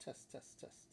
Test, test, test.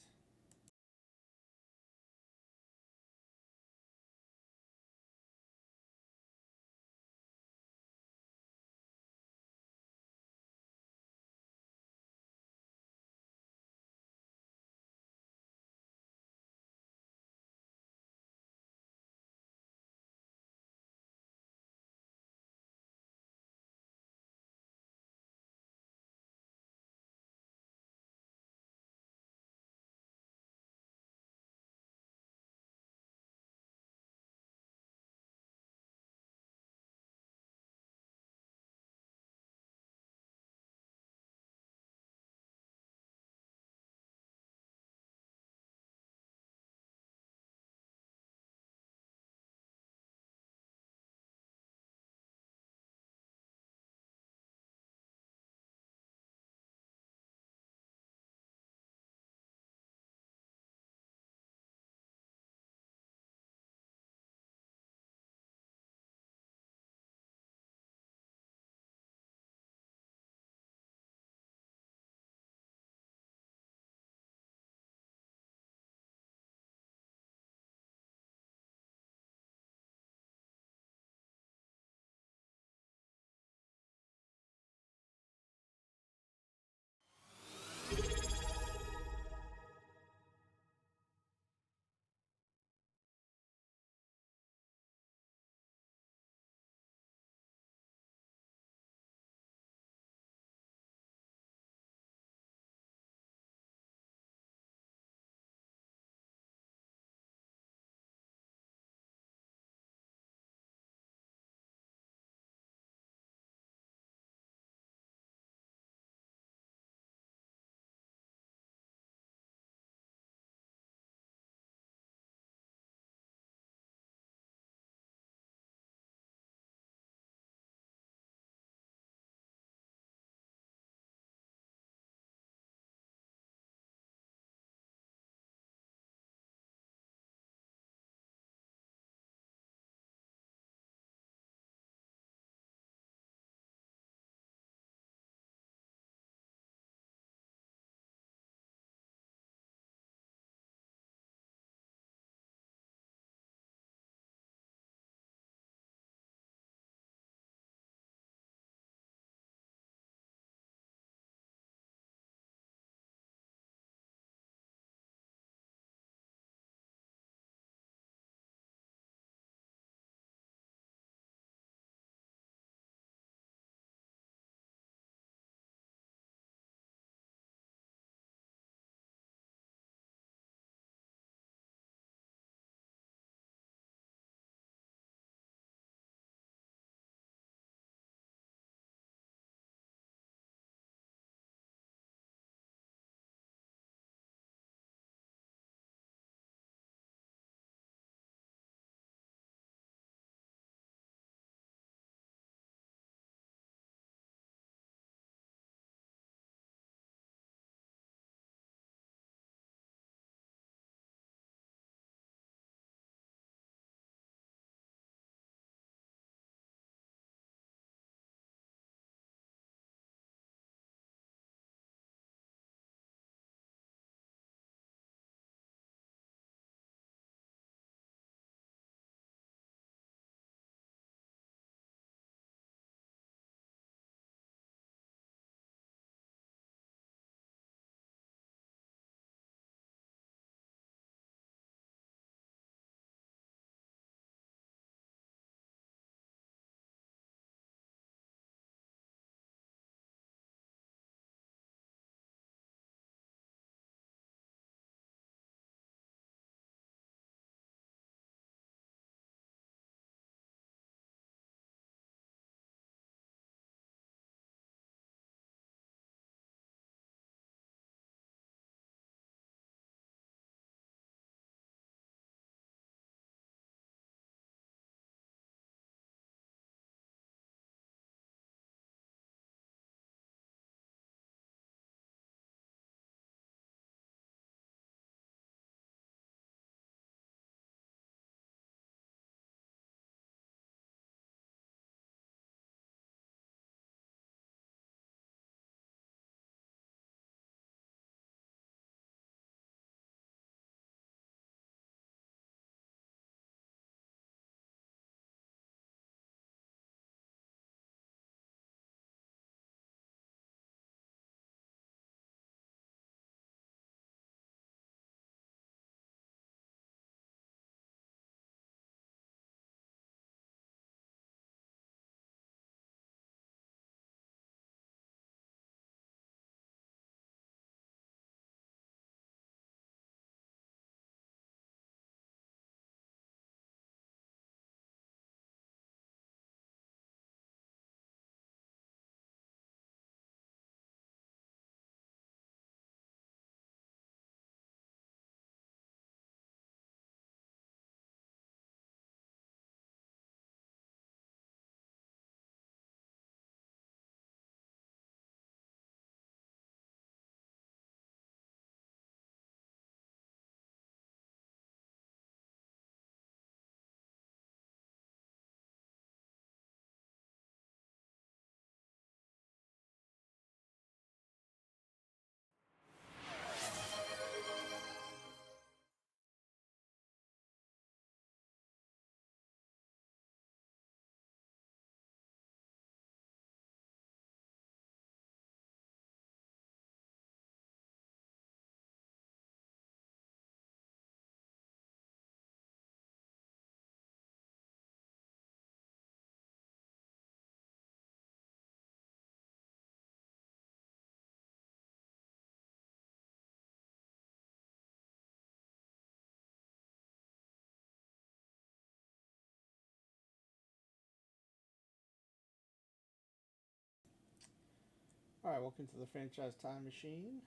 All right, welcome to the Franchise Time Machine.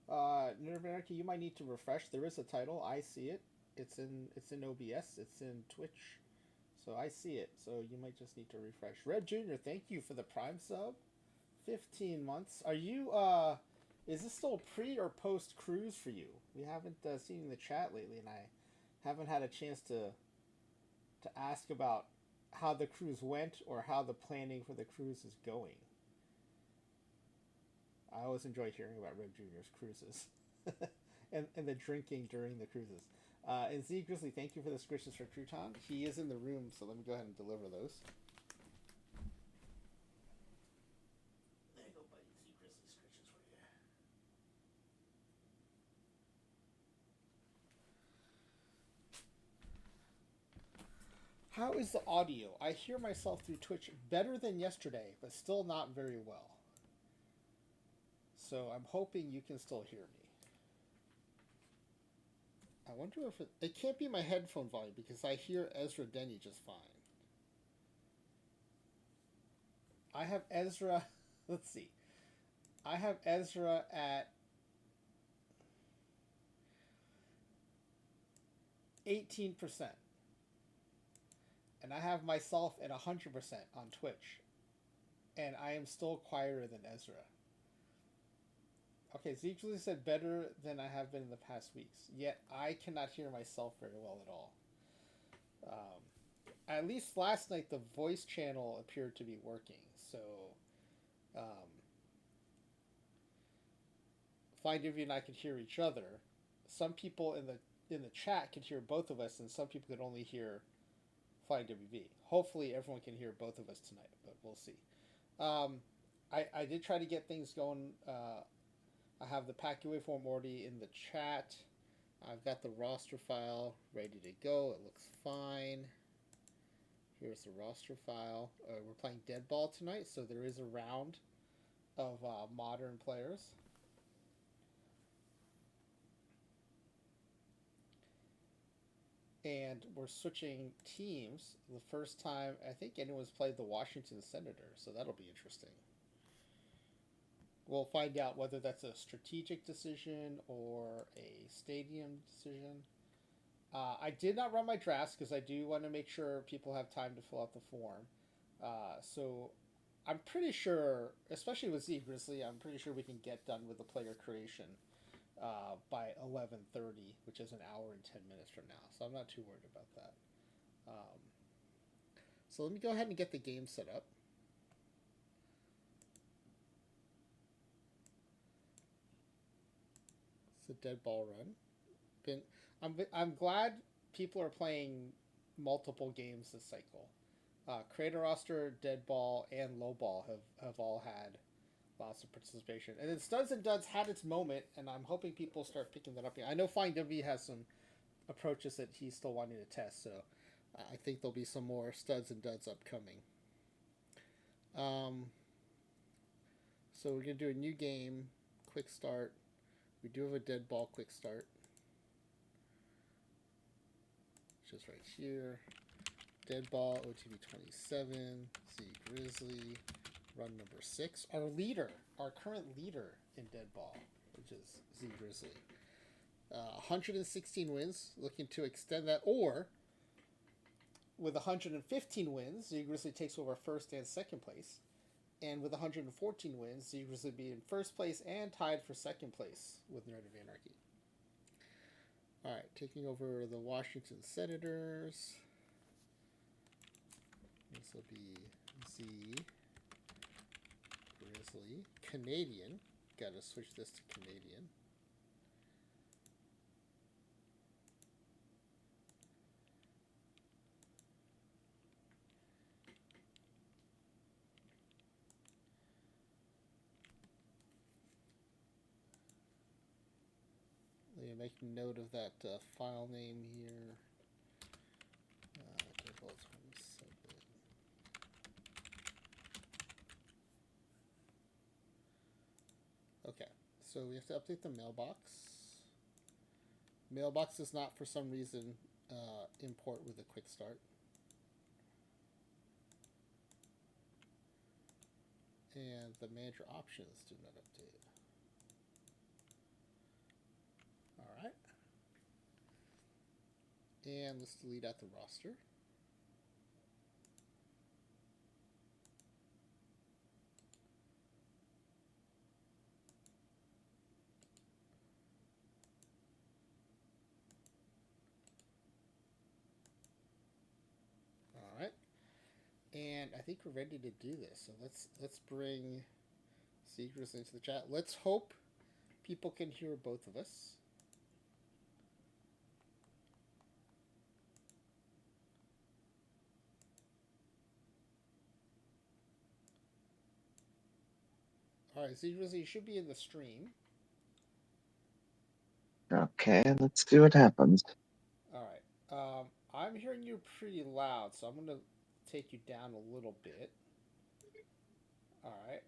Nerve you might need to refresh. There is a title. I see it. It's in OBS. It's in Twitch. So I see it. So you might just need to refresh. Red Junior, thank you for the Prime sub. 15 months. Are you is this still pre or post cruise for you? We haven't seen the chat lately, and I haven't had a chance to ask about how the cruise went or how the planning for the cruise is going. I always enjoy hearing about Red Junior's cruises and the drinking during the cruises. And Z Grizzly, thank you for the squishes for Crouton. He is in the room, so let me go ahead and deliver those. There you go, buddy. Z Grizzly squishes for you. How is the audio? I hear myself through Twitch better than yesterday, but still not very well. So I'm hoping you can still hear me. I wonder if it can't be my headphone volume because I hear Ezra Denny just fine. I have Ezra, let's see. I have Ezra at 18%. And I have myself at 100% on Twitch. And I am still quieter than Ezra. Okay, Zeke usually said better than I have been in the past weeks. Yet I cannot hear myself very well at all. At least last night the voice channel appeared to be working. So Find Divvy and I could hear each other. Some people in the chat could hear both of us, and some people could only hear Flying WV. Hopefully everyone can hear both of us tonight, but we'll see. I did try to get things going. I have the pack away form already in the chat. I've got the roster file ready to go. It looks fine. Here's the roster file. We're playing Deadball tonight, so there is a round of modern players. And we're switching teams the first time I think anyone's played the Washington Senators, so that'll be interesting. We'll find out whether that's a strategic decision or a stadium decision. I did not run my drafts because I do want to make sure people have time to fill out the form. So I'm pretty sure, especially with Z Grizzly, I'm pretty sure we can get done with the player creation by 11:30, which is an hour and 10 minutes from now. So I'm not too worried about that. So let me go ahead and get the game set up. It's a Deadball run. I'm glad people are playing multiple games this cycle. Creator Roster, Deadball, and Lowball have all had lots of participation. And then Studs and Duds had its moment, and I'm hoping people start picking that up. I know Flying W has some approaches that he's still wanting to test, so I think there'll be some more Studs and Duds upcoming. So we're going to do a new game, quick start. We do have a Deadball quick start. Just right here. Deadball, OOTP27, Z Grizzly, run number 6. Our current leader in Deadball, which is Z Grizzly. 116 wins, looking to extend that, or with 115 wins, Z Grizzly takes over first and second place. And with 114 wins, Z Grizzly be in first place and tied for second place with Nerd of Anarchy. Alright, taking over the Washington Senators. This will be Z Grizzly. Canadian. Gotta switch this to Canadian. Let me make note of that file name here. Okay, so we have to update the mailbox. Mailbox does not, for some reason, import with a quick start. And the manager options do not update. All right. And let's delete out the roster. All right. And I think we're ready to do this. So let's bring Seekers into the chat. Let's hope people can hear both of us. All right, Seekers, you should be in the stream. Okay, let's see what happens. All right. I'm hearing you pretty loud, so I'm going to take you down a little bit. All right.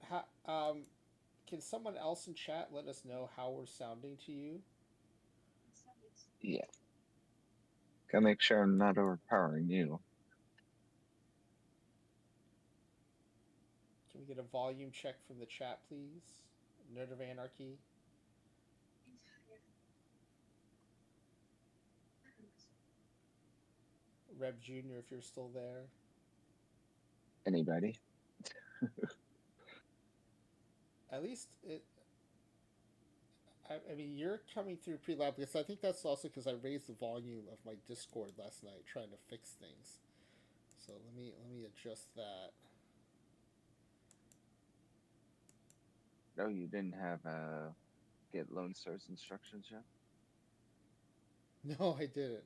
Can someone else in chat let us know how we're sounding to you? Yeah. Gotta make sure I'm not overpowering you. Can we get a volume check from the chat, please? Nerd of Anarchy. Reb Jr., if you're still there. Anybody? At least it. I mean, you're coming through pretty loud because I think that's also because I raised the volume of my Discord last night trying to fix things. So let me adjust that. No, you didn't have get Lone Star's instructions yet? No, I didn't.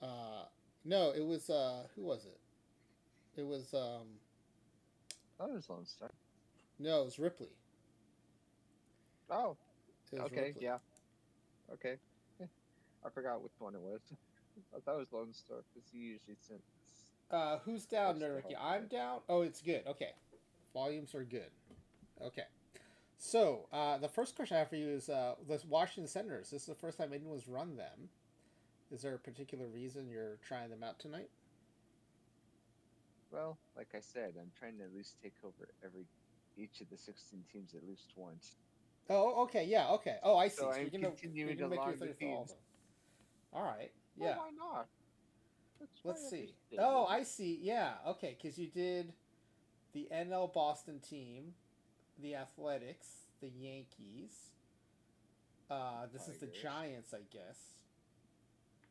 Uh, no, it was who was it? It was Oh, it was Lone Star. no, it was Ripley. Oh, It was okay, Ripley. yeah. Okay. I forgot which one it was. I thought it was Lone Star because he usually sends Who's down, folks to Nerd? help with I'm it. down. Oh, it's good. Okay, volumes are good. Okay. So the first question I have for you is the Washington Senators. This is the first time anyone's run them. Is there a particular reason you're trying them out tonight? Well, like I said, I'm trying to at least take over each of the 16 teams at least once. Oh, okay, yeah, okay. Oh, I So see. So I'm you're continuing gonna make your along the 30 for all of teams. them. All right, Well, yeah. why not? Let's try Let's see. Oh, everything. I see. Yeah, okay. Because you did the NL Boston team, the Athletics, the Yankees. This is the Tigers. Giants, I guess,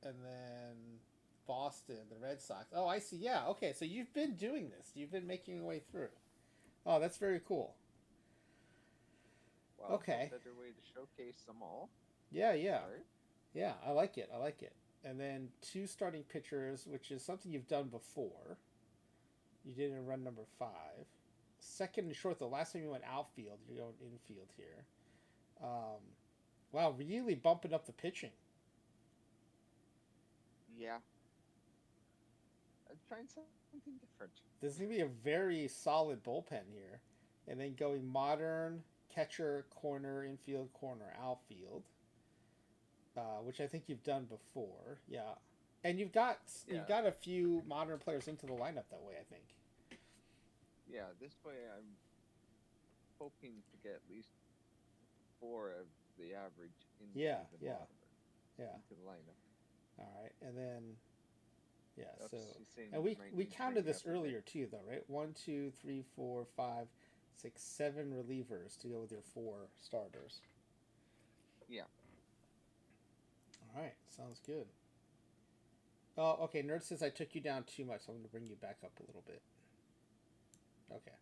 and then Boston, the Red Sox. Oh, I see. Yeah, okay. So you've been doing this. You've been making your way through. Oh, that's very cool. Well, what Okay. better way to showcase them all, Yeah, yeah, right? yeah. I like it. I like it. And then two starting pitchers, which is something you've done before. You did in run number 5. Second and short. The last time you went outfield, you're going infield here. Um, wow, really bumping up the pitching. Yeah, I'm trying something different. This is gonna be a very solid bullpen here, and then going modern catcher, corner, infield, corner, outfield, which I think you've done before. Yeah, and you've Yeah, got a few modern players into the lineup that way. I think. yeah. This way, I'm hoping to get at least 4 of the average Yeah, into the yeah, modern yeah. into the lineup. All right, and then yeah. So Oops, he's saying and he we might we need to counted bring me this up a bit. earlier too, though, right? 1, 2, 3, 4, 5, 6, 7 relievers to go with your 4 starters. Yeah, All right, sounds good. Oh, okay. Nerd says I took you down too much, so I'm going to bring you back up a little bit. Okay.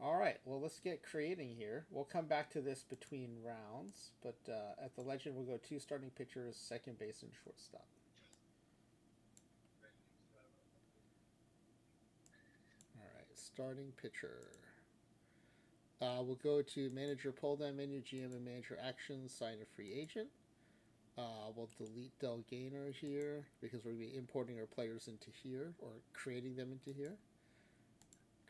All right. Well, let's get creating here. We'll come back to this between rounds, but at the legend, we'll go 2 starting pitchers, second base, and shortstop. All right. Starting pitcher. We'll go to manager pull down menu, GM and manager actions, sign a free agent. We'll delete Del Gainer here because we're going to be importing our players into here or creating them into here.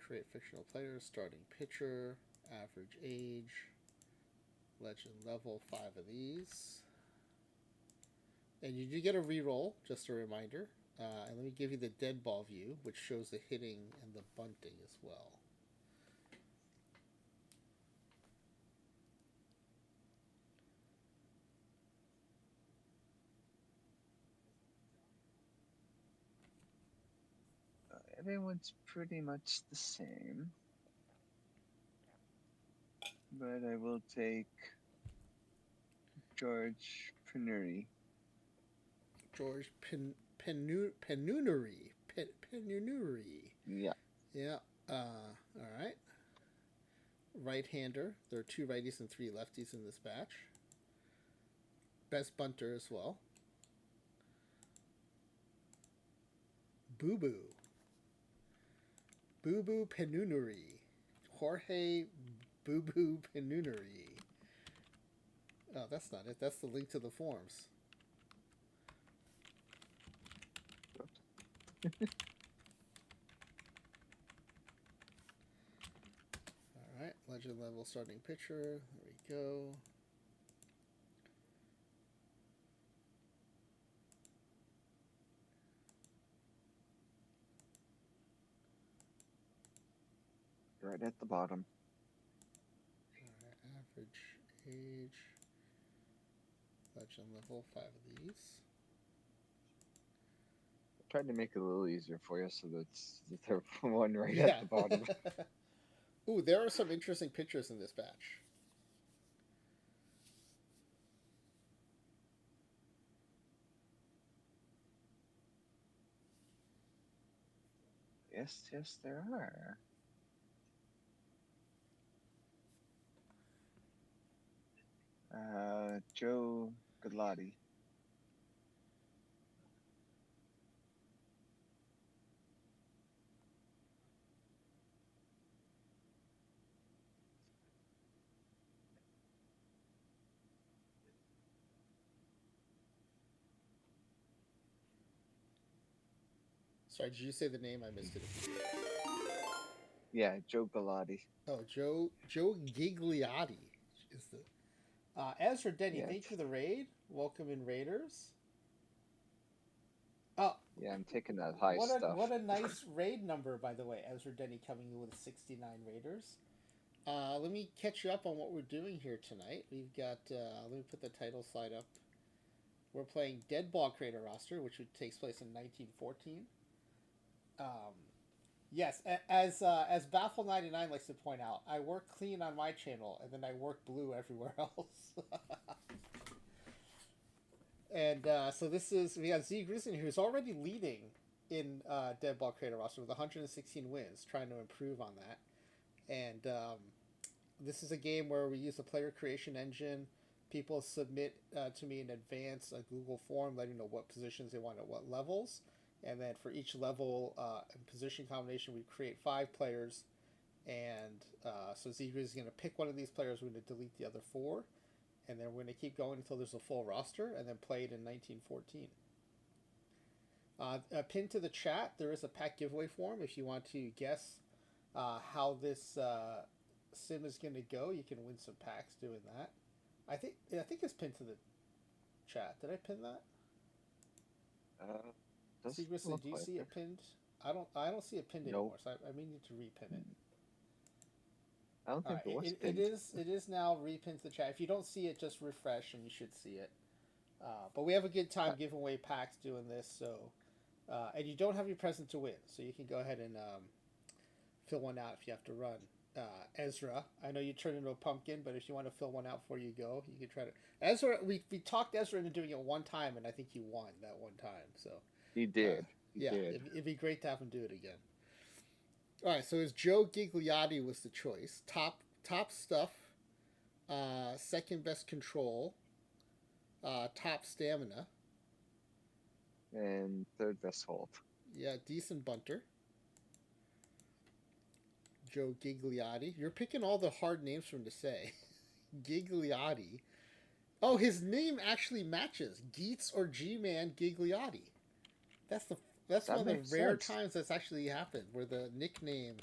Create fictional players, starting pitcher, average age, legend level, 5 of these. And you do get a reroll, just a reminder. And let me give you the dead ball view, which shows the hitting and the bunting as well. Everyone's pretty much the same. But I will take George Penuri. George Penunuri. Yeah. Yeah. All right. Right-hander. There are 2 righties and 3 lefties in this batch. Best bunter as well. Boo Boo Penunuri. Jorge Boo Penunuri. Oh, that's not it. That's the link to the forms. All right, legend level starting pitcher. There we go. Right at the bottom. All right, average age. Legend level 5 of these. Tried to make it a little easier for you, so that's the third one right at the bottom. Ooh, there are some interesting pictures in this batch. Yes, there are. Joe Galati. Sorry, did you say the name? I missed it. Yeah, Joe Galati. Oh, Joe Gigliotti is the. Ezra Denny, thank you for the raid. Welcome in, Raiders. Oh, yeah, I'm taking that high stuff. What a nice raid number, by the way. Ezra Denny coming in with 69 Raiders. Let me catch you up on what we're doing here tonight. We've got. Let me put the title slide up. We're playing Deadball Creator Roster, which takes place in 1914. Yes, as Baffle99 likes to point out, I work clean on my channel, and then I work blue everywhere else. And so we have Z Grizzly, who's already leading in Deadball Creator Roster with 116 wins, trying to improve on that. And this is a game where we use a player creation engine. People submit to me in advance a Google form letting know what positions they want at what levels. And then for each level and position combination, we create 5 players. And so Z Grizzly is going to pick one of these players. We're going to delete the other 4. And then we're going to keep going until there's a full roster, and then play it in 1914. Pinned to the chat, there is a pack giveaway form. If you want to guess how this sim is going to go, you can win some packs doing that. I think it's pinned to the chat. Did I pin that? Secretly, do you see it pinned? I don't see it pinned anymore, so I may need to repin it. I don't think it was pinned. It is now repinned to the chat. If you don't see it, just refresh and you should see it. But we have a good time giving away packs doing this, so and you don't have your present to win, so you can go ahead and fill one out if you have to run. Ezra, I know you turned into a pumpkin, but if you want to fill one out before you go, you can try to. Ezra, we talked Ezra into doing it one time, and I think he won that one time. So he did. He did. It'd be great to have him do it again. All right, so it's Joe Gigliotti was the choice. Top stuff, second best control, top stamina, and third best hold. Yeah, decent bunter. Joe Gigliotti. You're picking all the hard names for him to say. Gigliotti. Oh, his name actually matches. Geets or G-Man Gigliotti. That's one of the rare times that's actually happened, where the nickname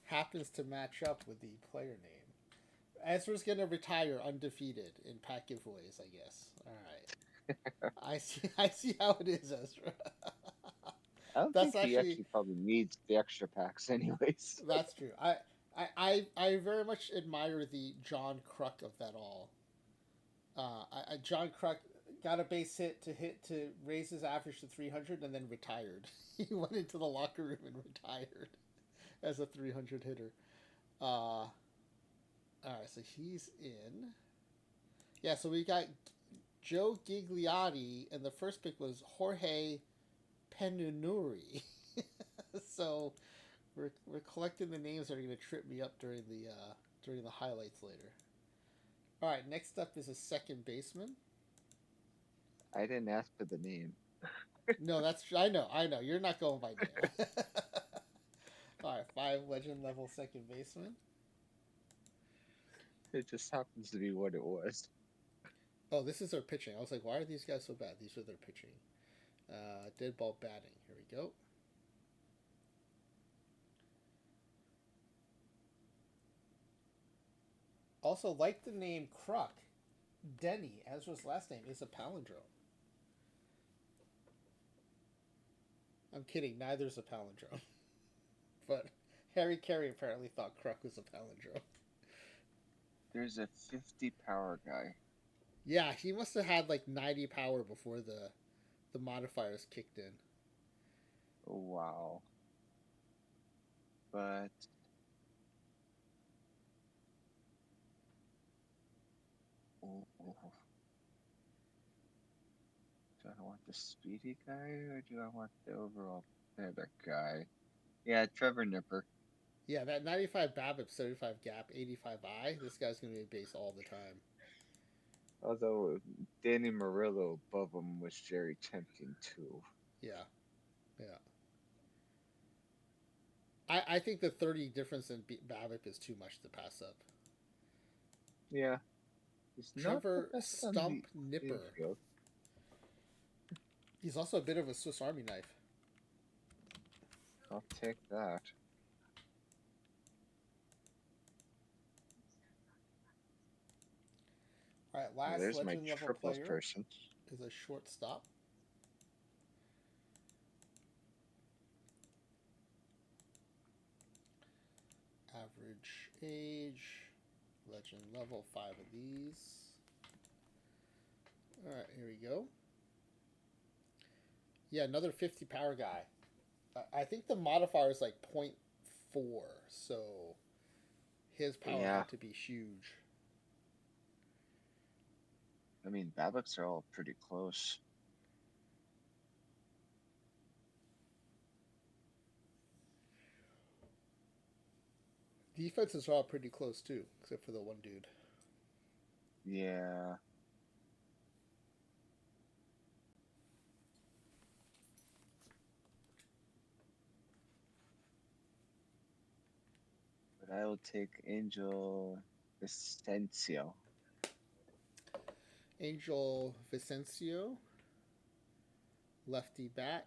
happens to match up with the player name. Ezra's gonna retire undefeated in pack giveaways, I guess. All right. I see how it is, Ezra. I don't think he actually probably needs the extra packs anyways. That's true. I very much admire the John Kruk of that all. John Kruk, got a base hit to raise his average to 300 and then retired. He went into the locker room and retired as a 300 hitter. All right, so he's in. Yeah, so we got Joe Gigliotti, and the first pick was Jorge Penunuri. So we're collecting the names that are going to trip me up during the highlights later. All right, next up is a second baseman. I didn't ask for the name. No, that's I know. You're not going by name. All right, 5 legend level second baseman. It just happens to be what it was. Oh, this is their pitching. I was like, why are these guys so bad? These are their pitching. Deadball batting. Here we go. Also, like the name Kruk, Denny, as was last name, is a palindrome. I'm kidding, neither's a palindrome. But Harry Carey apparently thought Kruk was a palindrome. There's a 50 power guy. Yeah, he must have had like 90 power before the modifiers kicked in. Oh, wow. But oh. Do I want the speedy guy or do I want the overall other guy? Yeah, Trevor Nipper. Yeah, that 95 BABIP, 75 gap, 85 I. This guy's gonna be a base all the time. Although Danny Murillo above him was very tempting too. Yeah, yeah. I think the 30 difference in BABIP is too much to pass up. Yeah. Trevor Stump Nipper. Infield. He's also a bit of a Swiss Army knife. I'll take that. All right, last there's legend my level triples player person. is a shortstop. Average age, legend level, 5 of these. All right, here we go. Yeah, another 50 power guy. I think the modifier is like 0.4, so his power had to be huge. I mean, BABIPs are all pretty close. Defenses are all pretty close too, except for the one dude. Yeah. But I will take Angel Vicencio. Angel Vicencio, lefty bat,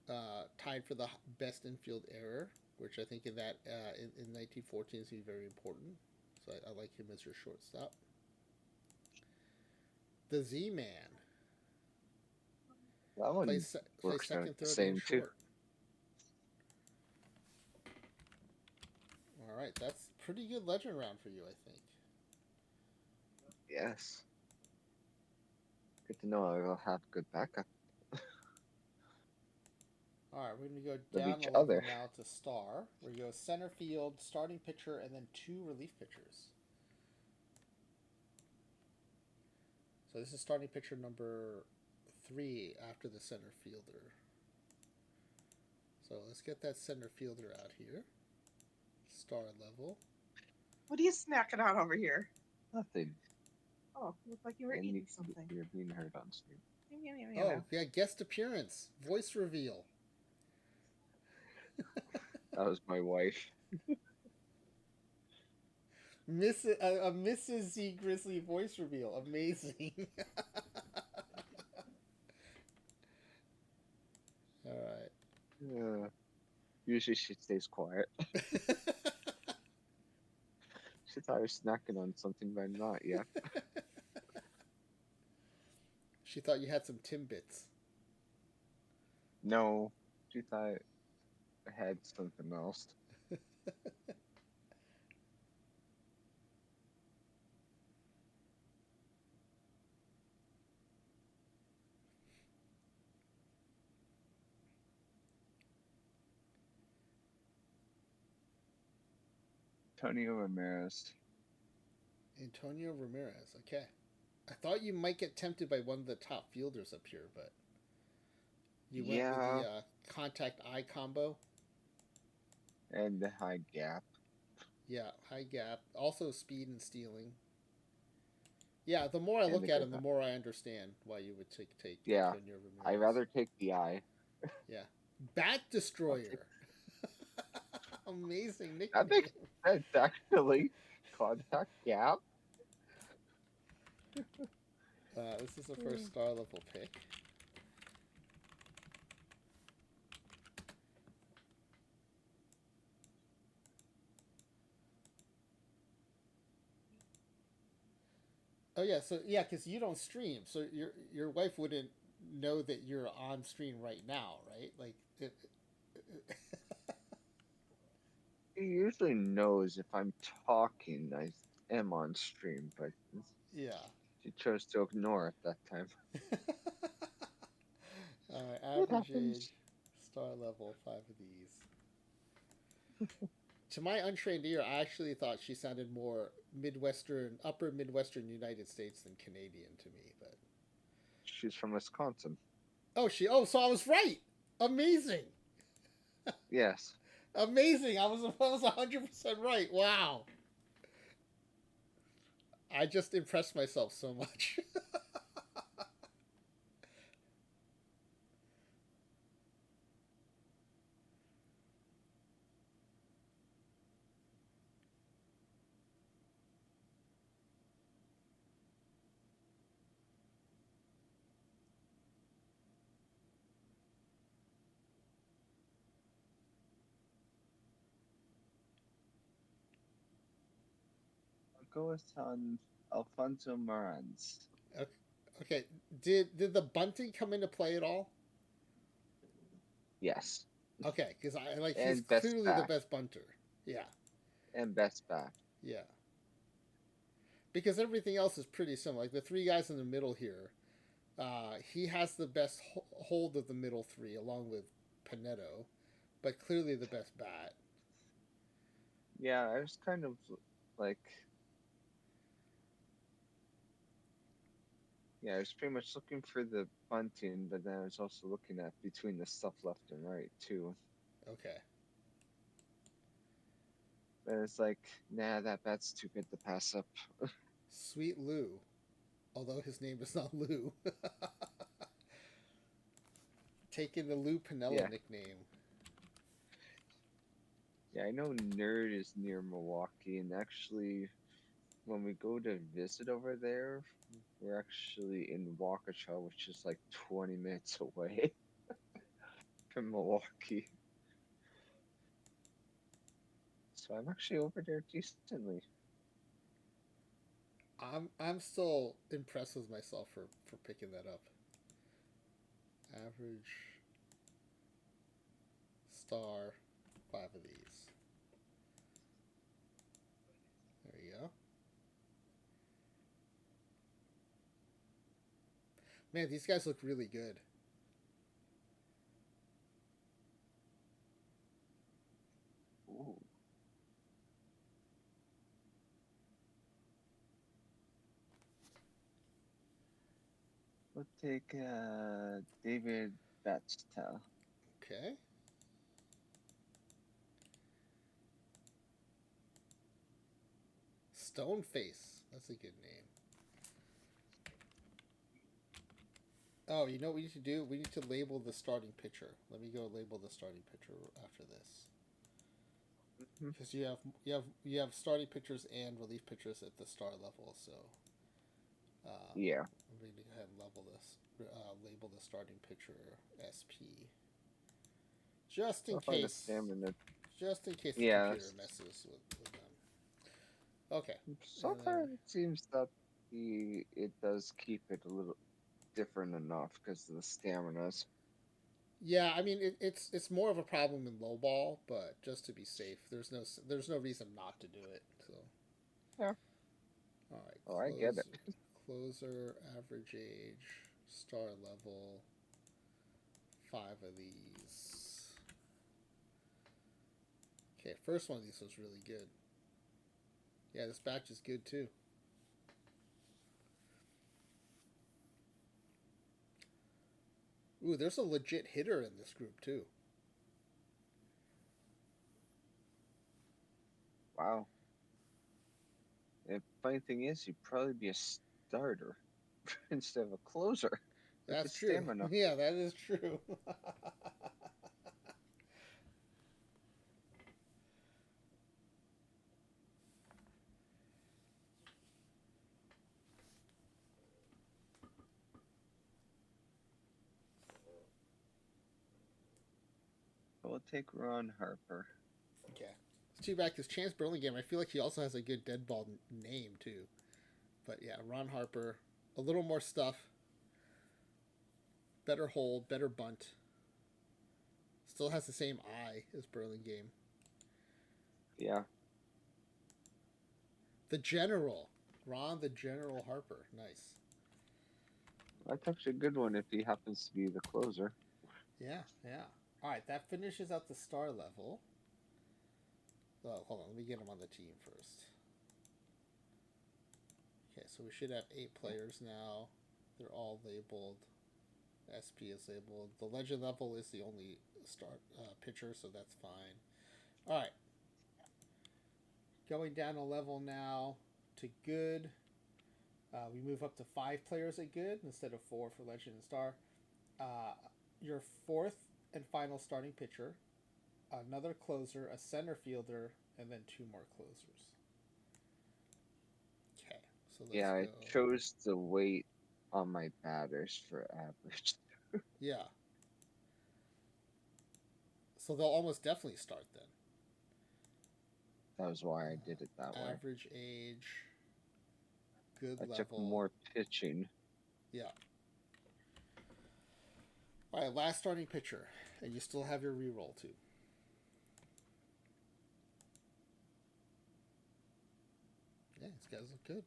tied for the best infield error, which I think in 1914 is very important. So I like him as your shortstop. The Z-Man. That one play works second, third, same and too. short. All right, that's pretty good legend round for you, I think. Yes. Good to know I'll have good backup. All right, we're going to go down the level now to star. We're going to go center field, starting pitcher, and then 2 relief pitchers. So this is starting pitcher number 3 after the center fielder. So let's get that center fielder out here. Star level. What are you snacking on over here? Nothing. Oh, looked like you were eating something. You're being heard on stream. Oh, yeah, guest appearance. Voice reveal. That was my wife. Mrs. Z Grizzly voice reveal. Amazing. All right. Usually she stays quiet. She thought I was snacking on something, but I'm not yet. She thought you had some Timbits. No, she thought I had something else. Antonio Ramirez. Antonio Ramirez. Okay. I thought you might get tempted by one of the top fielders up here, but you went with Yeah, the contact eye combo. and the high gap. Yeah, high gap. Also speed and stealing. Yeah, the more I And look the at good him, the eye. more I understand why you would take Yeah, Antonio I'd Ramirez. rather take the eye. Yeah. Bat I'll take. Destroyer. Amazing That nickname. makes sense, actually. Contact gap. This is the first star level pick. Oh yeah, so yeah, because you don't stream, so your wife wouldn't know that you're on stream right now, right? Like, He usually knows if I'm talking, I am on stream, but yeah. she chose to ignore at that time. It Average age, happens. star level, 5 of these. To my untrained ear, I actually thought she sounded more Midwestern, upper Midwestern United States than Canadian to me. But She's from Wisconsin. so I was right. Amazing, Yes. amazing. I was 100% right. Wow, I just impressed myself so much. I'll go with Alfonso Morans. Okay, did the bunting come into play at all? Yes. Okay, because I like he's And best clearly the back. best bunter. Yeah, And best back. yeah. Because everything else is pretty similar. Like the three guys in the middle here, he has the best hold of the middle three, along with Panetto, but clearly the best bat. Yeah, I was kind of like, yeah, I was pretty much looking for the bunting, but then I was also looking at between the stuff left and right too. Okay. But it's like, nah, that bat's too good to pass up. Sweet Lou, although his name is not Lou. Taking the Lou Pinella Yeah. nickname. Yeah, I know Nerd is near Milwaukee, and actually, when we go to visit over there, we're actually in Waukesha, which is like 20 minutes away from Milwaukee. So I'm actually over there decently. I'm still impressed with myself for picking that up. Average star, 5 of these. There you go. Man, these guys look really good. Ooh. We'll take David Batchtel. Okay. Stoneface. That's a good name. Oh, you know what we need to do? We need to label the starting pitcher. Let me go label the starting pitcher after this. Mm-hmm. Because you have starting pitchers and relief pitchers at the star level, so Yeah. I'm going to go ahead and label the starting pitcher SP, just in I'll find the case, stamina. the Yeah. computer messes with them. Okay, So and far, then it seems that it does keep it a little different enough because of the staminas. yeah, I mean it's more of a problem in low ball, but just to be safe, there's no reason not to do it. So Yeah. all right, Oh, I get it. closer, average age, star level, 5 of these. Okay, first one of these was really good. Yeah, this batch is good too. Ooh, there's a legit hitter in this group too. Wow. The funny thing is, he'd probably be a starter instead of a closer with That's his true. stamina. Yeah, that is true. We'll take Ron Harper. Okay. It's too bad because Chance Burlingame, I feel like he also has a good Deadball name too. But yeah, Ron Harper, a little more stuff, better hold, better bunt. Still has the same eye as Burlingame. Yeah. The General, Ron the General Harper, nice. That's actually a good one if he happens to be the closer. Yeah, yeah. All right, that finishes out the star level. Oh, hold on, let me get him on the team first. Okay, so we should have 8 players now. They're all labeled. SP is labeled. The legend level is the only start pitcher, so that's fine. All right. Going down a level now to good. We move up to 5 players at good instead of 4 for legend and star. Your fourth and final starting pitcher, another closer, a center fielder, and then 2 more closers. Okay, so let's Yeah, I go. chose to wait on my batters for average. Yeah. So they'll almost definitely start then. That was why I did it that way. Average age, good I level. took more pitching. Yeah. All right, last starting pitcher, and you still have your reroll too. Yeah, these guys look good.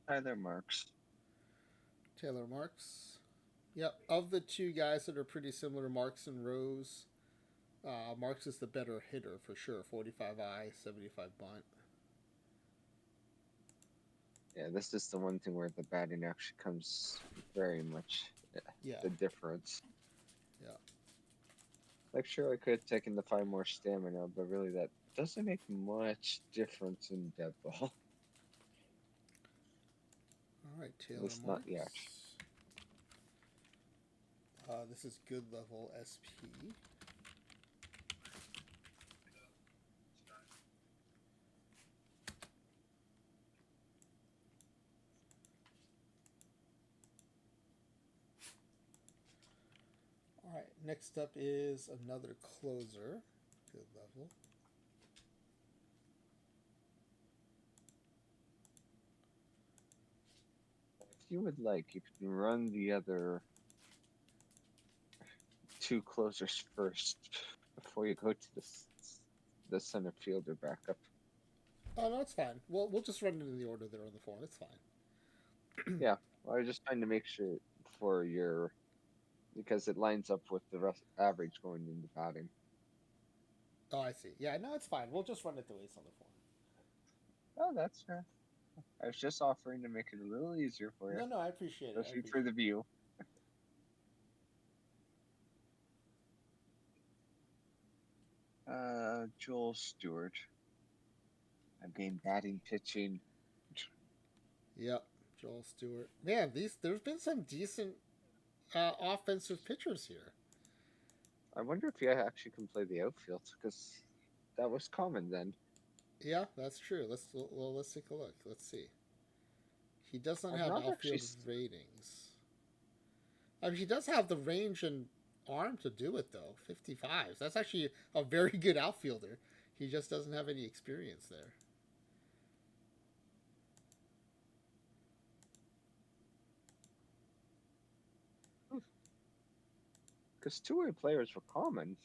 Tyler Marks. Taylor Marks. Yep, of the 2 guys that are pretty similar, Marks and Rose, Marks is the better hitter for sure. 45 eye, 75 bunt. Yeah, this is the one thing where the batting actually comes very much the difference. Yeah. Like, sure, I could have taken the 5 more stamina, but really that doesn't make much difference in Deadball. All right, Taylor At least Marks. not yet. This is good level SP. All right, next up is another closer, good level. If you would like, you can run the other 2 closers first before you go to the center fielder backup. Oh no, it's fine. We'll just run it in the order they're on the form. It's fine. Yeah, well, I was just trying to make sure for your, because it lines up with the rest average going into batting. Oh, I see. Yeah, no, it's fine. We'll just run it the way it's on the form. Oh, that's fair. I was just offering to make it a little easier for you. No, I appreciate it. Especially for the view. Joel Stewart. Again, batting, pitching. Yep, Joel Stewart. Man, there's been some decent offensive pitchers here. I wonder if he actually can play the outfield, because that was common then. Yeah, that's true. Let's take a look. Let's see. He doesn't have outfield ratings. I mean, he does have the range and arm to do it though. 55. That's actually a very good outfielder. He just doesn't have any experience there. Because two-way players were common.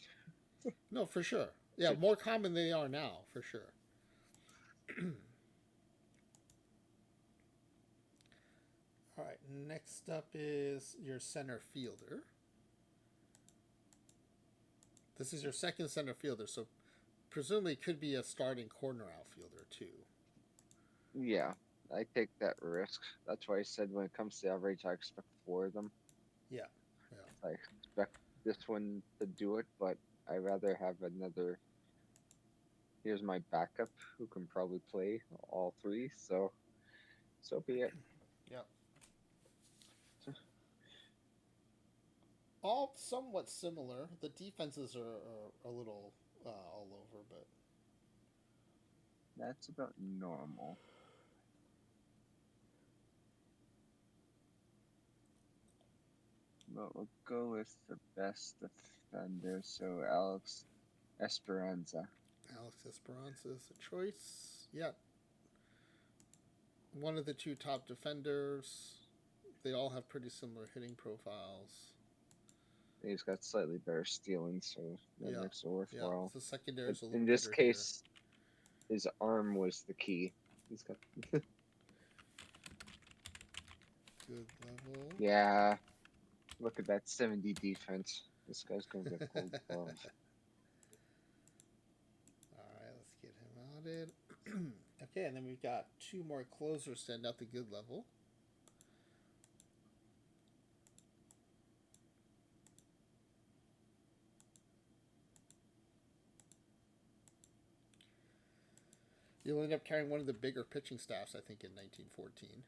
No, for sure. Yeah, more common than they are now, for sure. All right, next up is your center fielder. This is your second center fielder, so presumably could be a starting corner outfielder too. Yeah, I take that risk. That's why I said when it comes to average, I expect 4 of them. Yeah. I expect this one to do it, but I rather have another. Here's my backup who can probably play all 3. So be it. Yep. All somewhat similar. The defenses are a little all over, but That's about normal. But we'll go with the best defender. So Alex Esperanza. Alex Esperanza is a choice. Yeah. One of the 2 top defenders. They all have pretty similar hitting profiles. He's got slightly better stealing, so that makes it worthwhile. Yeah, the secondary is a little in this better case, his arm was the key. He's got good level. Yeah. Look at that 70 defense. This guy's gonna get gold glove. Alright, let's get him outed. Okay, and then we've got 2 more closers stand out the good level. You'll end up carrying one of the bigger pitching staffs, I think, in 1914.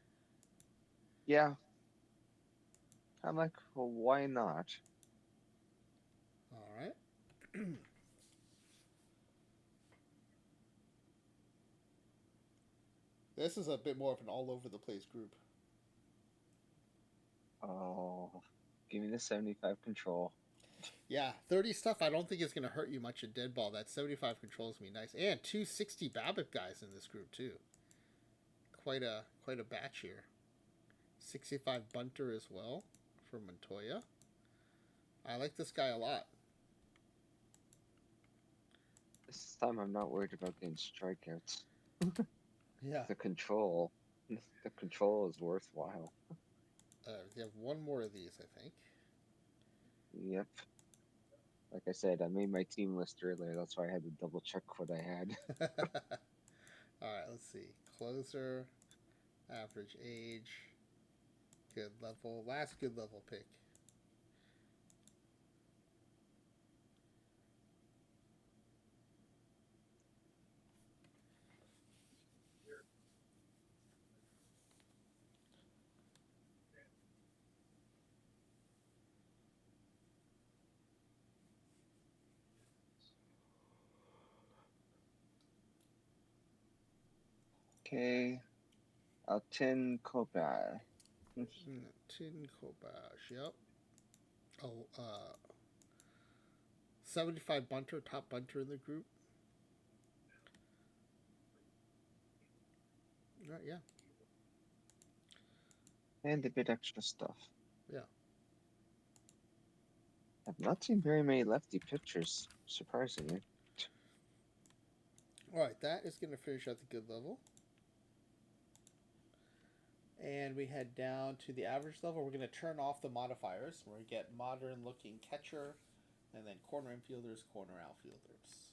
Yeah. I'm like, well, why not? Alright. This is a bit more of an all over the place group. Oh, give me the 75 control. Yeah, 30 stuff I don't think is going to hurt you much at Deadball. That 75 control is going to be nice. And 260 BABIP guys in this group, too. Quite a batch here. 65 Bunter as well for Montoya. I like this guy a lot. This time I'm not worried about getting strikeouts. Yeah. The control is worthwhile. You have 1 more of these, I think. Yep. Like I said, I made my team list earlier. That's why I had to double check what I had. Alright, let's see. Closer, average age, good level, last good level pick. Okay. Altin Kobar. Tin Kobash, yep. Oh, 75 Bunter, top Bunter in the group. Yeah. And a bit extra stuff. Yeah. I've not seen very many lefty pitchers, surprisingly. Alright, that is going to finish out the good level. And we head down to the average level. We're going to turn off the modifiers. We're going to get modern looking catcher, and then corner infielders, corner outfielders.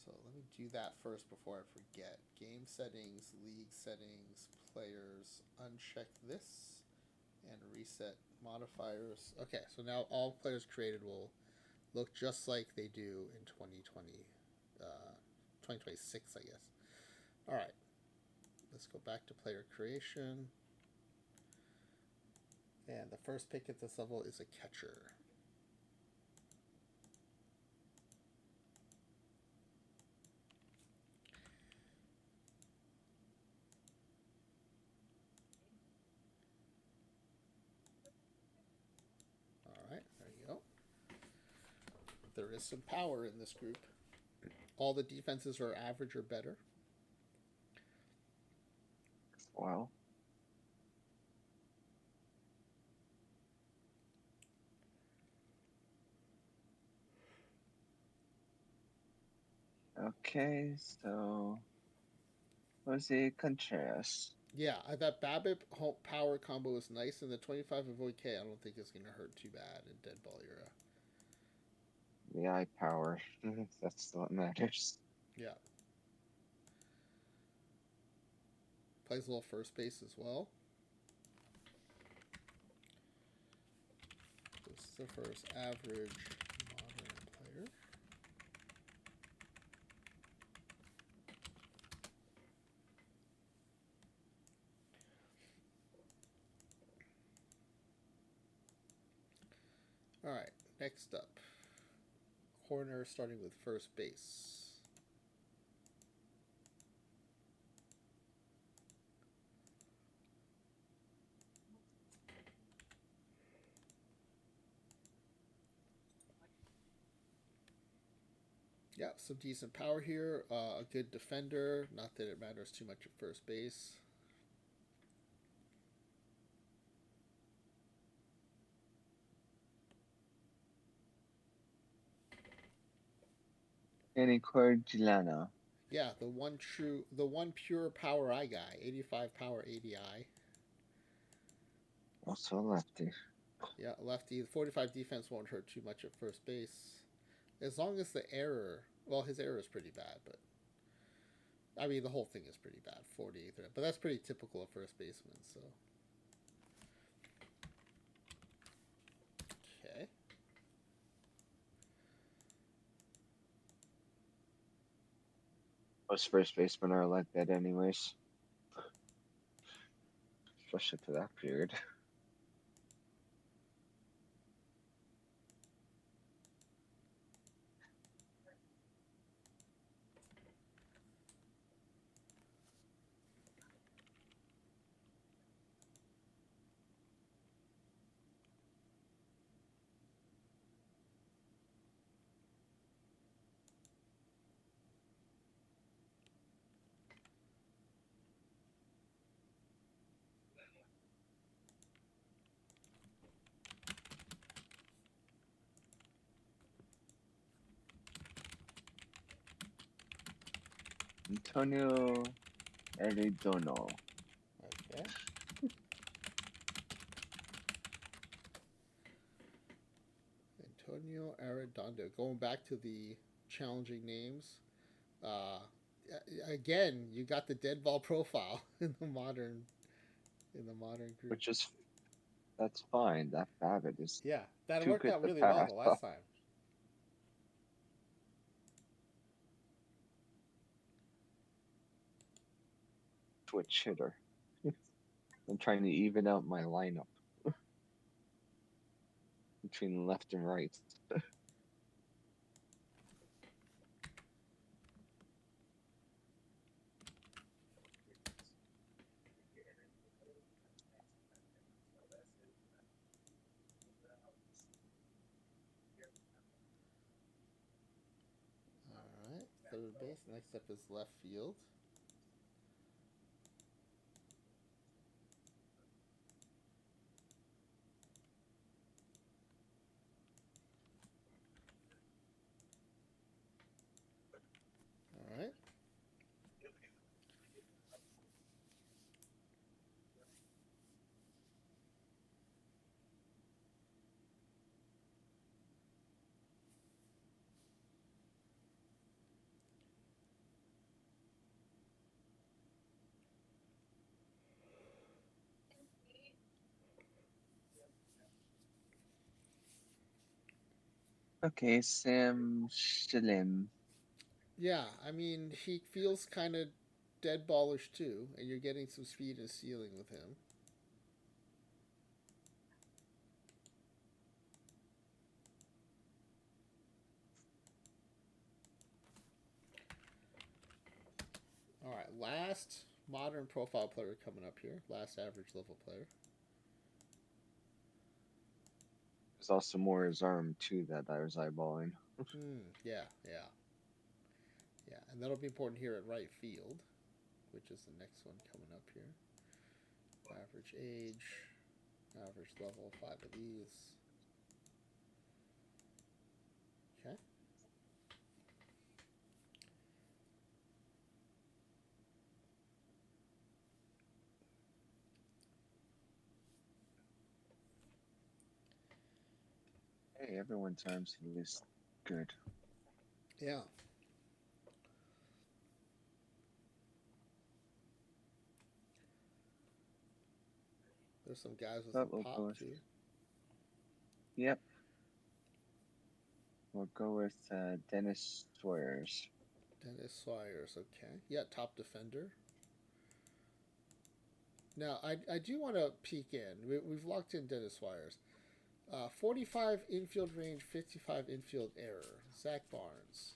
So let me do that first before I forget. Game settings, league settings, players, uncheck this, and reset modifiers. Okay, so now all players created will look just like they do in 2026, I guess. All right. Let's go back to player creation. And the first pick at this level is a catcher. Alright, there you go. There is some power in this group. All the defenses are average or better. Wow. Okay, so Jose Contreras. Yeah, that BABIP power combo is nice, and the 25 Avoid K I don't think is going to hurt too bad in Deadball era. The eye power. That's what matters. Yeah. Plays a little first base as well. This is the first average modern player. All right, next up. Corner starting with first base. Yeah, some decent power here. A good defender. Not that it matters too much at first base. Danny Cordillano. Yeah, the one pure power eye guy. 85 power, 80 eye. Also a lefty. Yeah, lefty. 45 defense won't hurt too much at first base. As long as the error, well, his error is pretty bad, but I mean, the whole thing is pretty bad. 48, but that's pretty typical of first baseman, so. Okay. Most first basemen are like that anyways. Especially for that period. Antonio Eridono. Okay. Antonio Arredondo. Going back to the challenging names. Uh, Again, you got the Deadball profile in the modern group. Which is that's fine. That Babbitt is Yeah, that too worked good out to really well pass the up. last time. Switch hitter. I'm trying to even out my lineup between left and right. All right, third base. Next up is left field. All right. Okay, Sam Shilim. Yeah, I mean, he feels kind of dead ballish too, and you're getting some speed and stealing with him. All right, last modern profile player coming up here. Last average level player. There's also more his arm too that I was eyeballing. Yeah, yeah. Yeah, and that'll be important here at right field, which is the next one coming up here. Average age, average level, 5 of these. Okay. Hey, everyone's arms at least good. Yeah. There's some guys with But some we'll go pop with, too. yep, we'll go with Dennis Sawyers. Dennis Swires, okay. Yeah, top defender. Now, I do want to peek in. We've locked in Dennis Swires. 45 infield range, 55 infield error. Zach Barnes.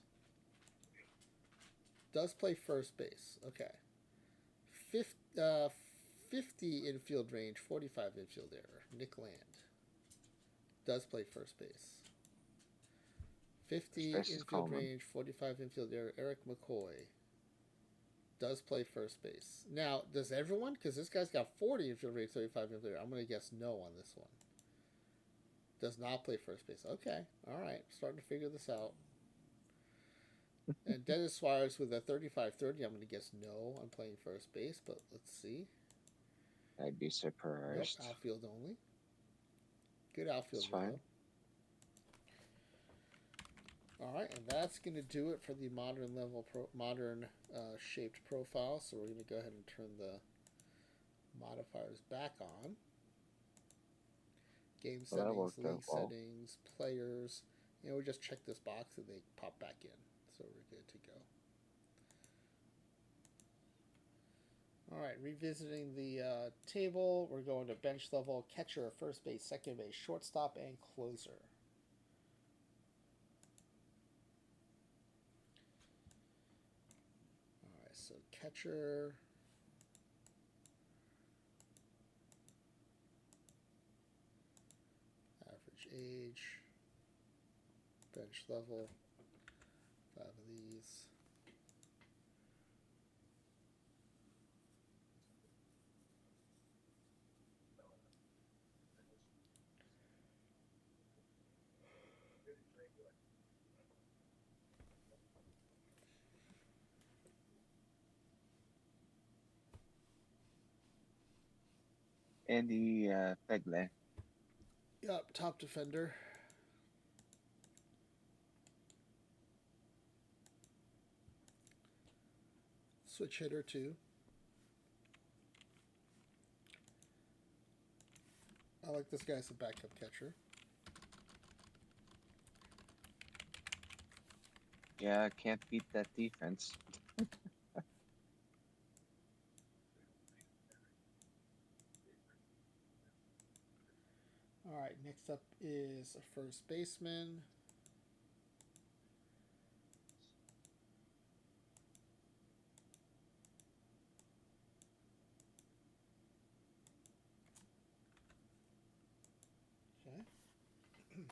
Does play first base. Okay. 50 infield range, 45 infield error. Nick Land. Does play first base. 50 Space is infield Coleman. range, 45 infield error. Eric McCoy. Does play first base. Now, does everyone? Because this guy's got 40 infield range, 35 infield error. I'm going to guess no on this one. Does not play first base. Okay. All right. Starting to figure this out. And Dennis Suarez with a 35-30. I'm going to guess no. I'm playing first base, but let's see. I'd be Nope. surprised. Outfield only. Good outfield It's fine. though. All right, and that's going to do it for the modern shaped profile. So we're going to go ahead and turn the modifiers back on. Game Well, that settings, worked out league well. settings, players. We just check this box and they pop back in. So we're good to go. All right, revisiting the table. We're going to bench level, catcher, first base, second base, shortstop, and closer. All right, so catcher. Average age. Bench level. 5 of these. Andy Fegley. Yep, top defender. Switch hitter too. I like this guy as a backup catcher. Yeah, can't beat that defense. All right, next up is a first baseman. Okay.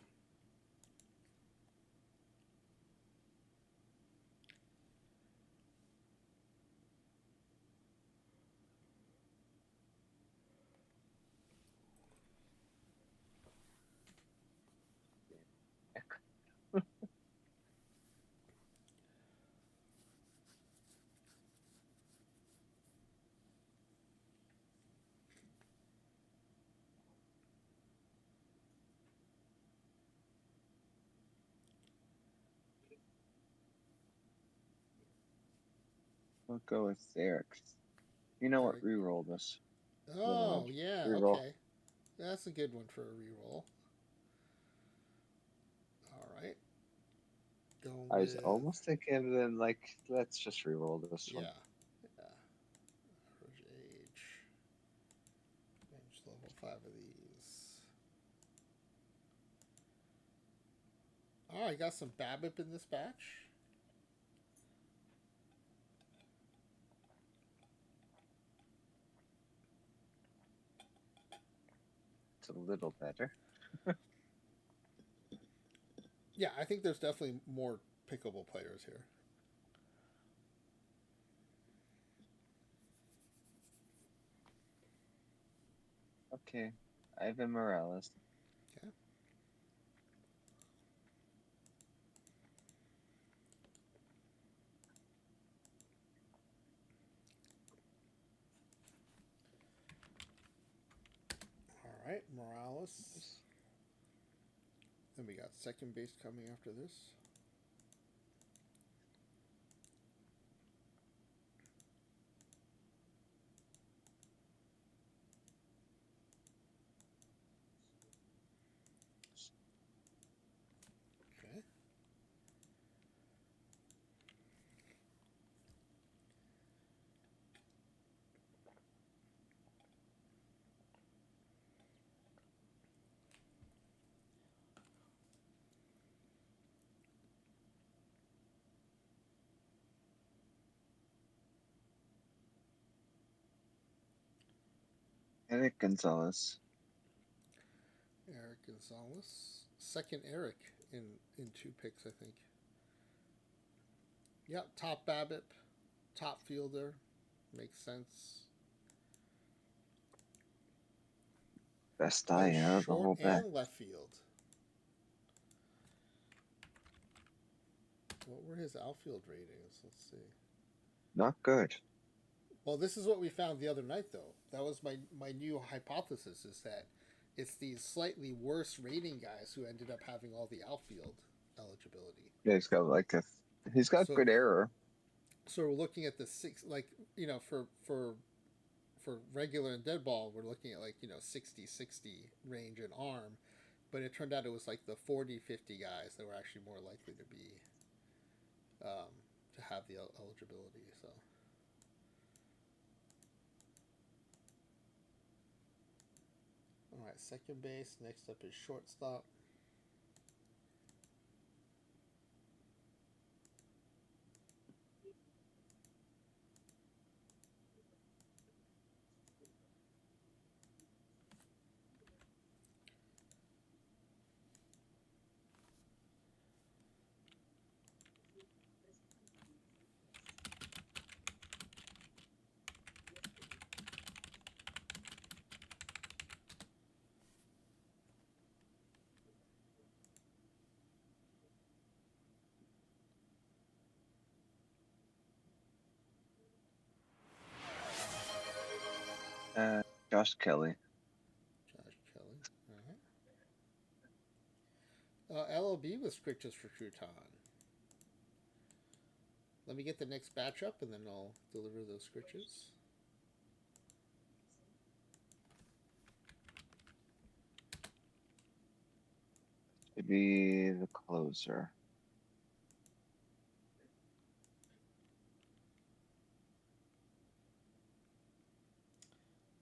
We'll go with Eric. You know what? Eric. Reroll this. Oh, yeah, Reroll. okay. That's a good one for a reroll. All right. Going I was with. almost thinking, like, let's just reroll this Yeah. one. Yeah. Average age. Bench level 5 of these. Oh, I got some BABIP in this batch. It's a little better. Yeah, I think there's definitely more pickable players here. Okay. Ivan Morales. Okay. All right, Morales. Then we got second base coming after this. Okay. Eric Gonzalez. Eric Gonzalez. Second Eric in 2 picks, I think. Yep, top BABIP, top fielder. Makes sense. Best eye out of the Short whole bat. and left field. What were his outfield ratings? Let's see. Not good. Well, this is what we found the other night, though. That was my new hypothesis, is that it's these slightly worse rating guys who ended up having all the outfield eligibility. Yeah, he's got So, good error. so we're looking at the six, like, for regular and dead ball, we're looking at 60-60 range and arm, but it turned out it was like the 40-50 guys that were actually more likely to be to have the eligibility. So. All right, second base. Next up is shortstop. Josh Kelly. Josh Kelly. All right. LOB with scriptures for Crouton. Let me get the next batch up, and then I'll deliver those scriptures. To be the closer.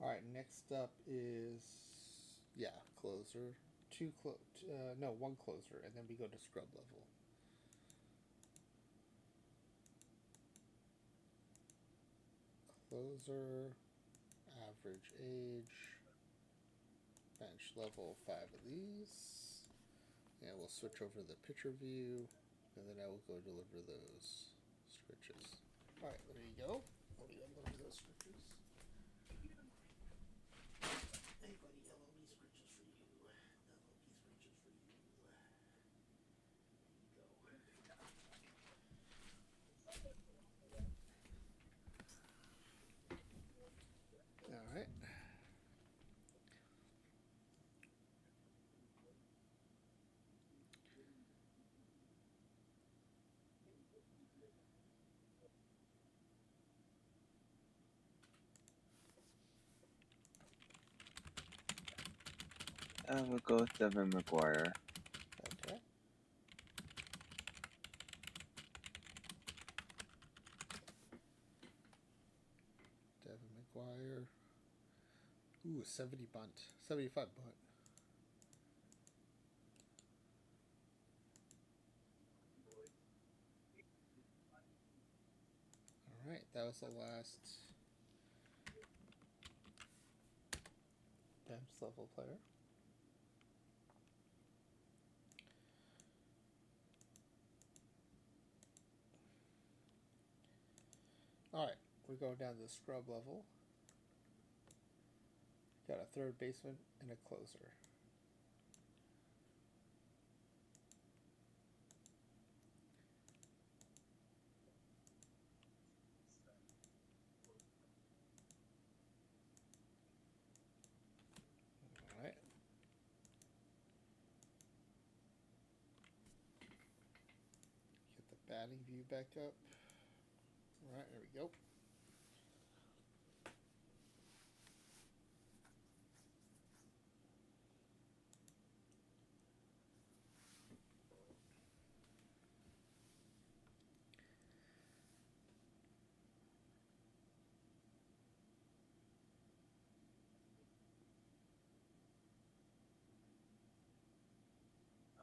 All right, next up is closer. One closer, and then we go to scrub level. Closer, average age, bench level 5 of these, and we'll switch over the pitcher view, and then I will go deliver those scriptures. All right, there you go. Let me deliver those scriptures. Hey, buddy, LOB scriptures for you. LOB scriptures for you. There you go. All right. We'll go with Devin McGuire. Okay. Devin McGuire. Ooh, 70 bunt. 75 bunt. All right, that was the last bench level player. All right, we're going down to the scrub level. Got a third baseman and a closer. All right. Batting view back up. All right, there we go.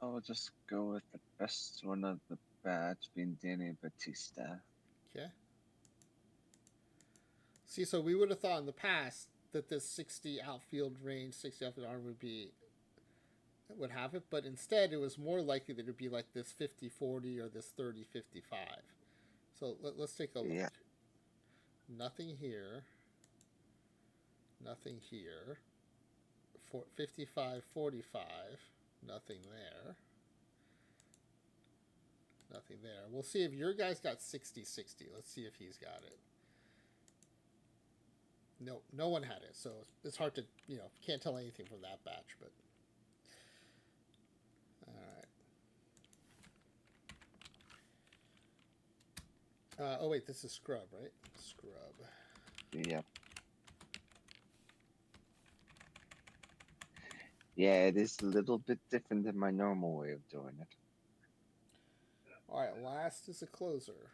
I'll just go with the best one of the batch, being Danny Batista. Okay. See, so we would have thought in the past that this 60 outfield range, 60 outfield arm would have it, but instead it was more likely that it would be like this 50-40 or this 30-55. So let's take a look. Yeah. Nothing here. Nothing here. 55-45. Nothing there. Nothing there. We'll see if your guy's got 60-60. Let's see if he's got it. No, no one had it, so it's hard to, can't tell anything from that batch, but all right. Oh wait, this is scrub, right? Scrub. Yep. Yeah, it is a little bit different than my normal way of doing it. All right, last is a closer.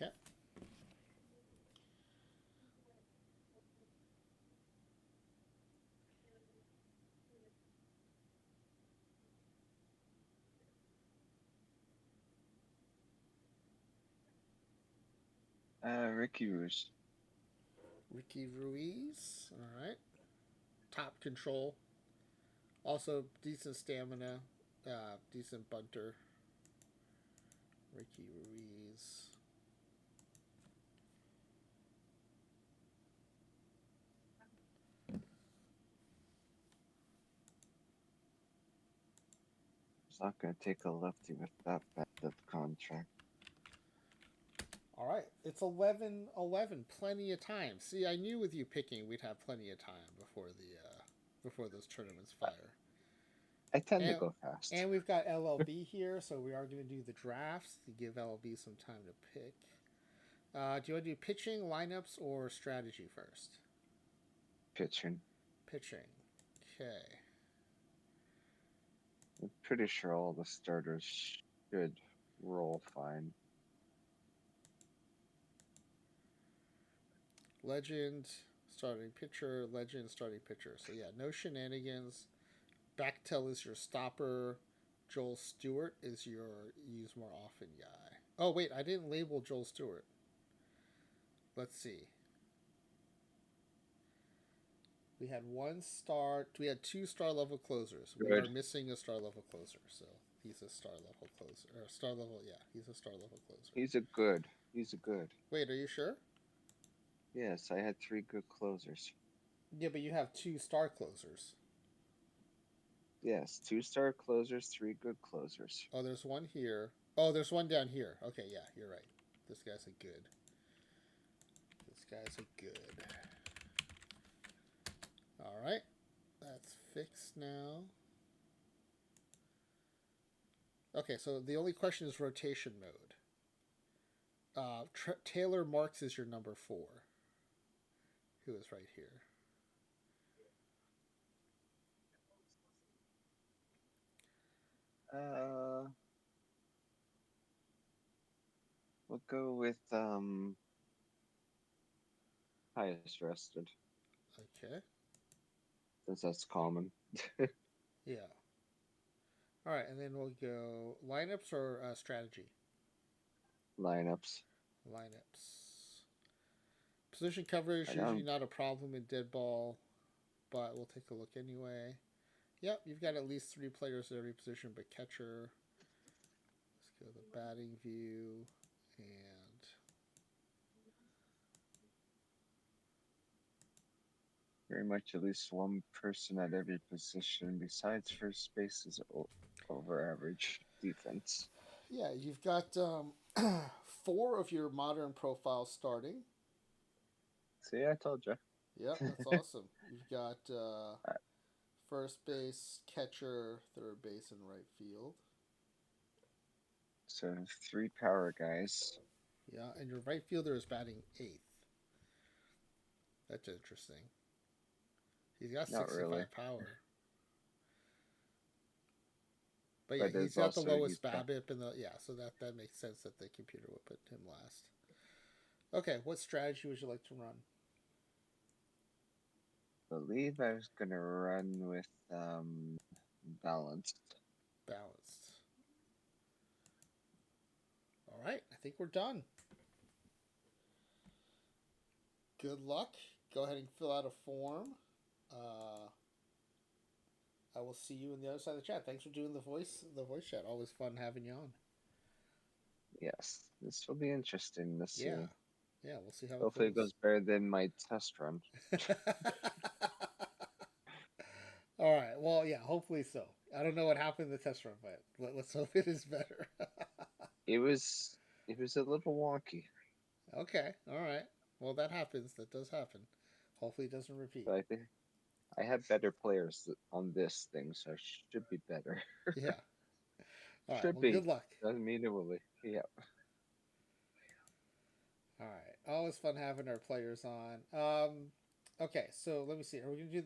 Okay. Ricky Ruiz. Ricky Ruiz. All right. Top control. Also decent stamina. Decent bunter. Ricky Ruiz. It's not going to take a lefty with that bad of contract. All right, it's 11-11. Plenty of time. See, I knew with you picking, we'd have plenty of time before those tournaments fire. I tend to go fast. And we've got LLB here, so we are going to do the drafts to give LLB some time to pick. Do you want to do pitching, lineups, or strategy first? Pitching. Pitching. Okay. I'm pretty sure all the starters should roll fine. Legend, starting pitcher, legend, starting pitcher. So yeah, no shenanigans. Bechtel is your stopper. Joel Stewart is your use more often guy. Oh wait, I didn't label Joel Stewart. Let's see. We had we had 2 star level closers. Good. We are missing a star level closer, so he's a star level closer. Or star level, yeah, he's a star level closer. He's a good. Wait, are you sure? Yes, I had 3 good closers. Yeah, but you have 2 star closers. Yes, 2-star closers, 3 good closers. Oh, there's one here. Oh, there's one down here. Okay, yeah, you're right. This guy's a good. All right, that's fixed now. Okay, so the only question is rotation mode. Taylor Marks is your number 4, who is right here. We'll go with highest rested. Okay. Since that's common. Yeah. All right, and then we'll go lineups or strategy. Lineups. Position coverage usually not a problem in Deadball, but we'll take a look anyway. Yep, you've got at least 3 players at every position but catcher. Let's go to the batting view and Very much at least one person at every position besides first base is over average defense. Yeah, you've got four of your modern profiles starting. See, I told you. Yep, that's awesome. You've got first base, catcher, third base, and right field. So 3 power guys. Yeah, and your right fielder is batting eighth. That's interesting. He's got Not really, 65 power. But yeah, but he's there's got the also lowest BABIP in the so that makes sense that the computer would put him last. Okay, what strategy would you like to run? I believe I was gonna run with balanced. Balanced. All right, I think we're done. Good luck. Go ahead and fill out a form. I will see you on the other side of the chat. Thanks for doing the voice chat. Always fun having you on. Yes, this will be interesting to see. Yeah, yeah. We'll see how Hopefully it it goes better than my test run. goes. All right. Well, yeah. Hopefully so. I don't know what happened in the test run, but let's hope it is better. It was a little wonky, Okay. All right. Well, that happens. That does happen. Hopefully, it doesn't repeat. but I think I have better players on this thing, so it should be better. Yeah. All right. Should Well, be. good luck. Doesn't mean it will be. Yeah. All right. Always fun having our players on. Okay. So let me see. Are we gonna do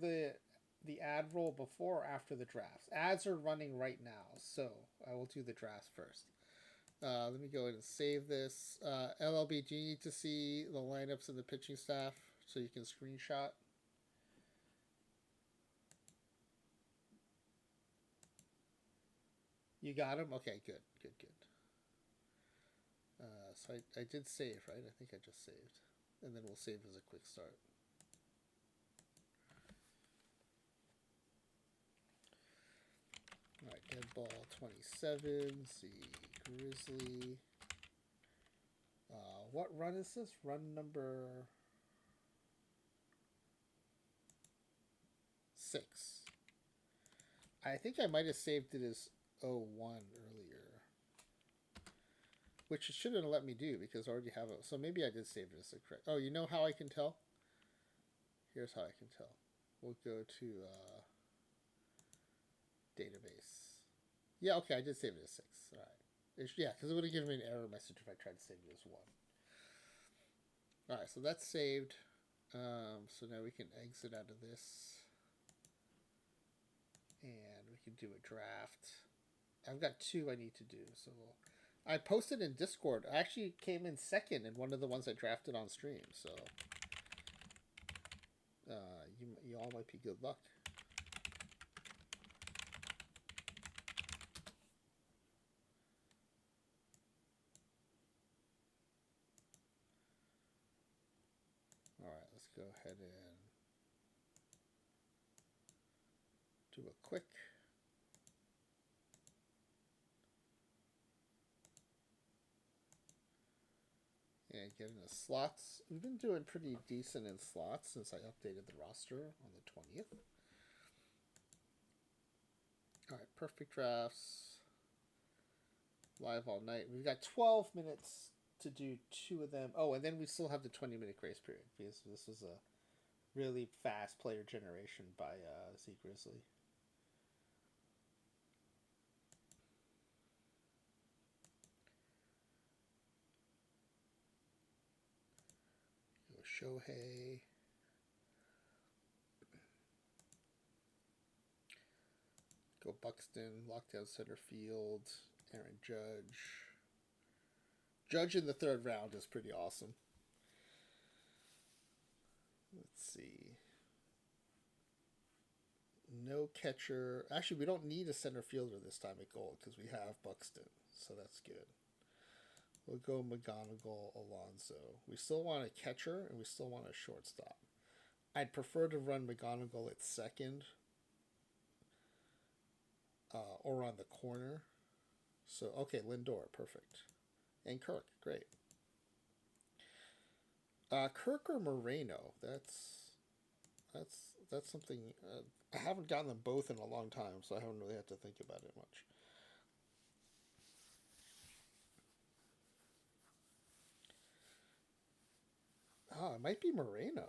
the ad roll before or after the drafts? Ads are running right now, so I will do the drafts first. Let me go ahead and save this. LLB, do you need to see the lineups of the pitching staff so you can screenshot? You got them? Okay, good, good, good. So I did save, right? I think I just saved. And then we'll save as a quick start. All right, Deadball 27, see Grizzly. What run is this? Run number 6. I think I might have saved it as 01 earlier. Which it shouldn't let me do because I already have it. So maybe I did save it as the correct. Oh, you know how I can tell? Here's how I can tell. We'll go to database. Yeah, okay, I did save it as 6. All right. Yeah, because it would have given me an error message if I tried to save it as 1. All right, so that's saved. So now we can exit out of this. And we can do a draft. I've got 2 I need to do. So I posted in Discord. I actually came in second in one of the ones I drafted on stream. So you all might be good luck. All right, let's go ahead and do a quick. And getting the slots. We've been doing pretty decent in slots since I updated the roster on the 20th. All right, perfect drafts. Live all night. We've got 12 minutes to do 2 of them. Oh, and then we still have the 20-minute grace period because this was a really fast player generation by Z Grizzly. Shohei. Go Buxton, lockdown center field, Aaron Judge. Judge in the 3rd round is pretty awesome. Let's see. No catcher. Actually, we don't need a center fielder this time at gold because we have Buxton, so that's good. We'll go McGonigal, Alonso. We still want a catcher and we still want a shortstop. I'd prefer to run McGonigal at second or on the corner. So, okay, Lindor, perfect. And Kirk, great. Kirk or Moreno? That's That's something I haven't gotten them both in a long time, so I haven't really had to think about it much. Ah, it might be Moreno.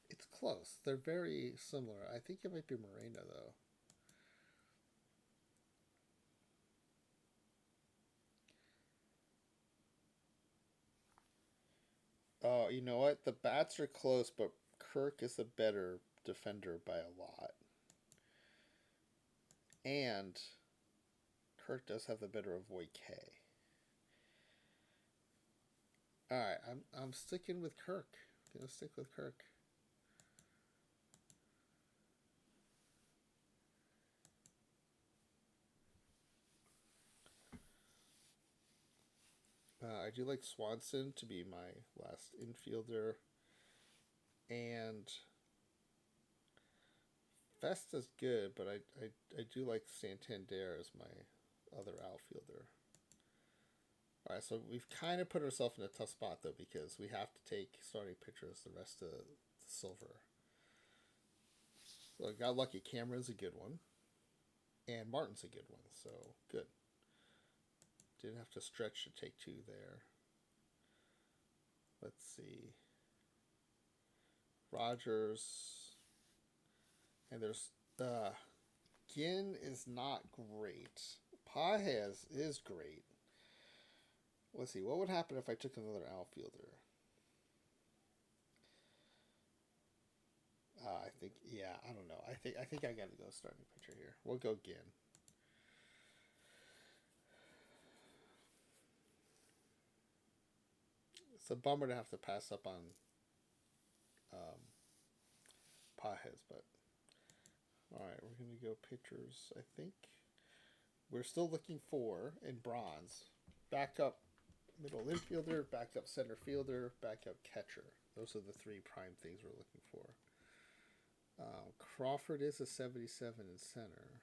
It's close. They're very similar. I think it might be Moreno though. Oh, you know what? The bats are close, but Kirk is a better defender by a lot. And Kirk does have the better avoid K. Alright, I'm sticking with Kirk. I'm gonna stick with Kirk. I do like Swanson to be my last infielder. And Vesta's good, but I do like Santander as my other outfielder. All right, so we've kind of put ourselves in a tough spot though because we have to take starting pitchers the rest of the silver. So I got lucky. Cameron's a good one, and Martin's a good one. So good. Didn't have to stretch to take two there. Let's see. Rogers, and there's Ginn is not great. Pages is great. Let's see. What would happen if I took another outfielder? I think, yeah, I don't know. I think I got to go starting pitcher here. We'll go Ginn. It's a bummer to have to pass up on Pajes, but all right, we're gonna go pitchers. I think we're still looking for in bronze backup middle infielder, backup center fielder, backup catcher. Those are the three prime things we're looking for. Crawford is a 77 in center.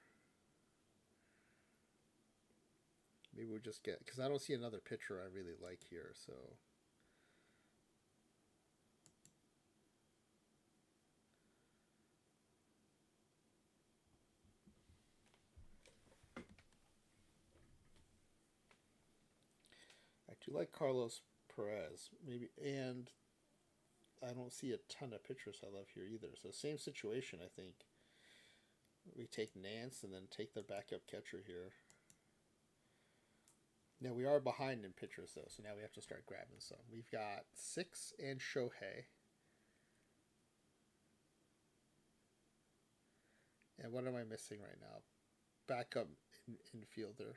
Maybe we'll just get, because I don't see another pitcher I really like here, so. I do like Carlos Perez, maybe, and I don't see a ton of pitchers I love here either. So same situation, I think. We take Nance and then take the backup catcher here. Now we are behind in pitchers though, so now we have to start grabbing some. We've got 6 and Shohei. And what am I missing right now? Backup infielder.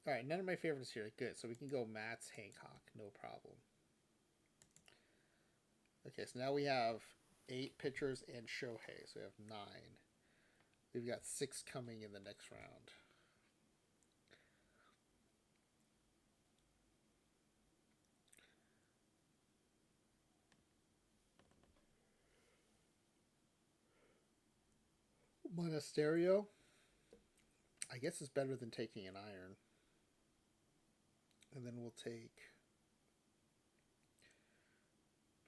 All right, none of my favorites here. Good, so we can go Mats Hancock, no problem. Okay, so now we have 8 pitchers and Shohei, so we have 9. We've got 6 coming in the next round. Monasterio, I guess it's better than taking an iron. And then we'll take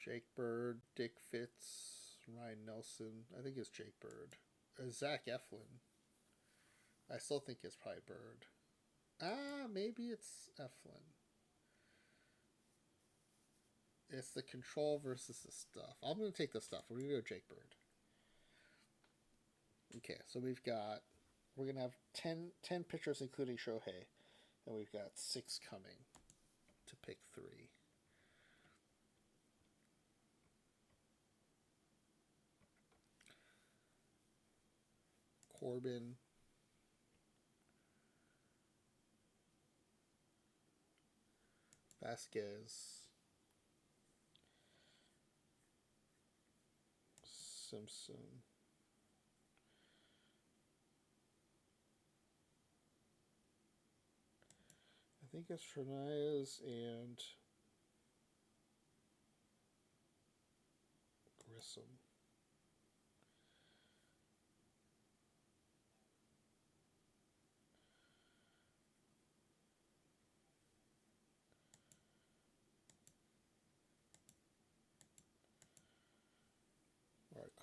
Jake Bird, Dick Fitz, Ryan Nelson. I think it's Jake Bird. Zach Eflin. I still think it's probably Bird. Maybe it's Eflin. It's the control versus the stuff. I'm going to take the stuff. We're going to go Jake Bird. Okay, so we're going to have 10 pitchers including Shohei. And we've got 6 coming to pick 3. Corbin. Vasquez. Simpson. I think it's Fernandez and Grissom.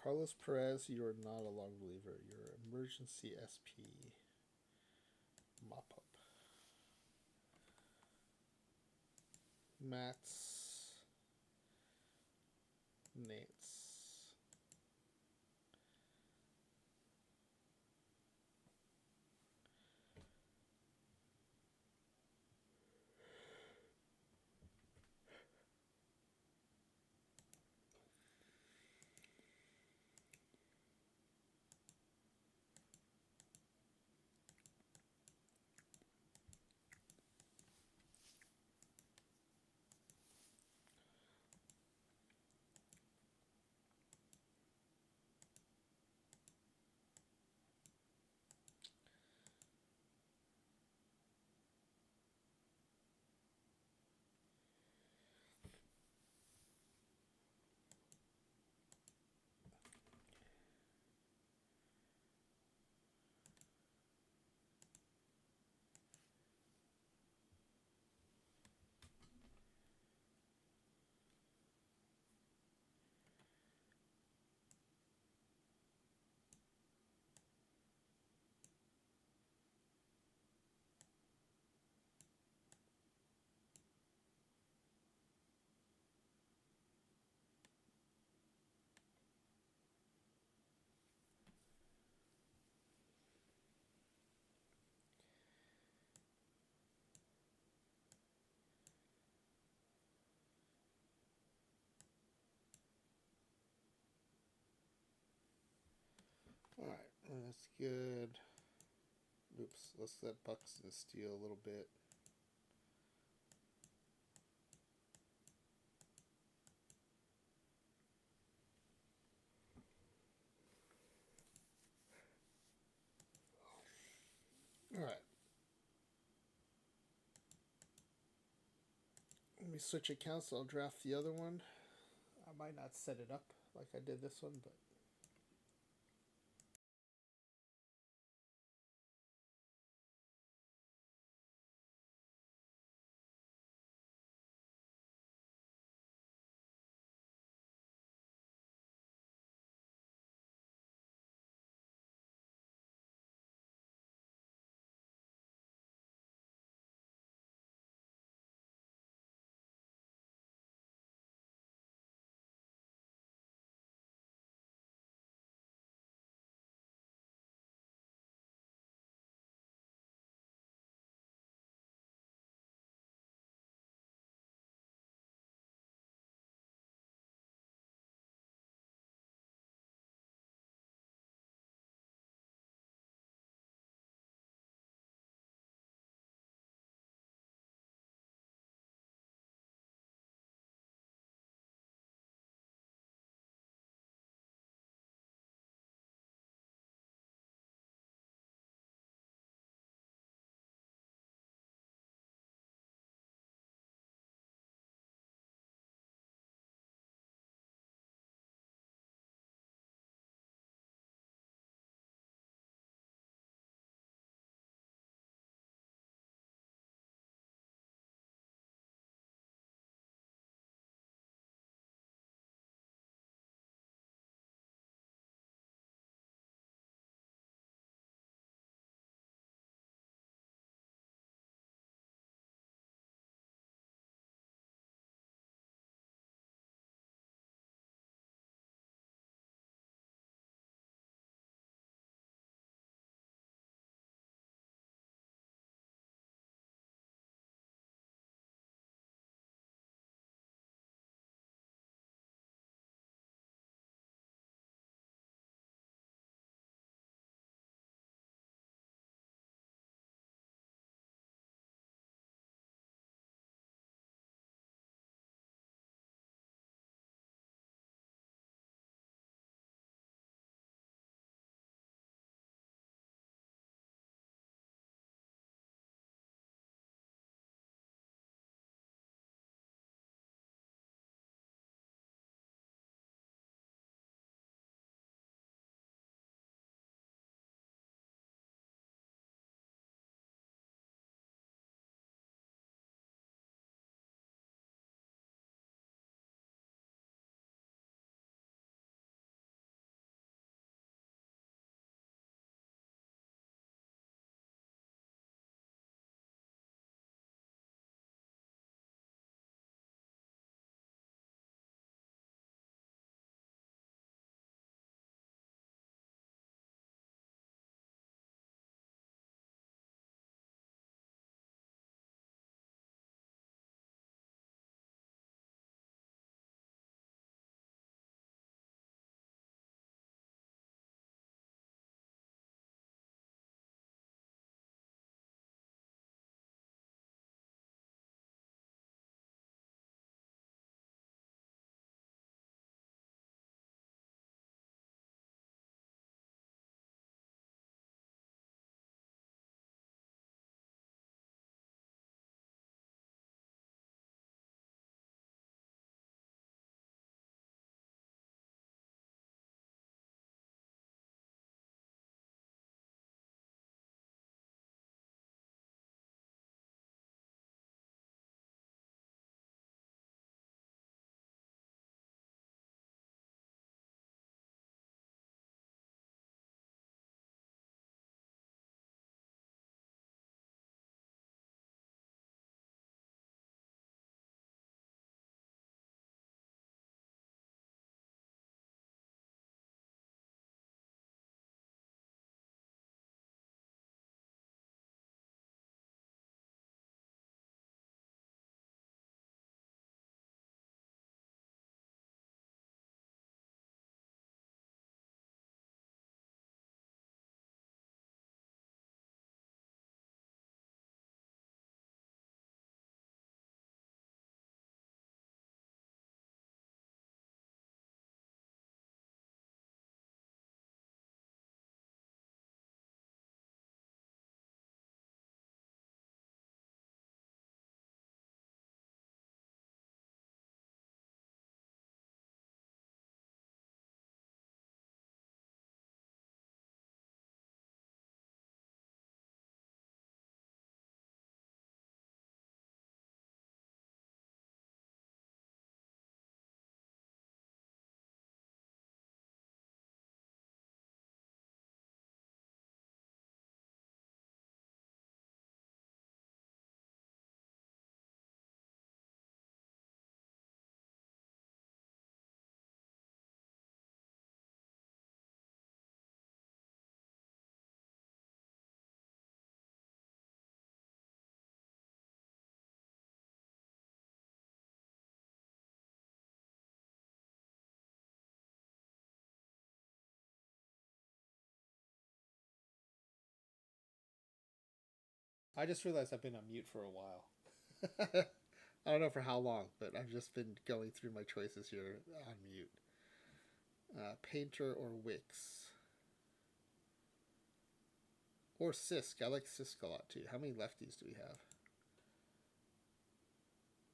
Carlos Perez, you are not a long reliever. You're emergency SP. Mop up. Mats. Nance. Alright, that's good. Oops, let's let Buxton steal a little bit. Alright. Let me switch accounts. I'll draft the other one. I might not set it up like I did this one, but I just realized I've been on mute for a while. I don't know for how long, but I've just been going through my choices here on mute. Painter or Wix? Or Sisk. I like Sisk a lot too. How many lefties do we have?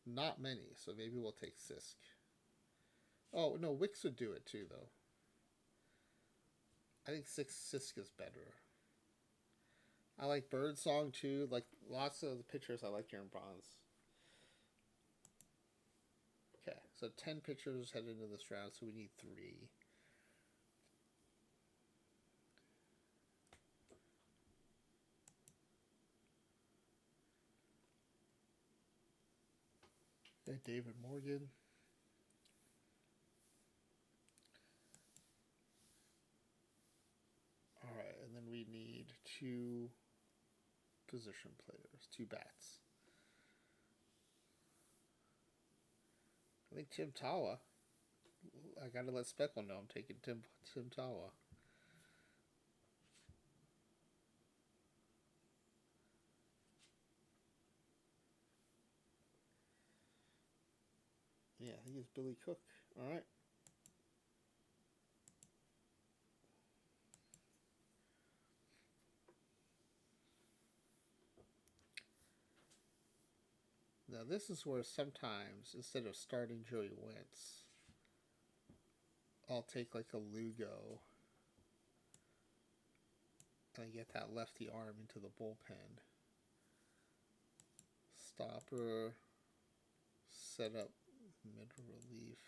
Not many, so maybe we'll take Sisk. Oh, no, Wix would do it too, though. I think Sisk is better. I like Birdsong too. Like lots of the pictures I like here in bronze. Okay, so 10 pitchers head into this round, so we need 3. Okay, David Morgan. Alright, and then we need 2 position players, 2 bats. I think Tim Tawa. I gotta let Speckle know I'm taking Tim Tawa. Yeah, I think it's Billy Cook. Alright. Now this is where sometimes, instead of starting Joey Wentz, I'll take like a Lugo and I get that lefty arm into the bullpen. Stopper, set up mid relief.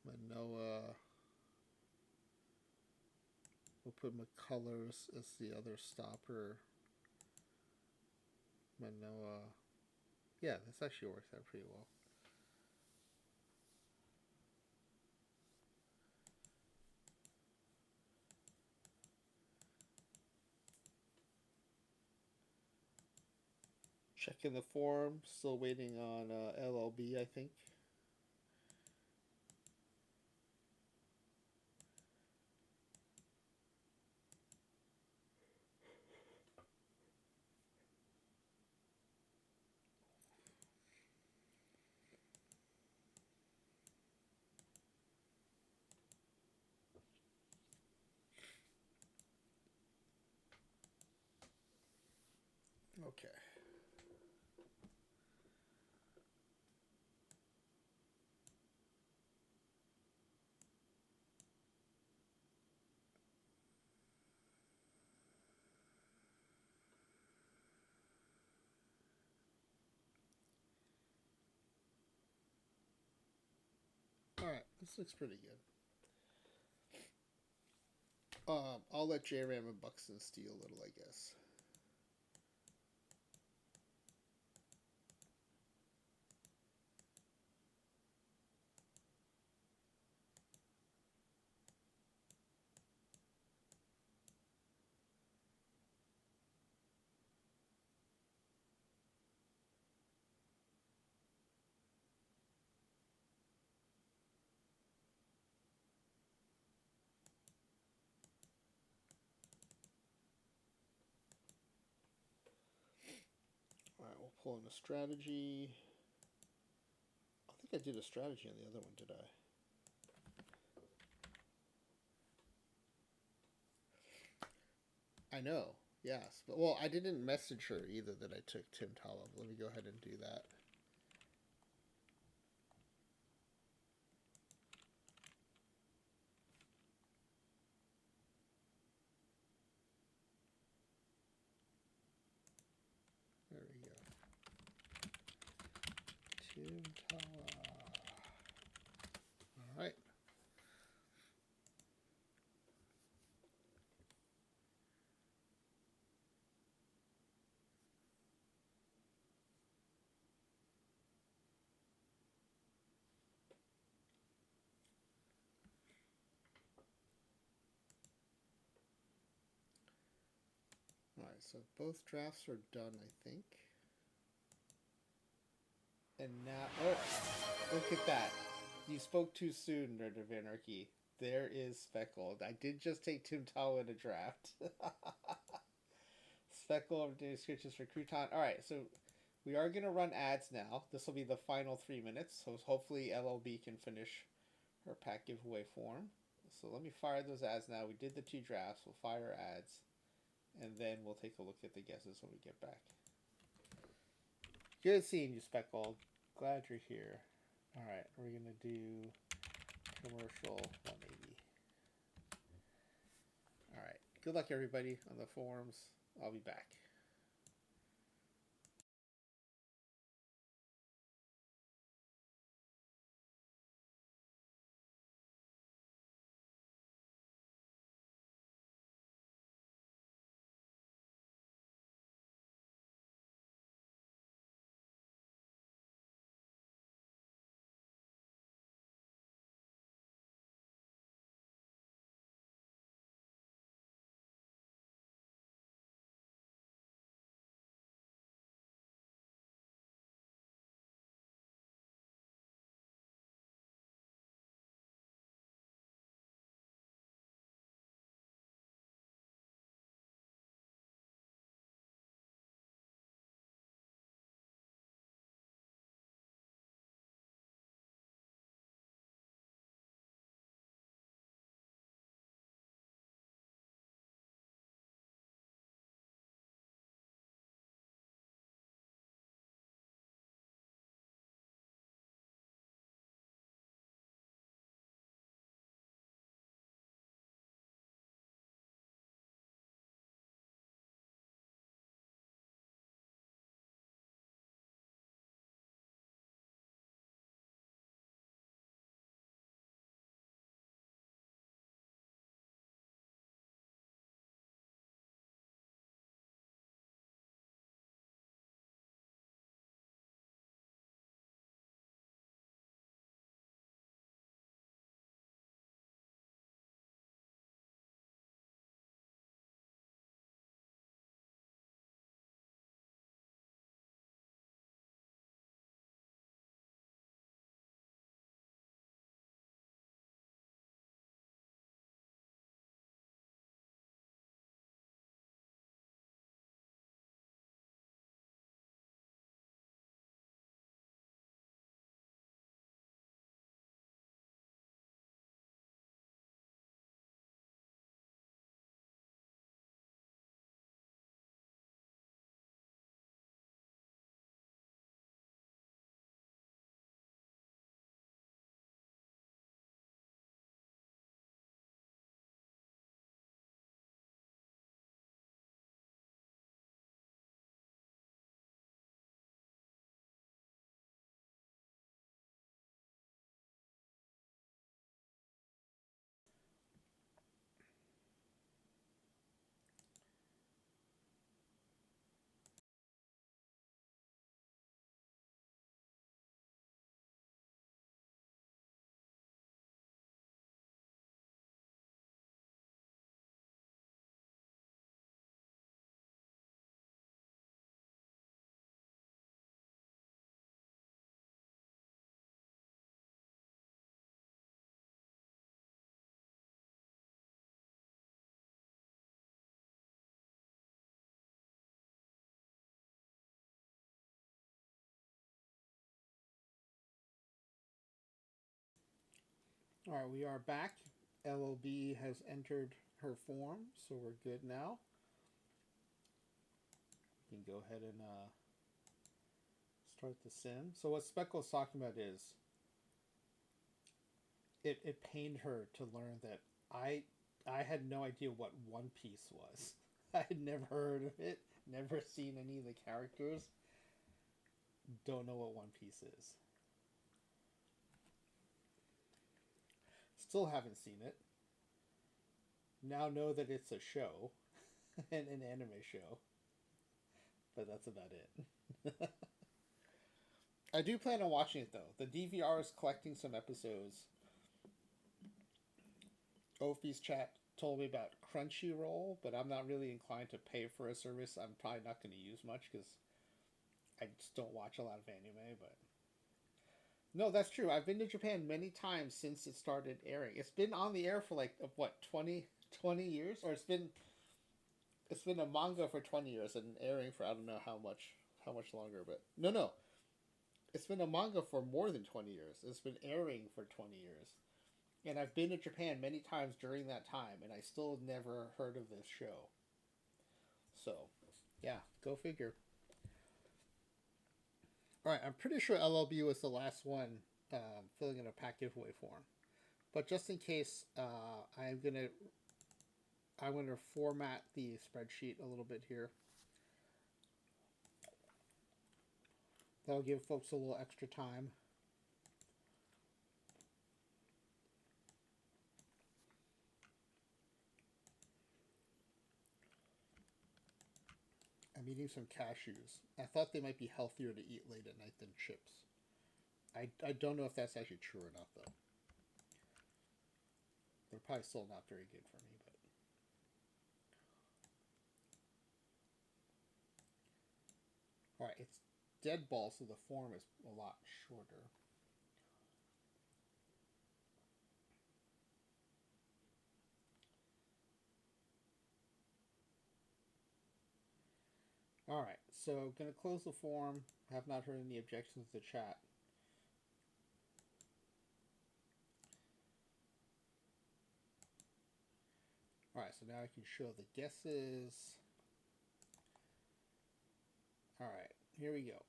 Manoa. We'll put McCullers as the other stopper. Manoa. Yeah, this actually works out pretty well. Checking the form. Still waiting on LLB, I think. Okay. Alright, this looks pretty good. I'll let J-Ram and Buxton steal a little, I guess. Alright, we'll pull in a strategy. I think I did a strategy on the other one, did I? I know, yes. But, well, I didn't message her either that I took Tim Talib. Let me go ahead and do that. There we go. Tim Talib. Alright. Alright, so both drafts are done, I think. And now, oh, look at that. You spoke too soon, Nerd of Anarchy. There is Speckled. I did just take Tim Tao in a draft. Speckled doing sketches for Crouton. Alright, so we are going to run ads now. This will be the final 3 minutes, so hopefully LLB can finish her pack giveaway form. So let me fire those ads now. We did the 2 drafts. We'll fire ads, and then we'll take a look at the guesses when we get back. Good seeing you, Speckled. Glad you're here. Alright, we're going to do commercial 180. Alright, good luck everybody on the forums. I'll be back. Alright, we are back. LLB has entered her form, so we're good now. We can go ahead and start the sim. So what Speckle's talking about is it pained her to learn that I had no idea what One Piece was. I had never heard of it, never seen any of the characters. Don't know what One Piece is. Still haven't seen it. Now know that it's a show, and an anime show. But that's about it. I do plan on watching it though. The DVR is collecting some episodes. Opie's chat told me about Crunchyroll, but I'm not really inclined to pay for a service I'm probably not going to use much because I just don't watch a lot of anime. But No, that's true. I've been to Japan many times since it started airing. It's been on the air for like what 20 years, or it's been a manga for 20 years and airing for I don't know how much longer, but no, it's been a manga for more than 20 years. It's been airing for 20 years. And I've been to Japan many times during that time, and I still never heard of this show. So, yeah, go figure. All right, I'm pretty sure LLB was the last one filling in a pack giveaway form. But just in case, I'm gonna format the spreadsheet a little bit here. That'll give folks a little extra time. I'm eating some cashews. I thought they might be healthier to eat late at night than chips. I don't know if that's actually true or not, though. They're probably still not very good for me, but. Alright, it's Deadball, so the form is a lot shorter. Alright, so gonna close the form. Have not heard any objections to the chat. Alright, so now I can show the guesses. Alright, here we go.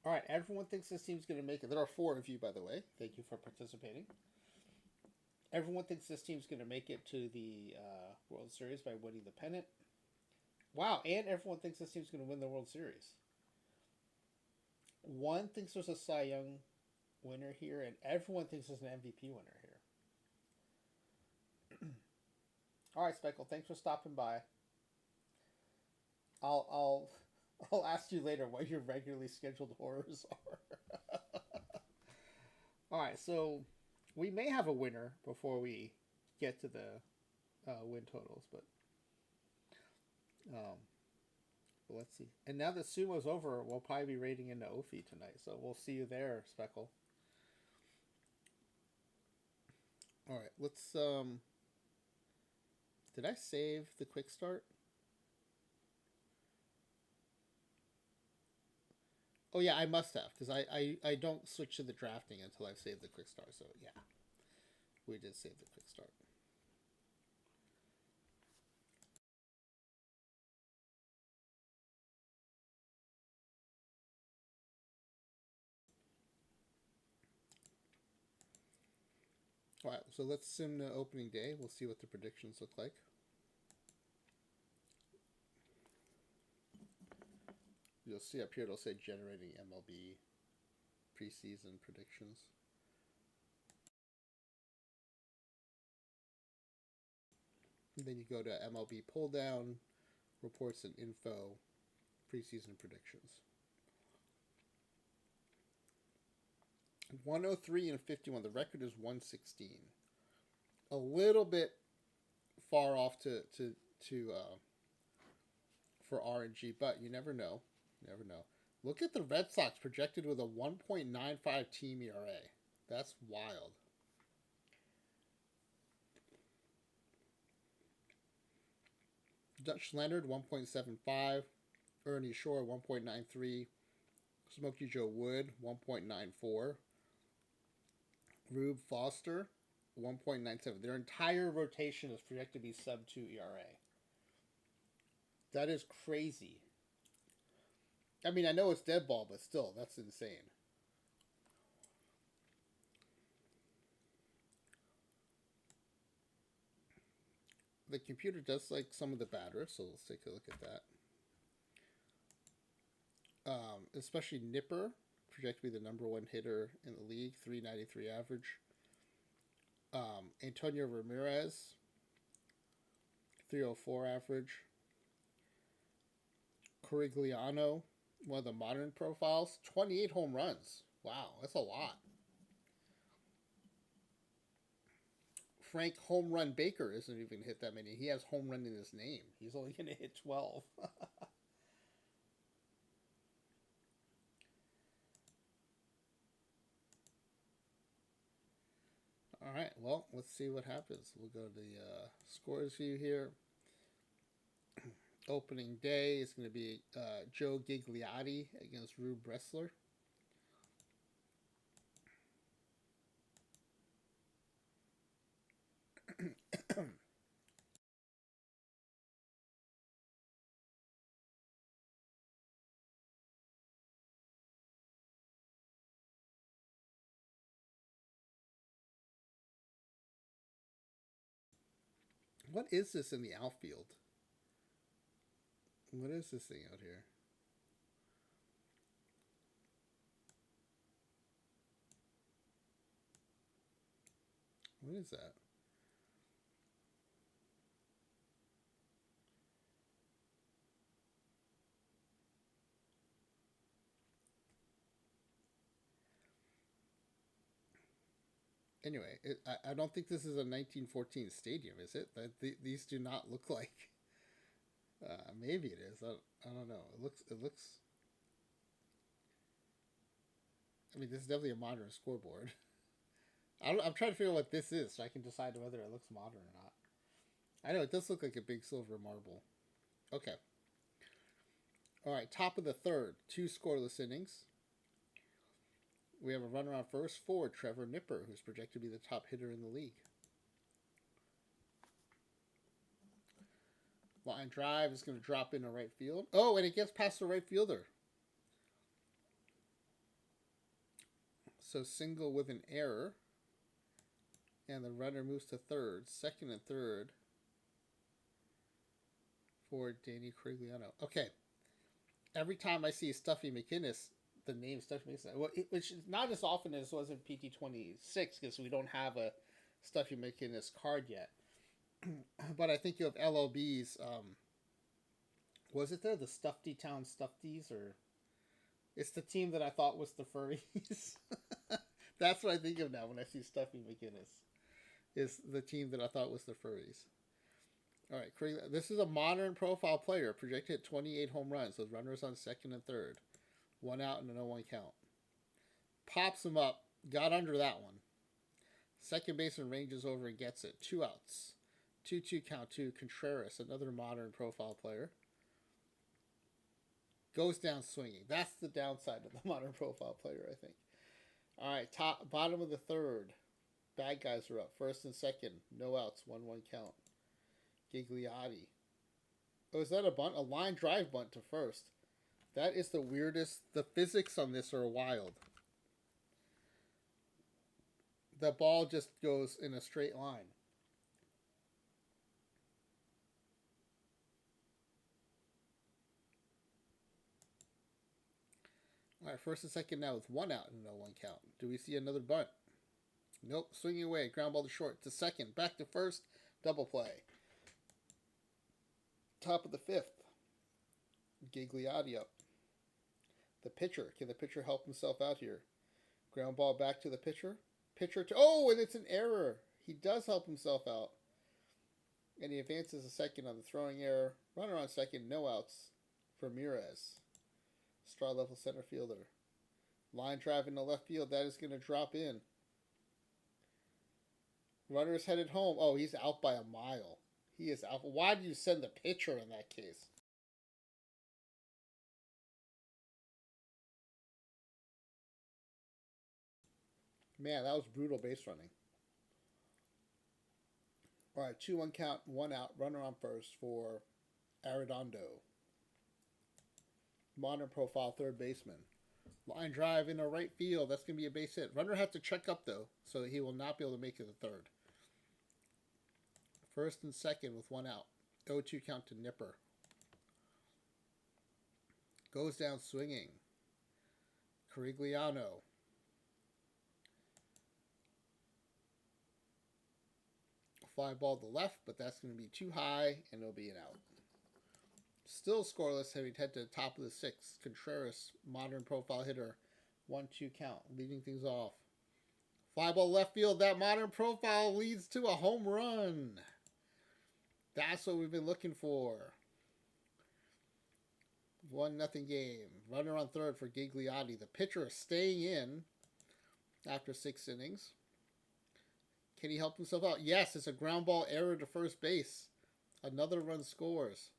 Alright, everyone thinks this team's going to make it. There are 4 of you, by the way. Thank you for participating. Everyone thinks this team's going to make it to the World Series by winning the pennant. Wow, and everyone thinks this team's going to win the World Series. One thinks there's a Cy Young winner here, and everyone thinks there's an MVP winner here. Alright, Speckle, thanks for stopping by. I'll ask you later what your regularly scheduled horrors are. Alright, so we may have a winner before we get to the win totals, but let's see. And now that Sumo's over, we'll probably be raiding into Ophi tonight, so we'll see you there, Speckle. Alright, let's did I save the quick start? Oh yeah, I must have, because I don't switch to the drafting until I've saved the quick start, so yeah. We did save the quick start. Alright, so let's sim the opening day. We'll see what the predictions look like. You'll see up here, it'll say generating MLB preseason predictions. And then you go to MLB pull down, reports and info, preseason predictions. 103 and 51. The record is 116. A little bit far off for RNG, but you never know. You never know. Look at the Red Sox projected with a 1.95 team ERA. That's wild. Dutch Leonard 1.75, Ernie Shore 1.93, Smokey Joe Wood 1.94, Rube Foster 1.97. Their entire rotation is projected to be sub 2 ERA. That is crazy. I mean, I know it's Deadball, but still, that's insane. The computer does like some of the batters, so let's take a look at that. Especially Nipper, projected to be the number 1 hitter in the league, 393 average. Antonio Ramirez, 304 average. Corigliano, one of the modern profiles, 28 home runs. Wow, that's a lot. Frank Home Run Baker isn't even hit that many. He has home run in his name. He's only going to hit 12. right, well, let's see what happens. We'll go to the scores view here. Opening day is going to be Joe Gigliotti against Rube Bressler. What is this in the outfield? What is this thing out here? What is that? Anyway, I don't think this is a 1914 stadium, is it? These do not look like. Maybe it is. I don't know. It looks. I mean, this is definitely a modern scoreboard. I'm trying to figure out what this is so I can decide whether it looks modern or not. I know it does look like a big silver marble. Okay. All right, top of the third, 2 scoreless innings. We have a runner on first for Trevor Nipper, who's projected to be the top hitter in the league. Line drive is going to drop into right field. Oh, and it gets past the right fielder. So single with an error. And the runner moves to third. Second and third for Danny Corigliano. Okay. Every time I see Stuffy McInnes, the name Stuffy McInnes, which is not as often as it was in PT26 because we don't have a Stuffy McInnes card yet. But I think you have LLB's. Was it the Stuffy Town Stuffies, or it's the team that I thought was the Furries? That's what I think of now when I see Stuffy McInnes. Is the team that I thought was the Furries. All right, this is a modern profile player, projected at 28 home runs with runners on second and third. 1 out and a 0-1 count. Pops him up, got under that one. Second baseman ranges over and gets it. 2 outs. 2-2 count to Contreras, another modern profile player. Goes down swinging. That's the downside of the modern profile player, I think. All right, bottom of the third. Bad guys are up. First and second. No outs. 1-1 count. Gigliotti. Oh, is that a bunt? A line drive bunt to first. That is the weirdest. The physics on this are wild. The ball just goes in a straight line. All right, first and second now with 1 out and no 1 count. Do we see another bunt? Nope. Swinging away. Ground ball to short. To second. Back to first. Double play. Top of the fifth. Gigliotti up. The pitcher. Can the pitcher help himself out here? Ground ball back to the pitcher. Pitcher to... Oh, and it's an error. He does help himself out. And he advances a second on the throwing error. Runner on second. No outs for Ramirez. Straw level center fielder. Line drive in the left field. That is going to drop in. Runner's headed home. Oh, he's out by a mile. He is out. Why did you send the pitcher in that case? Man, that was brutal base running. All right, 2-1 count, 1 out. Runner on first for Arredondo. Modern profile third baseman. Line drive in the right field. That's going to be a base hit. Runner has to check up, though, so he will not be able to make it the third. First and second with 1 out. 0-2 count to Nipper. Goes down swinging. Corigliano. Fly ball to the left, but that's going to be too high, and it'll be an out. Still scoreless, having head to the top of the sixth. Contreras, modern profile hitter. 1-2 count, leading things off. Fly ball left field. That modern profile leads to a home run. That's what we've been looking for. 1-0 game. Runner on third for Gigliotti. The pitcher is staying in after 6 innings. Can he help himself out? Yes, it's a ground ball error to first base. Another run scores.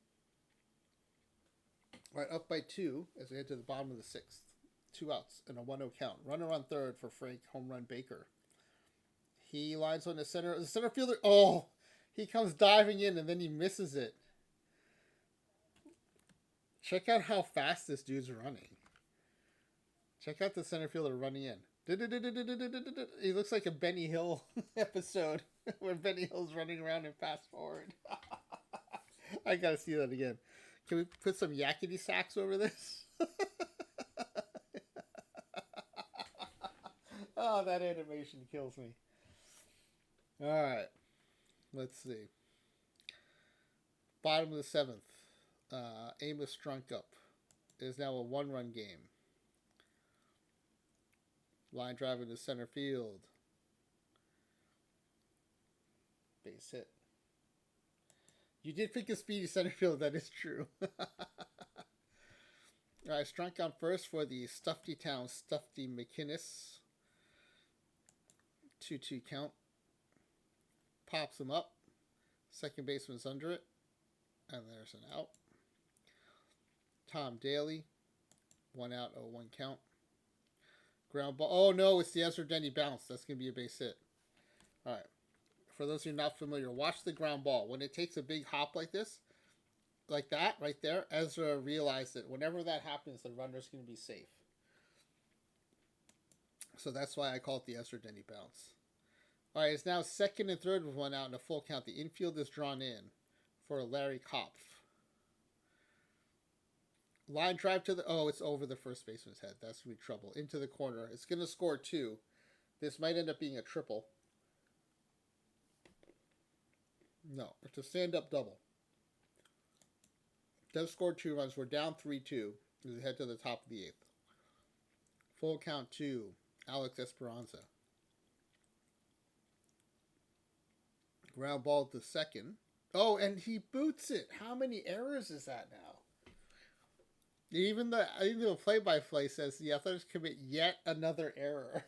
All right, up by 2 as we head to the bottom of the 6th. 2 outs and a 1-0 count. Runner on third for Frank Home Run Baker. He lines on the center. The center fielder. Oh, he comes diving in and then he misses it. Check out how fast this dude's running. Check out the center fielder running in. He looks like a Benny Hill episode where Benny Hill's running around and fast forward. I gotta see that again. Can we put some yakety sax over this? Oh, that animation kills me. All right. Let's see. Bottom of the 7th. Amos Strunkup. It is now a 1-run game. Line drive into center field. Base hit. You did pick a speedy center field, that is true. Alright, Strunk on first for the Stuffy Town Stuffy McInnes. 2-2 count. Pops him up. Second baseman's under it. And there's an out. Tom Daly. 1 out, 0-1 count. Ground ball. Oh no, it's the Ezra Denny bounce. That's going to be a base hit. Alright. For those of you not familiar, watch the ground ball. When it takes a big hop like this, like that, right there, Ezra realized that whenever that happens, the runner's going to be safe. So that's why I call it the Ezra Denny bounce. Alright, it's now second and third with 1 out and a full count. The infield is drawn in for Larry Kopf. Line drive to the... Oh, it's over the first baseman's head. That's going to be trouble. Into the corner. It's going to score 2. This might end up being a triple. No, it's a stand-up double. Does score 2 runs. We're down 3-2 as we head to the top of the 8th. Full count 2. Alex Esperanza. Ground ball to second. Oh, and he boots it. How many errors is that now? Even the play-by-play says the Athletics commit yet another error.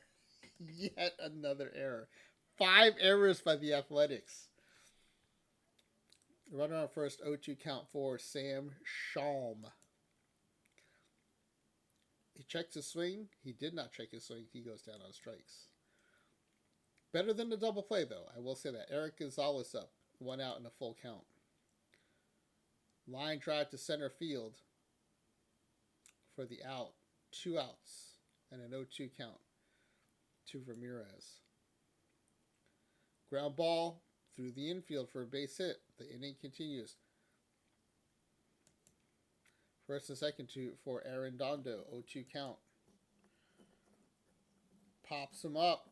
Yet another error. 5 errors by the Athletics. Runner on first, 0-2 count for Sam Shalm. He checks his swing. He did not check his swing. He goes down on strikes. Better than the double play, though. I will say that. Eric Gonzalez up. 1 out and a full count. Line drive to center field for the out. 2 outs and an 0-2 count to Ramirez. Ground ball through the infield for a base hit. The inning continues. First and second for Aaron Dondo. 0-2 count. Pops him up.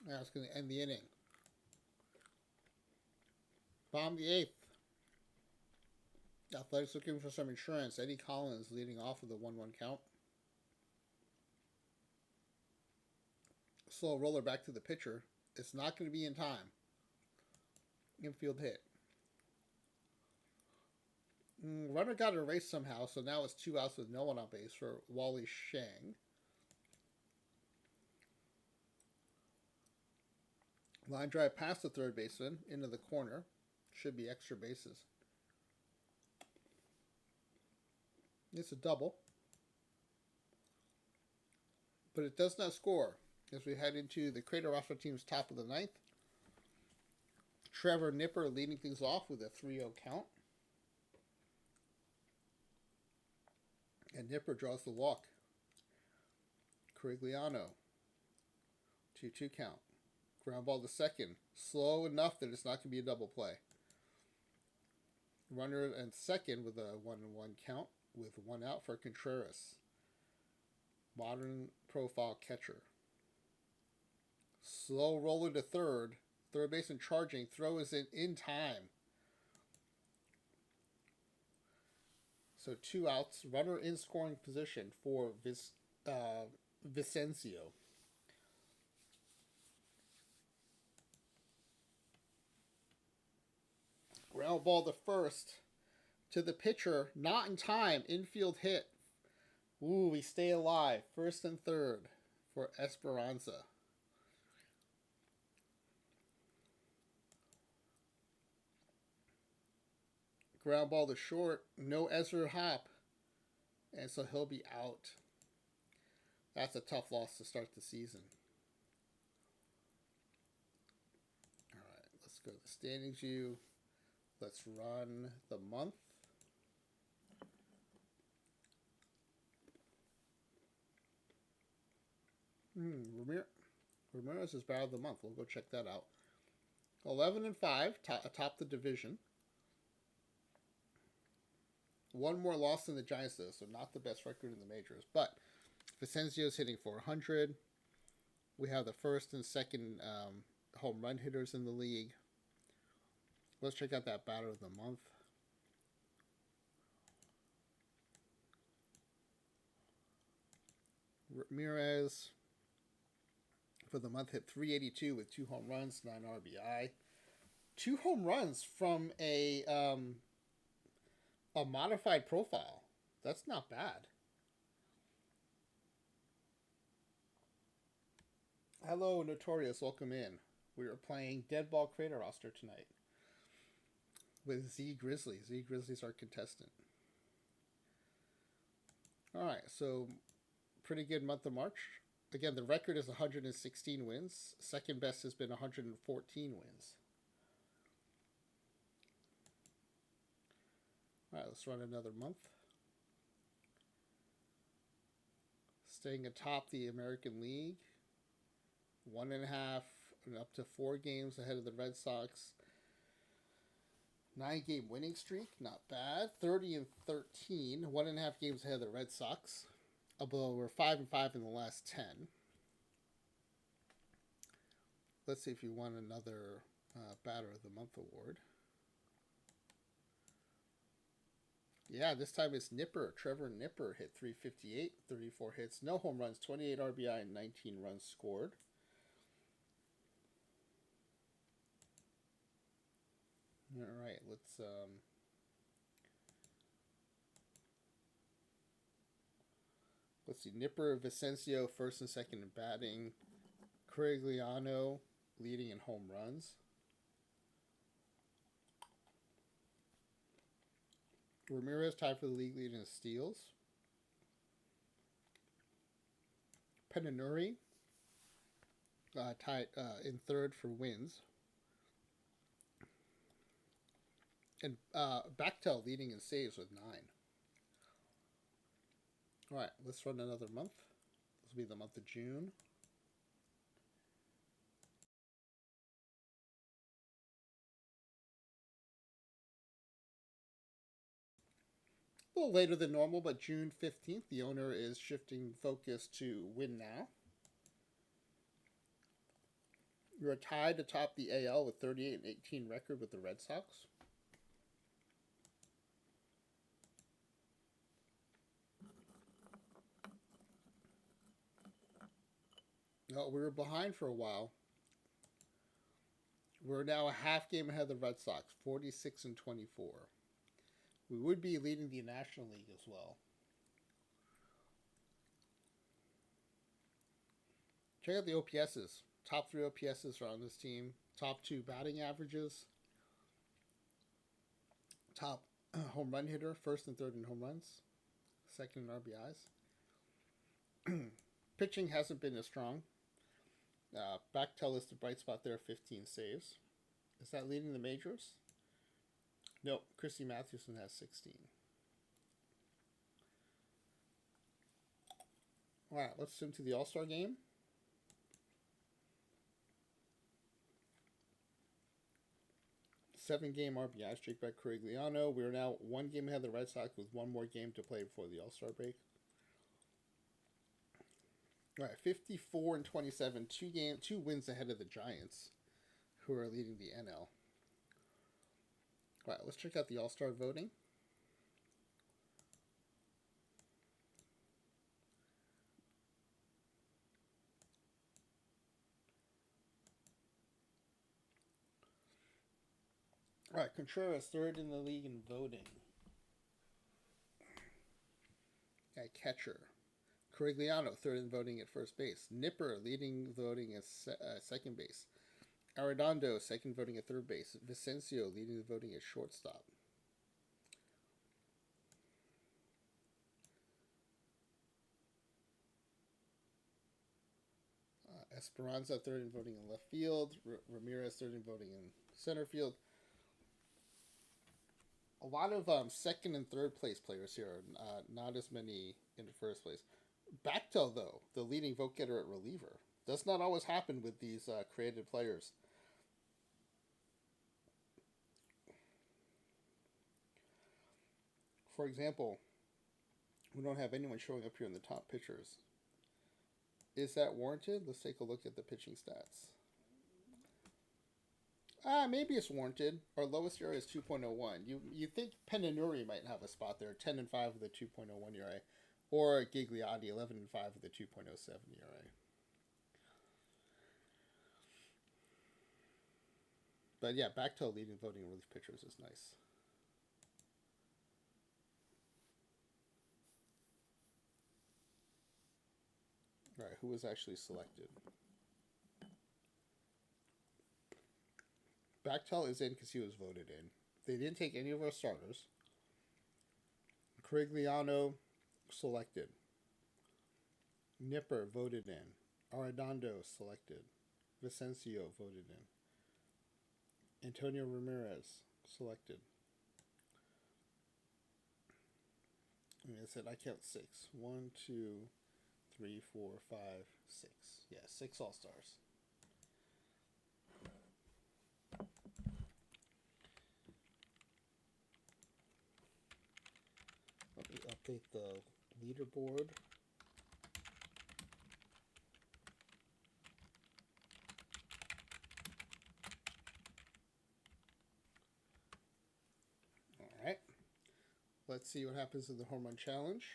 That's going to end the inning. Bottom of the 8th. Athletics looking for some insurance. Eddie Collins leading off with a 1-1 count. Slow roller back to the pitcher. It's not going to be in time. Infield hit. Runner got erased somehow, so now it's 2 outs with no one on base for Wally Shang. Line drive past the third baseman into the corner. Should be extra bases. It's a double. But it does not score as we head into the Crater Roster team's top of the 9th. Trevor Nipper leading things off with a 3-0 count. And Nipper draws the walk. Corigliano. 2-2 count. Ground ball to second. Slow enough that it's not going to be a double play. Runner and second with a 1-1 count with 1 out for Contreras. Modern profile catcher. Slow roller to third. Third baseman charging. Throw is in time. So 2 outs. Runner in scoring position for Vicencio. Ground ball to first. To the pitcher. Not in time. Infield hit. Ooh, we stay alive. First and third for Esperanza. Ground ball to short. No Ezra Hop. And so he'll be out. That's a tough loss to start the season. All right, let's go to the standings view. Let's run the month. Ramirez is bad of the month. We'll go check that out. 11-5, atop the division. One more loss than the Giants, though, so not the best record in the majors. But Vicencio's hitting 400. We have the first and second home run hitters in the league. Let's check out that batter of the month. Ramirez for the month hit 382 with 2 home runs, 9 RBI. 2 home runs from a modified profile. That's not bad. Hello, Notorious. Welcome in. We are playing Deadball Creator roster tonight with Z Grizzly. Z Grizzly's our contestant. Alright, so pretty good month of March. Again, the record is 116 wins. Second best has been 114 wins. Alright, let's run another month. Staying atop the American League. 1.5 and up to 4 games ahead of the Red Sox. 9-game winning streak, not bad. 30-13, 1.5 games ahead of the Red Sox. Although we're 5-5 in the last 10. Let's see if you won another Batter of the Month award. Yeah, this time it's Nipper. Trevor Nipper hit 358, 34 hits, no home runs, 28 RBI, and 19 runs scored. All right, let's see. Nipper, Vicencio first and second in batting. Corigliano leading in home runs. Ramirez tied for the league lead in steals. Penanuri tied in third for wins. And Bachtel leading in saves with 9. All right, let's run another month. This will be the month of June. A little later than normal, but June 15th, the owner is shifting focus to win now. You're tied atop the AL with 38-18 record with the Red Sox. No, we were behind for a while. We're now a half game ahead of the Red Sox, 46-24. We would be leading the National League as well. Check out the OPSs. Top 3 OPSs are on this team. Top 2 batting averages. Top home run hitter, first and third in home runs. Second in RBIs. Pitching hasn't been as strong. Bachtel is the bright spot there, 15 saves. Is that leading the majors? Nope, Christy Mathewson has 16. All right, let's swim to the All-Star game. Seven-game RBI streak by Corigliano. We are now 1 game ahead of the Red Sox with 1 more game to play before the All-Star break. All right, 54-27, 2 wins ahead of the Giants, who are leading the NL. All right, let's check out the All-Star voting. All right, Contreras third in the league in voting. At catcher. Corigliano third in voting at first base. Nipper leading voting at second base. Arredondo second voting at third base. Vicencio leading the voting at shortstop. Esperanza third in voting in left field. Ramirez third in voting in center field. A lot of second and third place players here. Not as many in the first place. Bechtel, though, the leading vote getter at reliever. Does not always happen with these created players. For example, we don't have anyone showing up here in the top pitchers. Is that warranted? Let's take a look at the pitching stats. Maybe it's warranted. Our lowest ERA is 2.01. You think Penanuri might have a spot there, 10-5 with a 2.01 ERA, or Gigliotti 11-5 with a 2.07 ERA. But yeah, Bechtel leading voting relief pitchers is nice. All right, who was actually selected? Bechtel is in because he was voted in. They didn't take any of our starters. Corigliano selected. Nipper voted in. Arredondo selected. Vicencio voted in. Antonio Ramirez selected. And I said I count 6. 1, 2, 3, 4, 5, 6. Yeah, 6 All-Stars. Let me update the leaderboard. All right. Let's see what happens in the home run challenge.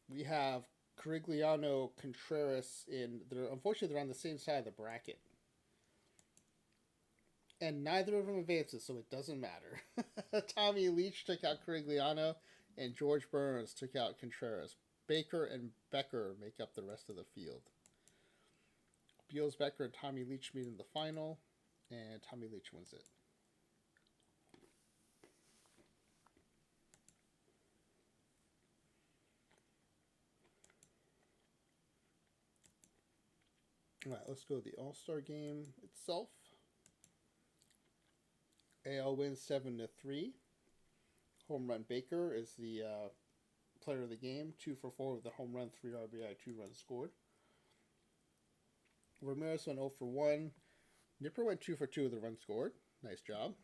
We have Corigliano, Contreras in. Unfortunately, they're on the same side of the bracket. And neither of them advances, so it doesn't matter. Tommy Leach took out Corigliano, and George Burns took out Contreras. Baker and Becker make up the rest of the field. Beals, Becker, and Tommy Leach meet in the final, and Tommy Leach wins it. All right, let's go to the All-Star game itself. AL wins 7-3. Home run Baker is the player of the game. 2 for 4 with a home run, 3 RBI, 2 runs scored. Ramirez went 0 for 1. Nipper went 2 for 2 with a run scored. Nice job.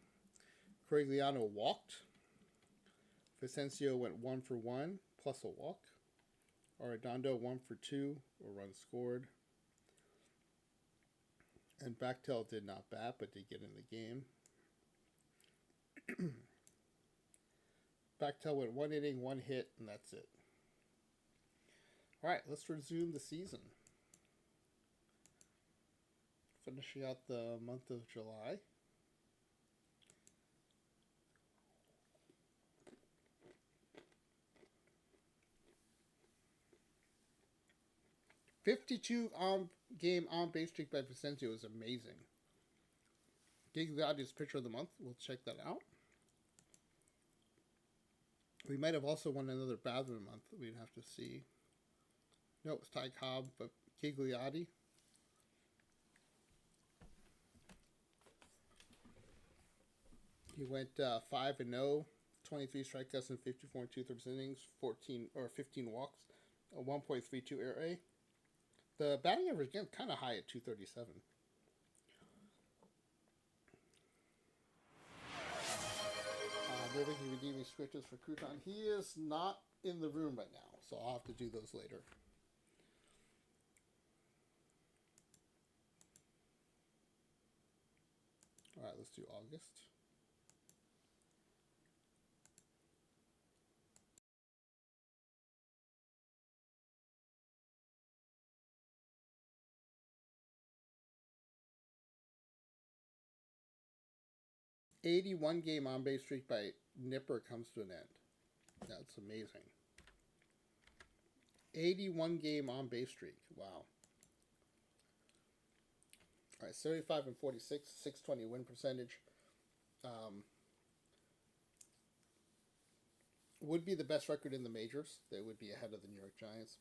Corigliano walked. Vicencio went 1 for 1 plus a walk. Arredondo 1 for 2, a run scored. And Bechtel did not bat, but did get in the game. Bechtel went 1 inning, 1 hit, and that's it. All right, let's resume the season. Finishing out the month of July. '52 game on base streak by Vicencio is amazing. Gigliotti's pitcher of the month. We'll check that out. We might have also won another batter of the month. We'd have to see. No, it was Ty Cobb, but Gigliotti. He went 5-0, 23 strikeouts in 54 and 2/3 innings, 15 walks, a 1.32 ERA. The batting average again kind of high at 237. They're making redeeming switches for Crouton. He is not in the room right now, so I'll have to do those later. All right, let's do August. '81 game on base streak by Nipper comes to an end. That's amazing. 81 game on base streak. Wow. All right, 75 and 46, 620 win percentage. Would be the best record in the majors. They would be ahead of the New York Giants.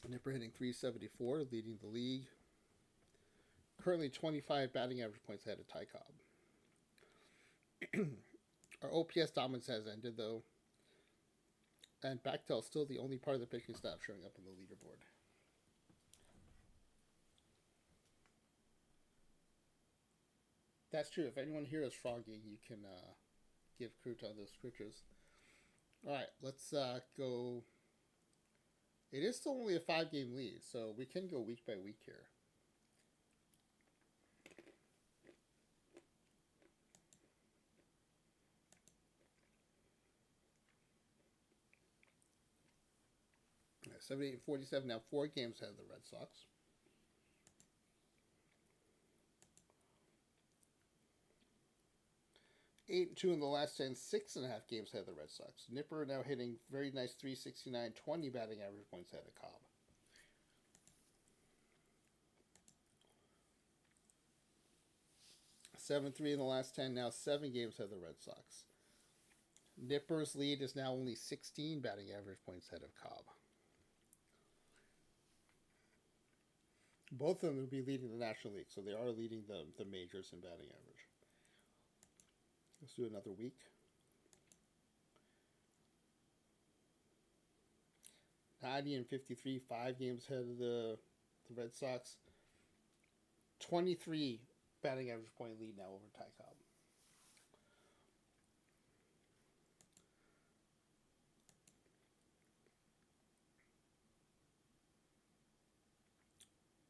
Nipper hitting 374, leading the league. Currently 25 batting average points ahead of Ty Cobb. Our OPS dominance has ended, though, and Bechtel's still the only part of the pitching staff showing up on the leaderboard. That's true. If anyone here is frogging, you can give Crouton those scriptures. All right, let's go. It is still only a 5-game lead, so we can go week by week here. All right, 78 and 47, now 4 games ahead of the Red Sox. 8-2 in the last 10, 6.5 games ahead of the Red Sox. Nipper now hitting very nice 369, 20 batting average points ahead of Cobb. 7-3 in the last 10, now 7 games ahead of the Red Sox. Nipper's lead is now only 16 batting average points ahead of Cobb. Both of them will be leading the National League, so they are leading the majors in batting average. Let's do another week. .90 and 53, 5 games ahead of the Red Sox. 23 batting average point lead now over Ty Cobb.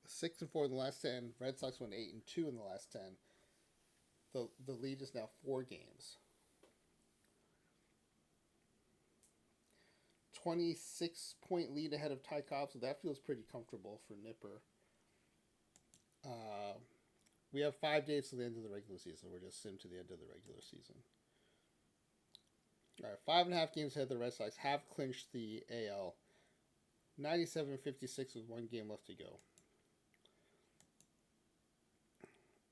Six and 4 in the last 10. Red Sox went 8-2 in the last 10. The lead is now 4 games. 26-point lead ahead of Ty Cobb, so that feels pretty comfortable for Nipper. We have 5 days to the end of the regular season. We're just sim to the end of the regular season. All right, 5.5 games ahead of the Red Sox have clinched the AL. 97-56 with 1 game left to go.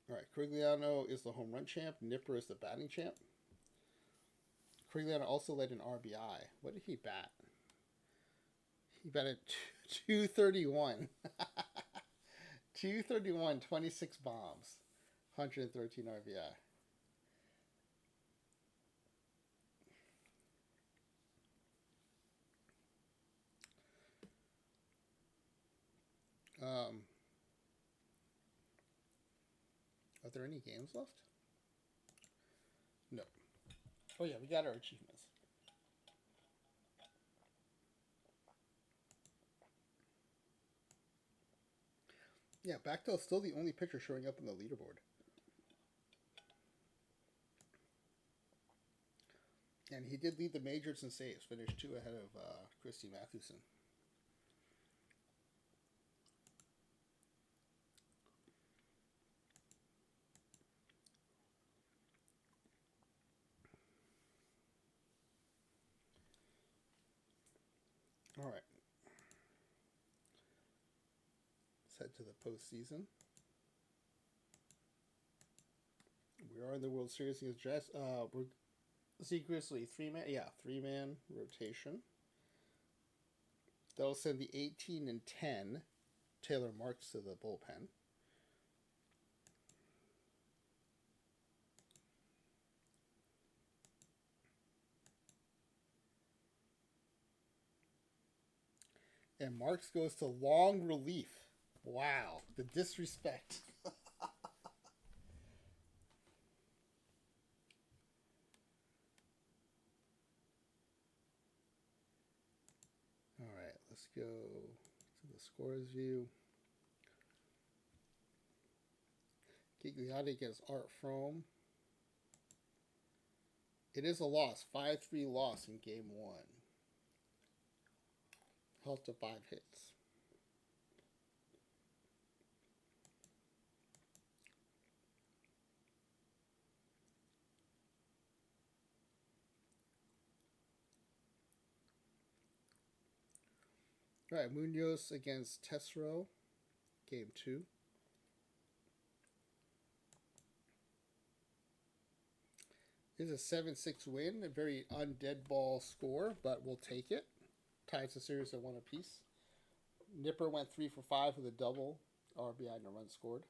All right, Crigliano is the home run champ. Nipper is the batting champ. Crigliano also led an RBI. What did he bat? He batted 231. 231, 26 bombs, 113 RBI. Are there any games left? No. Oh yeah, we got our achievements. Yeah, Bechtel's still the only pitcher showing up on the leaderboard. And he did lead the majors in saves, finished 2 ahead of Christy Mathewson. All right. Let's head to the postseason. We are in the World Series against Jets. We're see Grizzly 3-man rotation. That'll send the 18 and 10 Taylor Marks to the bullpen. And Marks goes to long relief. Wow, the disrespect. All right, let's go to the scores view. Gigliotti against Art Frome. It is a loss, 5-3 loss in game 1. Held to 5 hits. All right, Munoz against Tesoro, game 2. This is a 7-6 win, a very undead ball score, but we'll take it. Ties the series at 1 apiece. Nipper went 3 for 5 with a double RBI and a run scored.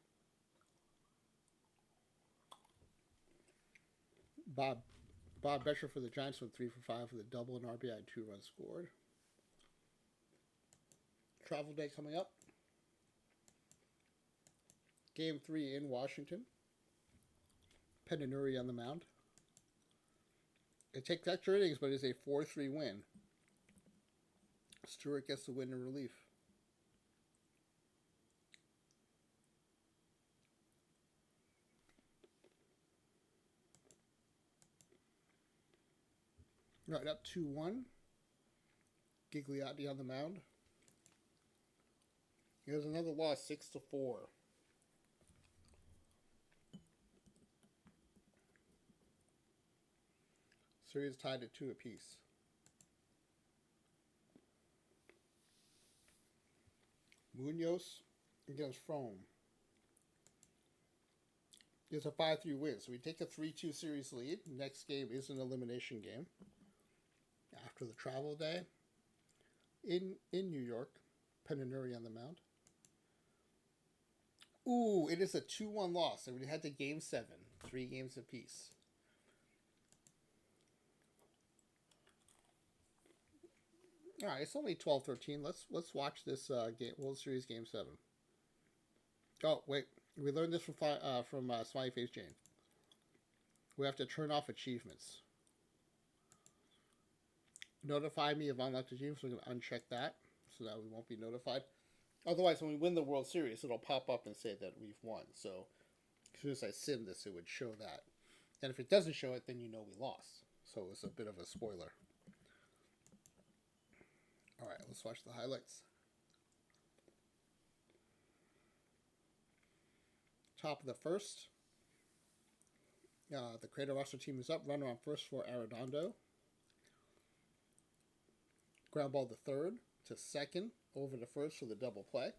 Bob Betcher for the Giants went 3 for 5 with a double and RBI and 2 runs scored. Travel day coming up. Game 3 in Washington. Pedinuri on the mound. It takes extra innings, but it's a 4-3 win. Stewart gets the win in relief. Right, up 2-1. Gigliotti on the mound. Here's another loss, 6-4. Series tied at 2 apiece. Munoz against Frome. It's a 5-3 win, so we take a 3-2 series lead. Next game is an elimination game. After the travel day in New York, Pedinuri on the mound. Ooh, it is a 2-1 loss. And we head to Game 7, 3 games apiece. All right, it's only 12-13. Let's watch this World Series Game 7. Oh wait, we learned this from Smiley Face Jane. We have to turn off achievements. Notify me of unlocked achievements. We're going to uncheck that so that we won't be notified. Otherwise, when we win the World Series, it'll pop up and say that we've won. So as soon as I sim this, it would show that. And if it doesn't show it, then you know we lost. So it's a bit of a spoiler. All right, let's watch the highlights. Top of the first. The Creator roster team is up. Runner on first for Arredondo. Ground ball to third to second. Over to first for the double play.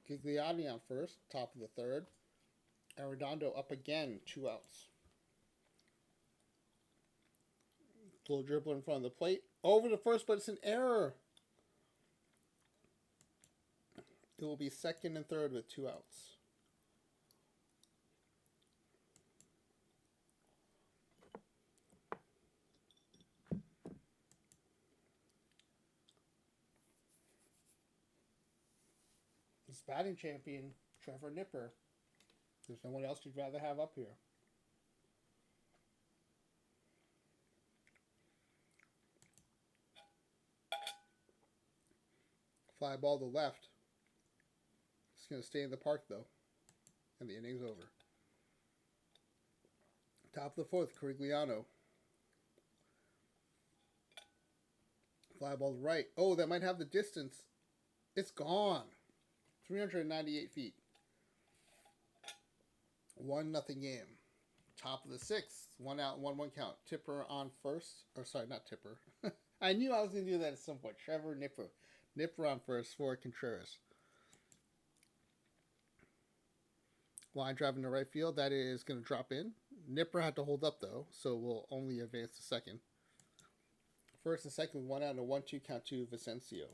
Gigliotti on first. Top of the third. Arredondo up again. 2 outs. Little dribble in front of the plate. Over to first, but it's an error. It will be second and third with 2 outs. This batting champion, Trevor Nipper. There's no one else you'd rather have up here. Fly ball to left. It's going to stay in the park, though. And the inning's over. Top of the fourth, Corigliano. Fly ball to right. Oh, that might have the distance. It's gone. 398 feet. 1-0 game. Top of the sixth. 1 out, 1-1 count. Tipper on first. Or sorry, not Tipper. I knew I was going to do that at some point. Trevor Nipper. Nipper on first for Contreras. Line driving to right field. That is going to drop in. Nipper had to hold up, though, so we'll only advance to second. First and second, 1 out and a 1-2 count to Vicencio.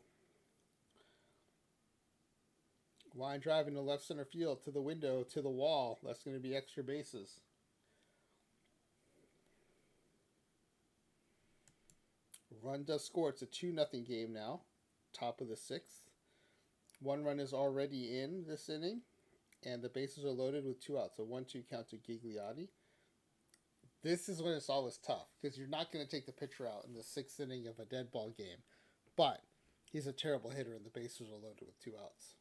Line driving to left center field, to the window, to the wall. That's going to be extra bases. Run does score. It's a 2-0 game now. Top of the sixth. 1 run is already in this inning. And the bases are loaded with 2 outs. A 1-2 count to Gigliotti. This is when it's always tough. Because you're not going to take the pitcher out in the 6th inning of a dead ball game. But he's a terrible hitter and the bases are loaded with 2 outs.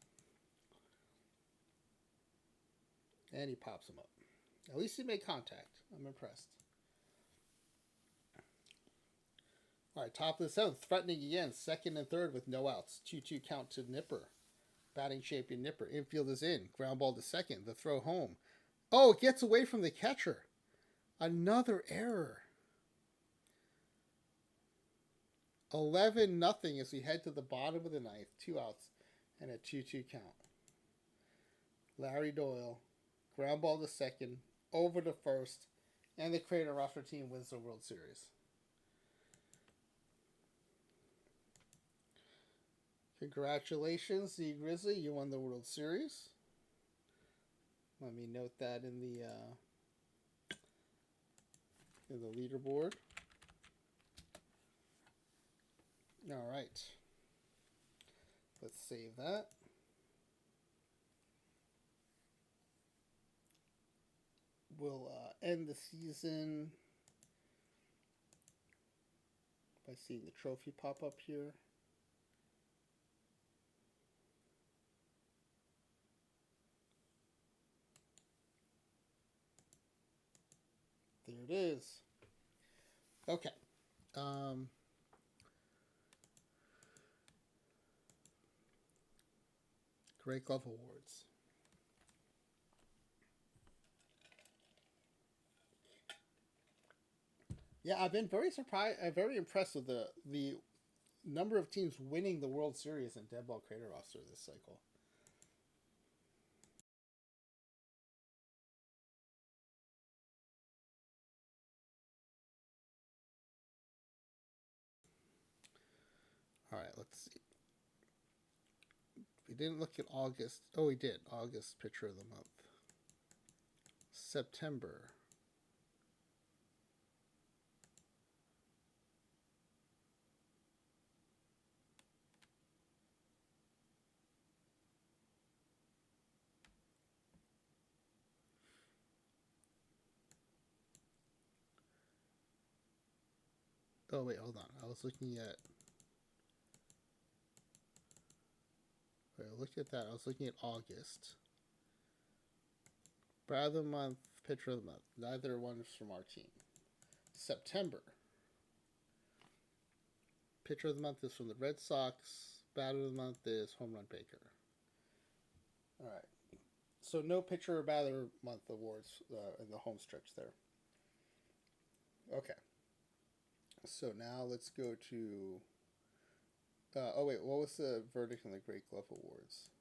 And he pops him up. At least he made contact. I'm impressed. All right, top of the 7th. Threatening again. Second and third with no outs. 2-2 count to Nipper. Batting champion Nipper. Infield is in. Ground ball to second. The throw home. Oh, it gets away from the catcher. Another error. 11-0 as we head to the bottom of the ninth. 2 outs and a 2-2 count. Larry Doyle. Ground ball to second. Over to first. And the Creator roster team wins the World Series. Congratulations, Z Grizzly. You won the World Series. Let me note that in the leaderboard. All right. Let's save that. We'll end the season by seeing the trophy pop up here. There it is. Okay. Great Glove Awards. Yeah, I've been very surprised. I'm very impressed with the number of teams winning the World Series in Deadball Creator roster this cycle. All right, let's see. We didn't look at August. Oh, we did. August Pitcher of the Month. September. Oh, wait, hold on. I was looking at. Wait, I looked at that. I was looking at August. Batter of the Month, Pitcher of the Month. Neither one is from our team. September. Pitcher of the Month is from the Red Sox. Batter of the Month is Home Run Baker. All right. So no Pitcher or Batter Month awards in the home stretch there. Okay. So now let's go to. Oh wait, what was the verdict in the Great Glove Awards?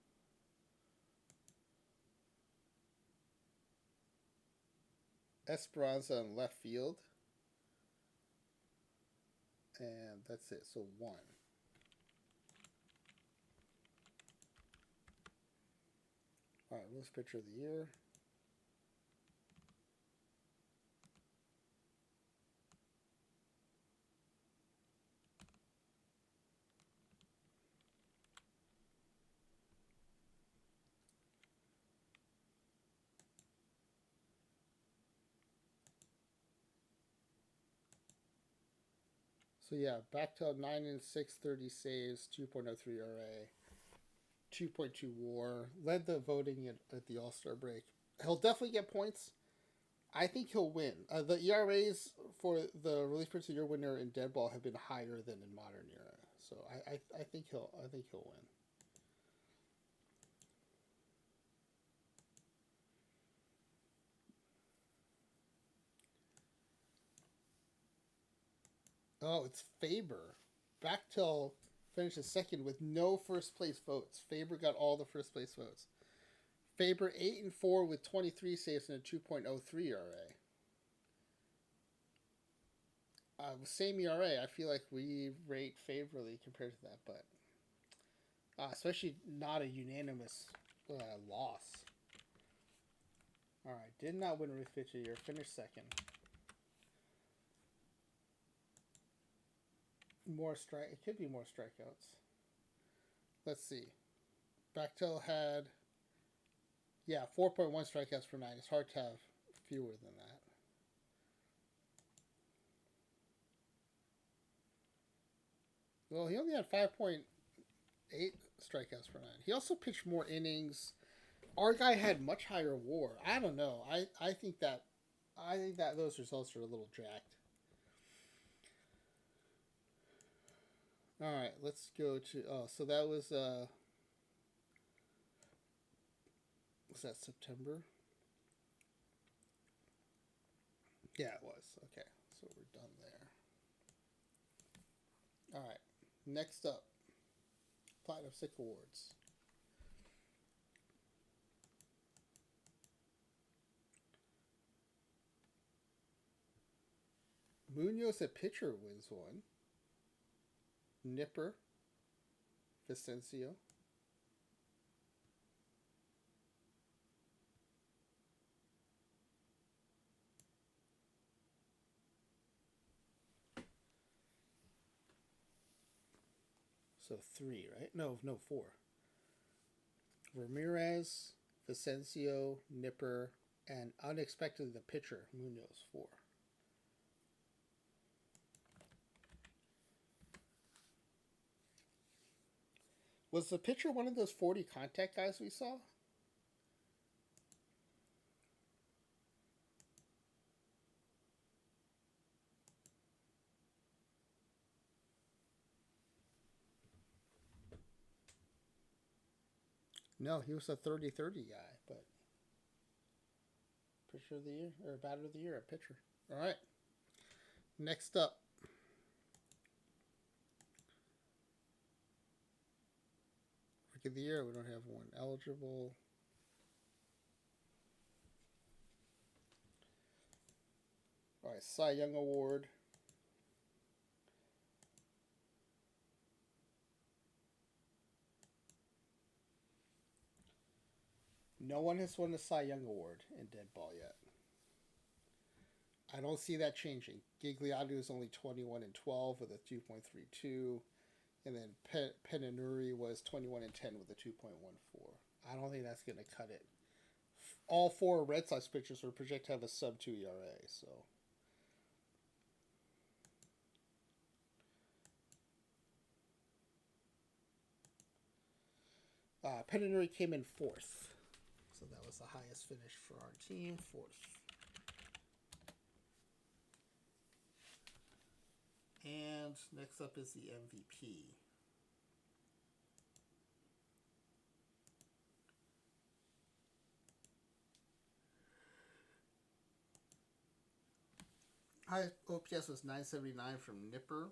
Esperanza in left field. And that's it. So 1. All right, worst pitcher of the year. So yeah, back to 9-6, 30 saves, 2.03 ERA, 2.2 WAR. Led the voting at the All-Star break. He'll definitely get points. I think he'll win. The ERAs for the relief pitcher of the year winner in Deadball have been higher than in Modern Era. So I think he'll win. Oh, it's Faber. Bechtel finishes second with no first place votes. Faber got all the first place votes. Faber 8-4 with 23 saves and a 2.03 ERA. Same ERA. I feel like we rate favorably compared to that, but especially not a unanimous loss. All right, did not win relief pitcher of the year. Finished second. More strike. It could be more strikeouts. Let's see. Bechtel had 4.1 strikeouts per 9. It's hard to have fewer than that. Well, he only had 5.8 strikeouts per 9. He also pitched more innings. Our guy had much higher WAR. I don't know. I think that those results are a little jacked. All right, let's go to. Oh, so that was that September? Yeah, it was. Okay, so we're done there. All right, next up, Platinum Stick Awards. Munoz at pitcher wins one. Nipper Vicencio. So 3, right? No, 4. Ramirez, Vicencio, Nipper, and unexpectedly the pitcher, Munoz, 4. Was the pitcher one of those 40 contact guys we saw? No, he was a 30-30 guy, but pitcher of the year, or batter of the year, a pitcher. All right. Next up. Rookie of the year, we don't have one eligible. All right, Cy Young Award. No one has won the Cy Young Award in Deadball yet. I don't see that changing. Gigliotti was only 21-12 with a 2.32, and then Penanuri was 21-10 with a 2.14. I don't think that's going to cut it. All 4 Red Sox pitchers were projected to have a sub-2 ERA, so. Penanuri came in 4th. So that was the highest finish for our team, 4th. And next up is the MVP. High OPS was 979 from Nipper.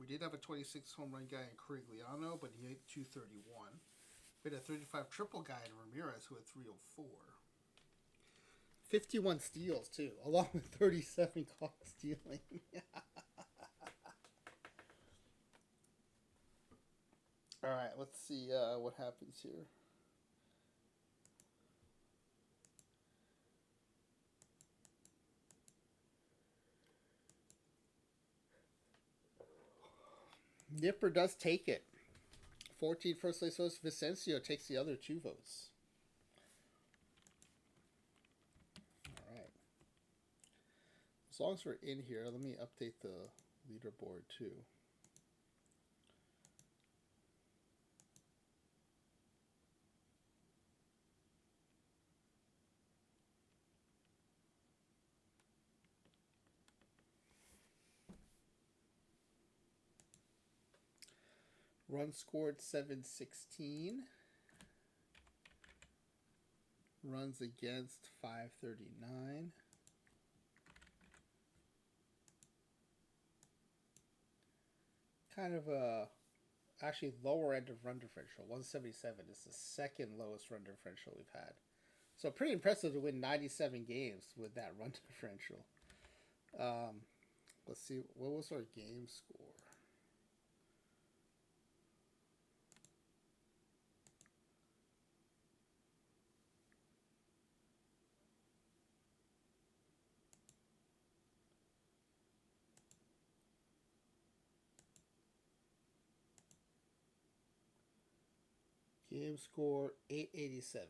We did have a 26 home run guy in Corigliano, but he hit 231. We had a 35 triple guy in Ramirez who had 304. 51 steals, too, along with 37 caught stealing. All right, let's see what happens here. Nipper does take it. 14 first place votes. Vicencio takes the other 2 votes. All right. As long as we're in here, let me update the leaderboard too. Runs scored 716. Runs against 539. Kind of a actually lower end of run differential. 177 is the second lowest run differential we've had. So pretty impressive to win 97 games with that run differential. Let's see, what was our game score? Game score 887.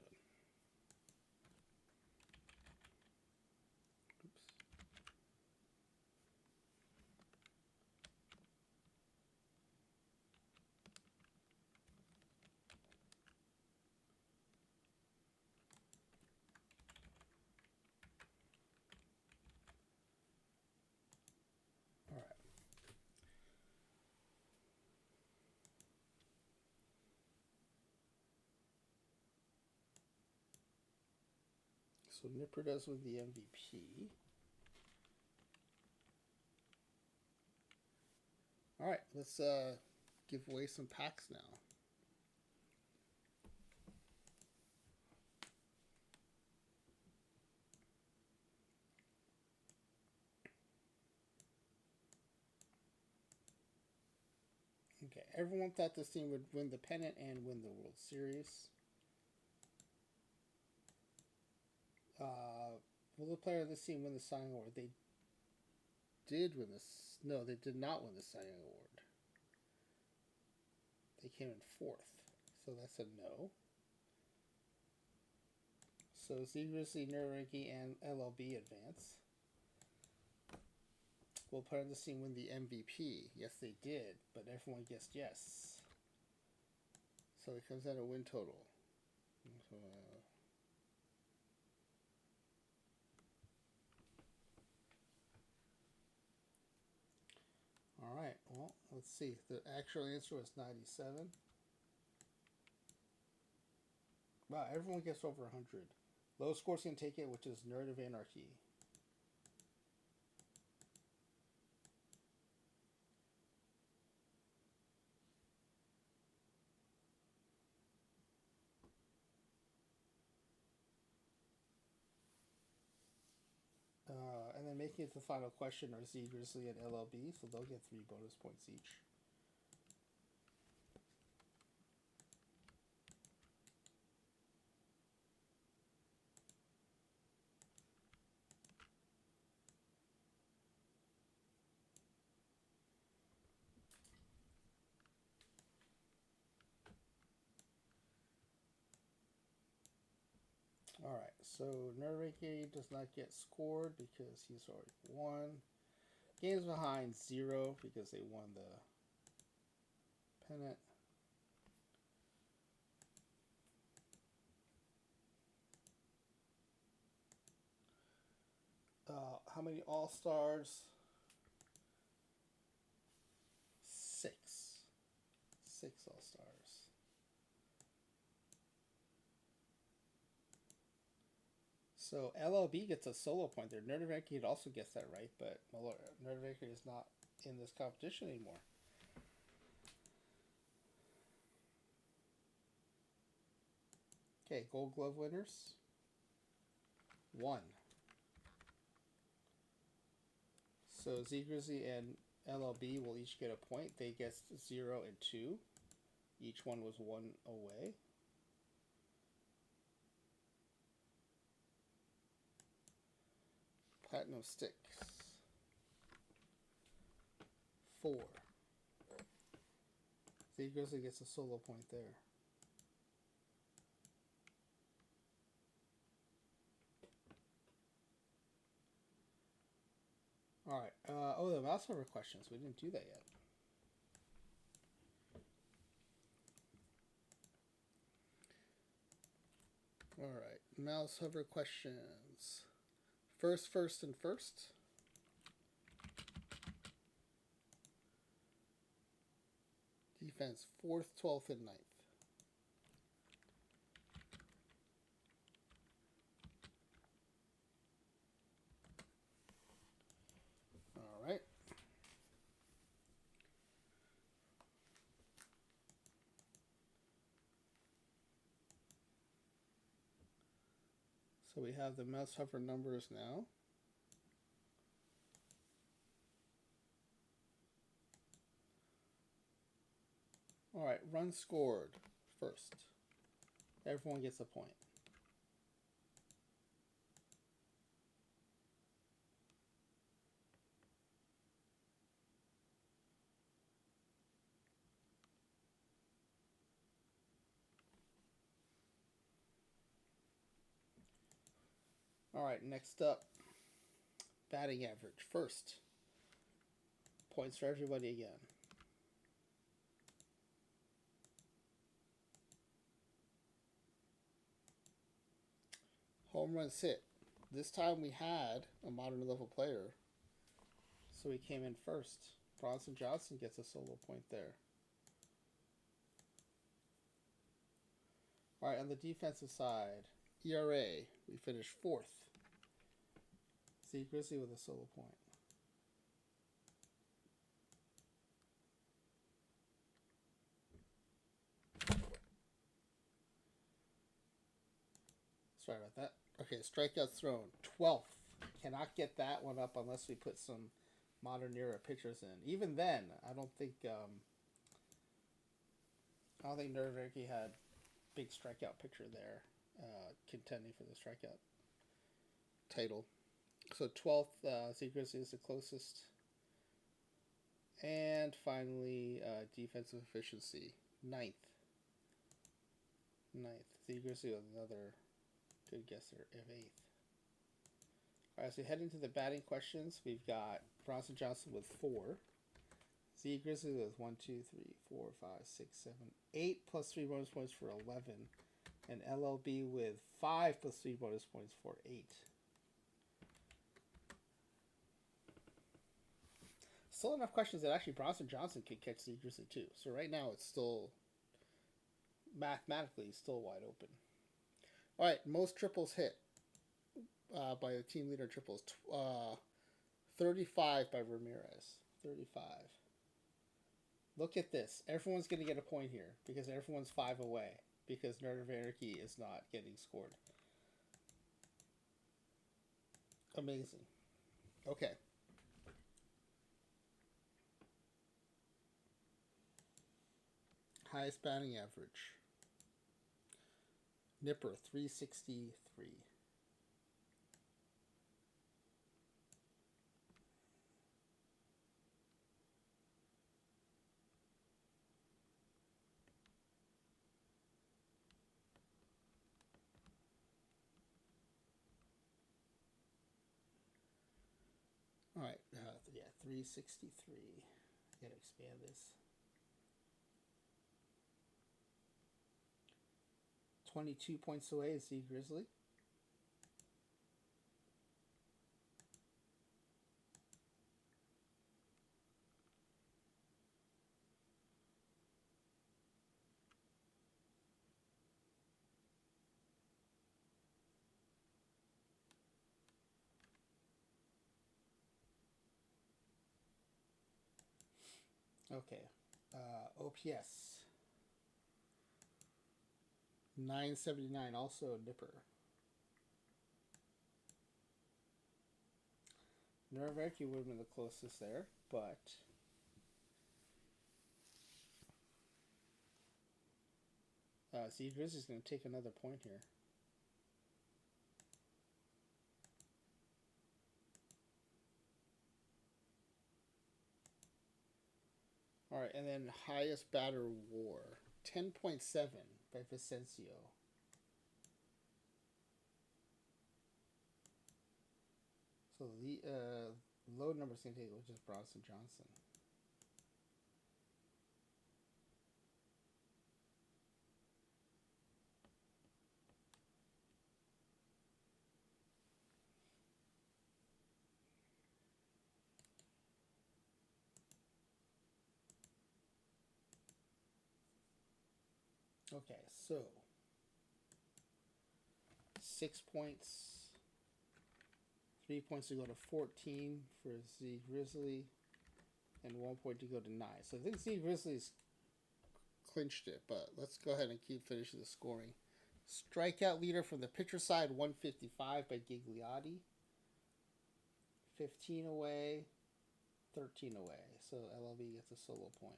Oops. All right. So Nipper does win the MVP. All right, let's give away some packs now. Okay, everyone thought this team would win the pennant and win the World Series. Will the player of this team win the Cy Young Award? They did win this. No, they did not win the Cy Young Award. They came in fourth, so that's a no. So Zegers, Nuriki, and LLB advance. Will player of this team win the MVP? Yes, they did, but everyone guessed yes. So it comes out a win total. All right, well, let's see. The actual answer was 97. Wow, everyone gets over 100. Low scores can take it, which is Nerd of Anarchy. And then making it to the final question are Z Grizzly and LLB, so they'll get 3 bonus points each. Alright, so Nuriki does not get scored because he's already won. Game's behind 0 because they won the pennant. How many All-Stars? 6. 6 All-Stars. So LLB gets a solo point there. Nerdevanky also gets that right, but Nerdevanky is not in this competition anymore. Okay, Gold Glove winners. 1. So Z Grizzly and LLB will each get a point. They get 0 and 2. Each one was 1 away. Platinum Sticks. 4. Z Grizzly gets a solo point there. Alright, the mouse over questions. We didn't do that yet. Alright, mouse hover questions. First, and first. Defense, 4th, 12th, and 9th. Alright. So we have the mouse hover numbers now. Alright, run scored first. Everyone gets a point. Alright, next up, batting average first. Points for everybody again. Home runs hit. This time we had a modern level player, so he came in first. Bronson Johnson gets a solo point there. Alright, on the defensive side, ERA, we finished 4th. Z Grizzly with a solo point. Sorry about that. Okay, strikeouts thrown, 12th. Cannot get that one up unless we put some modern era pitchers in. Even then, I don't think I don't think Nerviki had big strikeout picture there, contending for the strikeout title. So 12th, Seacrest is the closest. And finally, defensive efficiency, ninth. Seacrest with another good guesser of 8th. All right, so head into the batting questions. We've got Bronson Johnson with 4. Z Grizzly with 1, 2, 3, 4, 5, 6, 7, 8 plus 3 bonus points for 11. And LLB with 5 plus 3 bonus points for 8. Still enough questions that actually Bronson Johnson could catch Z Grizzly too. So right now it's still mathematically still wide open. All right, most triples hit by the team leader triples. 35 by Ramirez. 35. Look at this. Everyone's going to get a point here because everyone's 5 away because Nerd of Anarchy is not getting scored. Amazing. Okay. Highest batting average. Nipper, 363. All right, 363. Gotta expand this. 22 points away is Z Grizzly. Okay. OPS. 979, also Nipper. Nerveki would have been the closest there, but Z Grizzly's going to take another point here. All right, and then highest batter war, 10.7 by Vicencio. So the low number is going to take, which is Bronson Johnson. Okay, so 6 points. 3 points to go to 14 for Z Grizzly, and 1 point to go to 9. So I think Z Grizzly's clinched it, but let's go ahead and keep finishing the scoring. Strikeout leader from the pitcher side, 155 by Gigliotti. 15 away, 13 away. So LLB gets a solo point.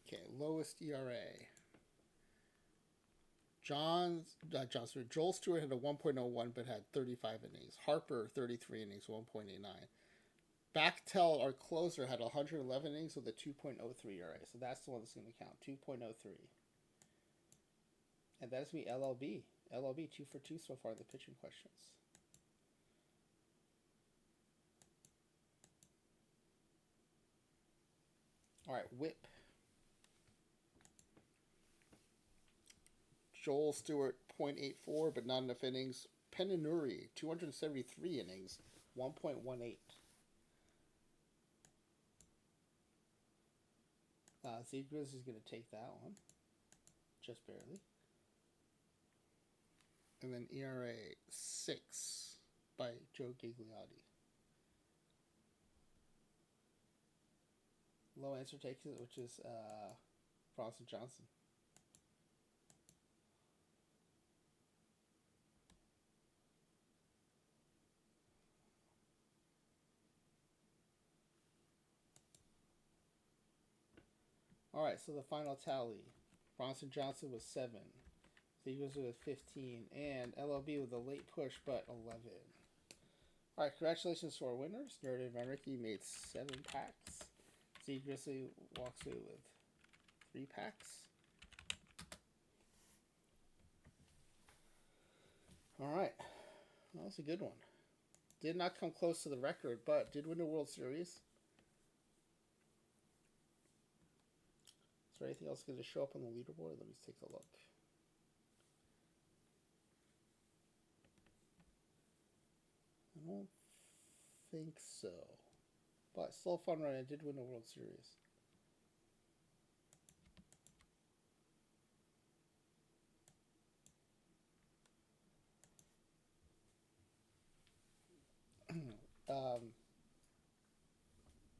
Okay, lowest ERA. Joel Stewart had a 1.01 but had 35 innings. Harper, 33 innings, 1.89. Bachtel, our closer, had 111 innings with a 2.03 ERA. So that's the one that's going to count, 2.03. And that's me, LLB. LLB, 2 for 2 so far in the pitching questions. All right, whip. Joel Stewart, 0.84, but not enough innings. Penanuri, 273 innings, 1.18. Zegras is going to take that one, just barely. And then ERA 6 by Joe Gigliotti. Low answer takes it, which is Bronson Johnson. All right, so the final tally: Bronson Johnson was 7, Ziegler with 15, and LLB with a late push, but 11. All right, congratulations to our winners. Nerd and Renricky made 7 packs. Z Grizzly walks away with 3 packs. All right, well, that was a good one. Did not come close to the record, but did win the World Series. Is there anything else going to show up on the leaderboard? Let me take a look. I don't think so. But still a fun run. I did win the World Series.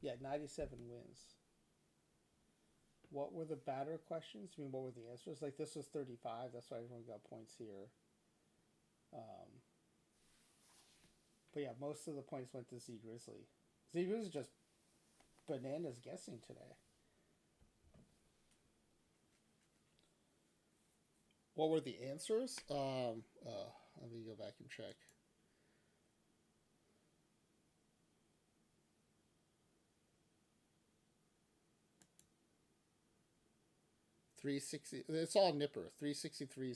Yeah, 97 wins. What were the batter questions? I mean, what were the answers? Like, this was 35. That's why everyone got points here. But yeah, most of the points went to Z Grizzly. Z Grizzly just bananas guessing today. What were the answers? Let me go back and check. $360. It's all Nipper. 363,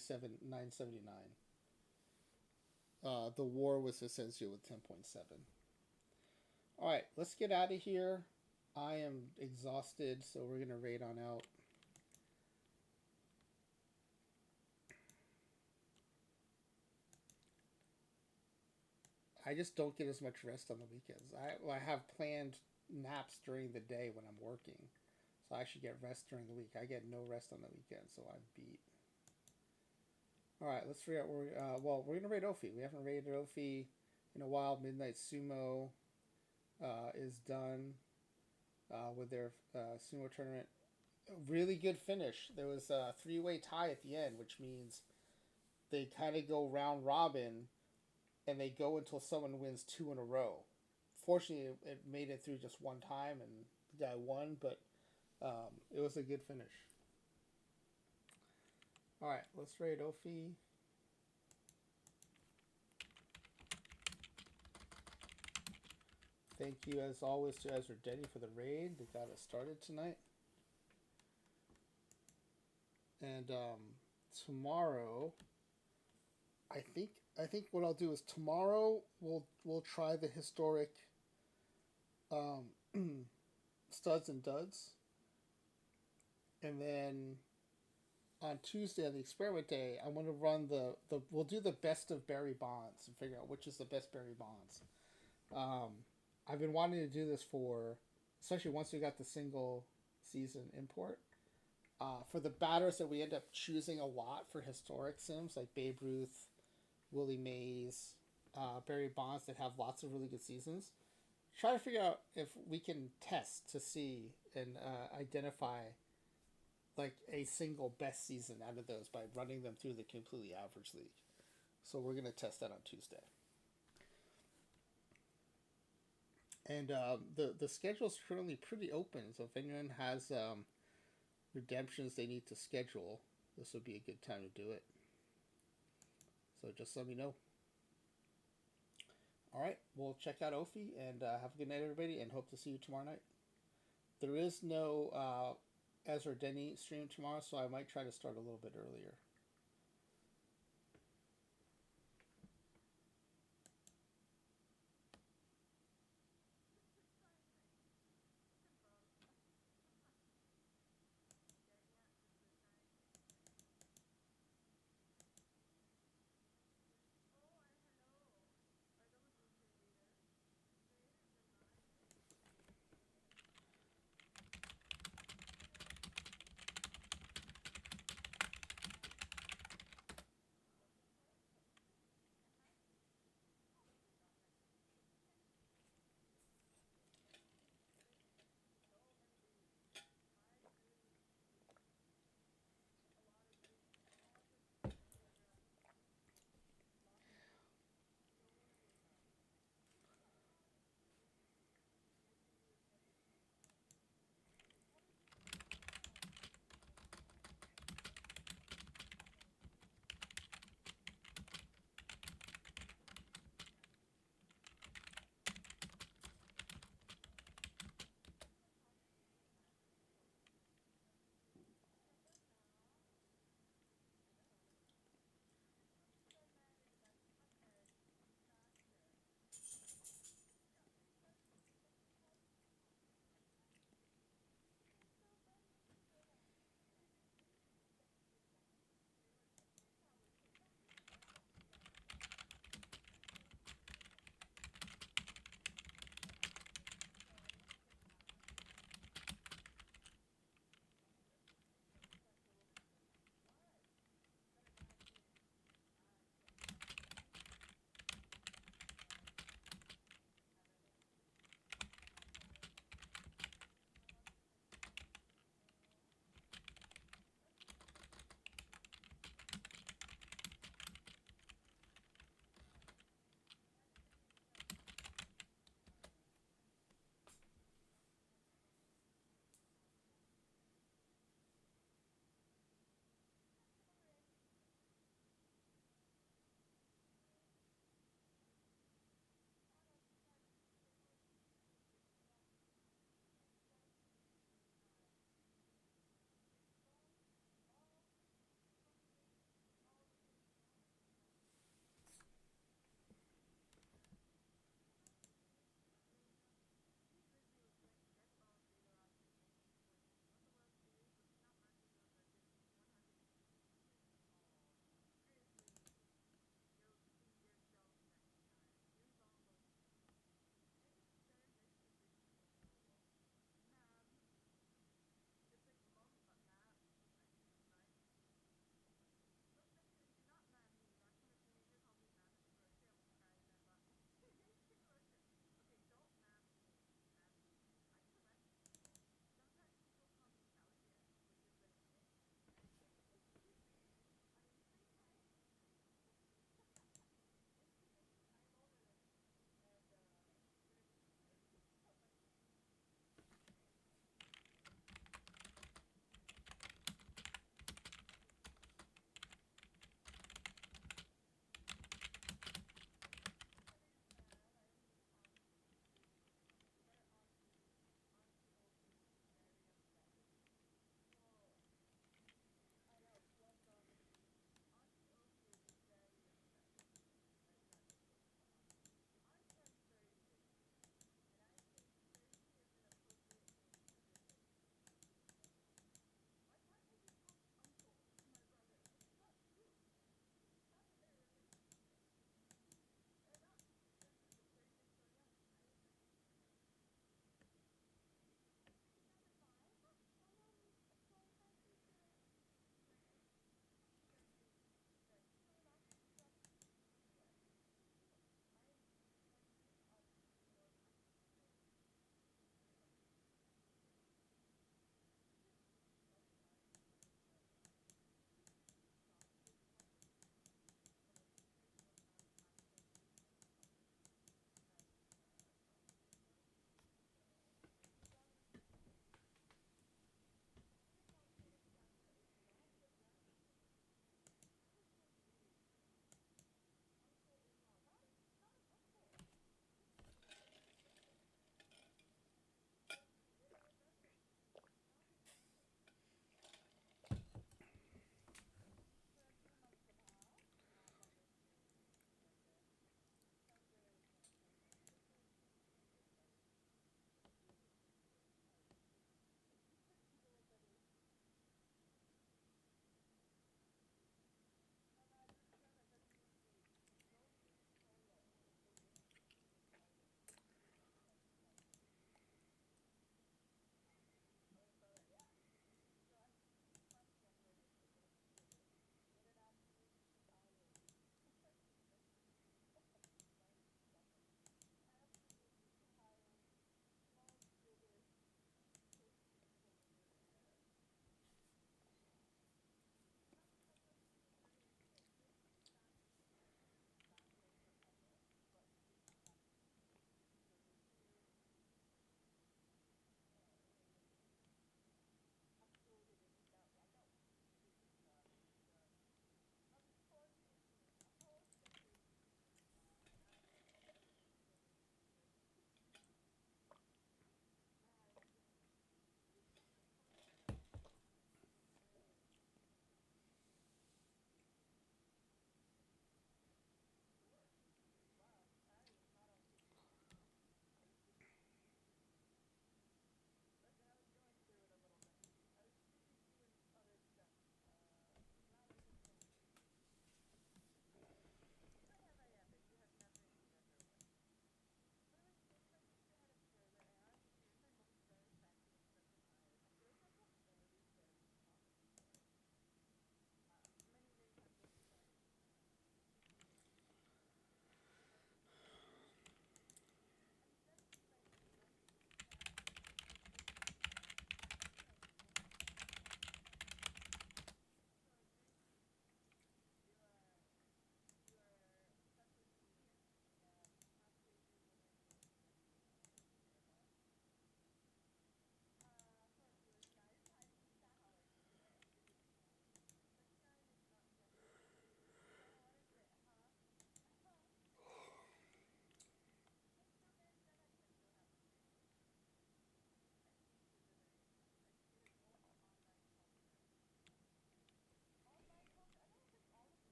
979. The War was Asensio with 10.7. All right, let's get out of here. I am exhausted, so we're gonna raid on out. I just don't get as much rest on the weekends. I have planned naps during the day when I'm working, so I should get rest during the week. I get no rest on the weekend, so I'm beat. All right, let's figure out where. Well, we're gonna raid Ophi. We haven't raided Ophi in a while. Midnight Sumo is done with their sumo tournament. A really good finish. There was a 3-way tie at the end, which means they kind of go round robin, and they go until someone wins 2 in a row. Fortunately, it made it through just one time, and the guy won, but it was a good finish. All right, let's raid Ophi. Thank you, as always, to Ezra Denny for the raid. They got us started tonight. And tomorrow, I think what I'll do is tomorrow we'll try the historic studs and duds, and then on Tuesday on the experiment day, I want to run we'll do the best of Barry Bonds and figure out which is the best Barry Bonds. I've been wanting to do this especially once we got the single season import. For the batters that we end up choosing a lot for historic sims, like Babe Ruth, Willie Mays, Barry Bonds, that have lots of really good seasons, try to figure out if we can test to see and identify like a single best season out of those by running them through the completely average league. So we're going to test that on Tuesday. And the schedule is currently pretty open, so if anyone has redemptions they need to schedule, this would be a good time to do it. So just let me know. All right, we'll check out Ophi, and have a good night, everybody, and hope to see you tomorrow night. There is no Ezra Denny stream tomorrow, so I might try to start a little bit earlier.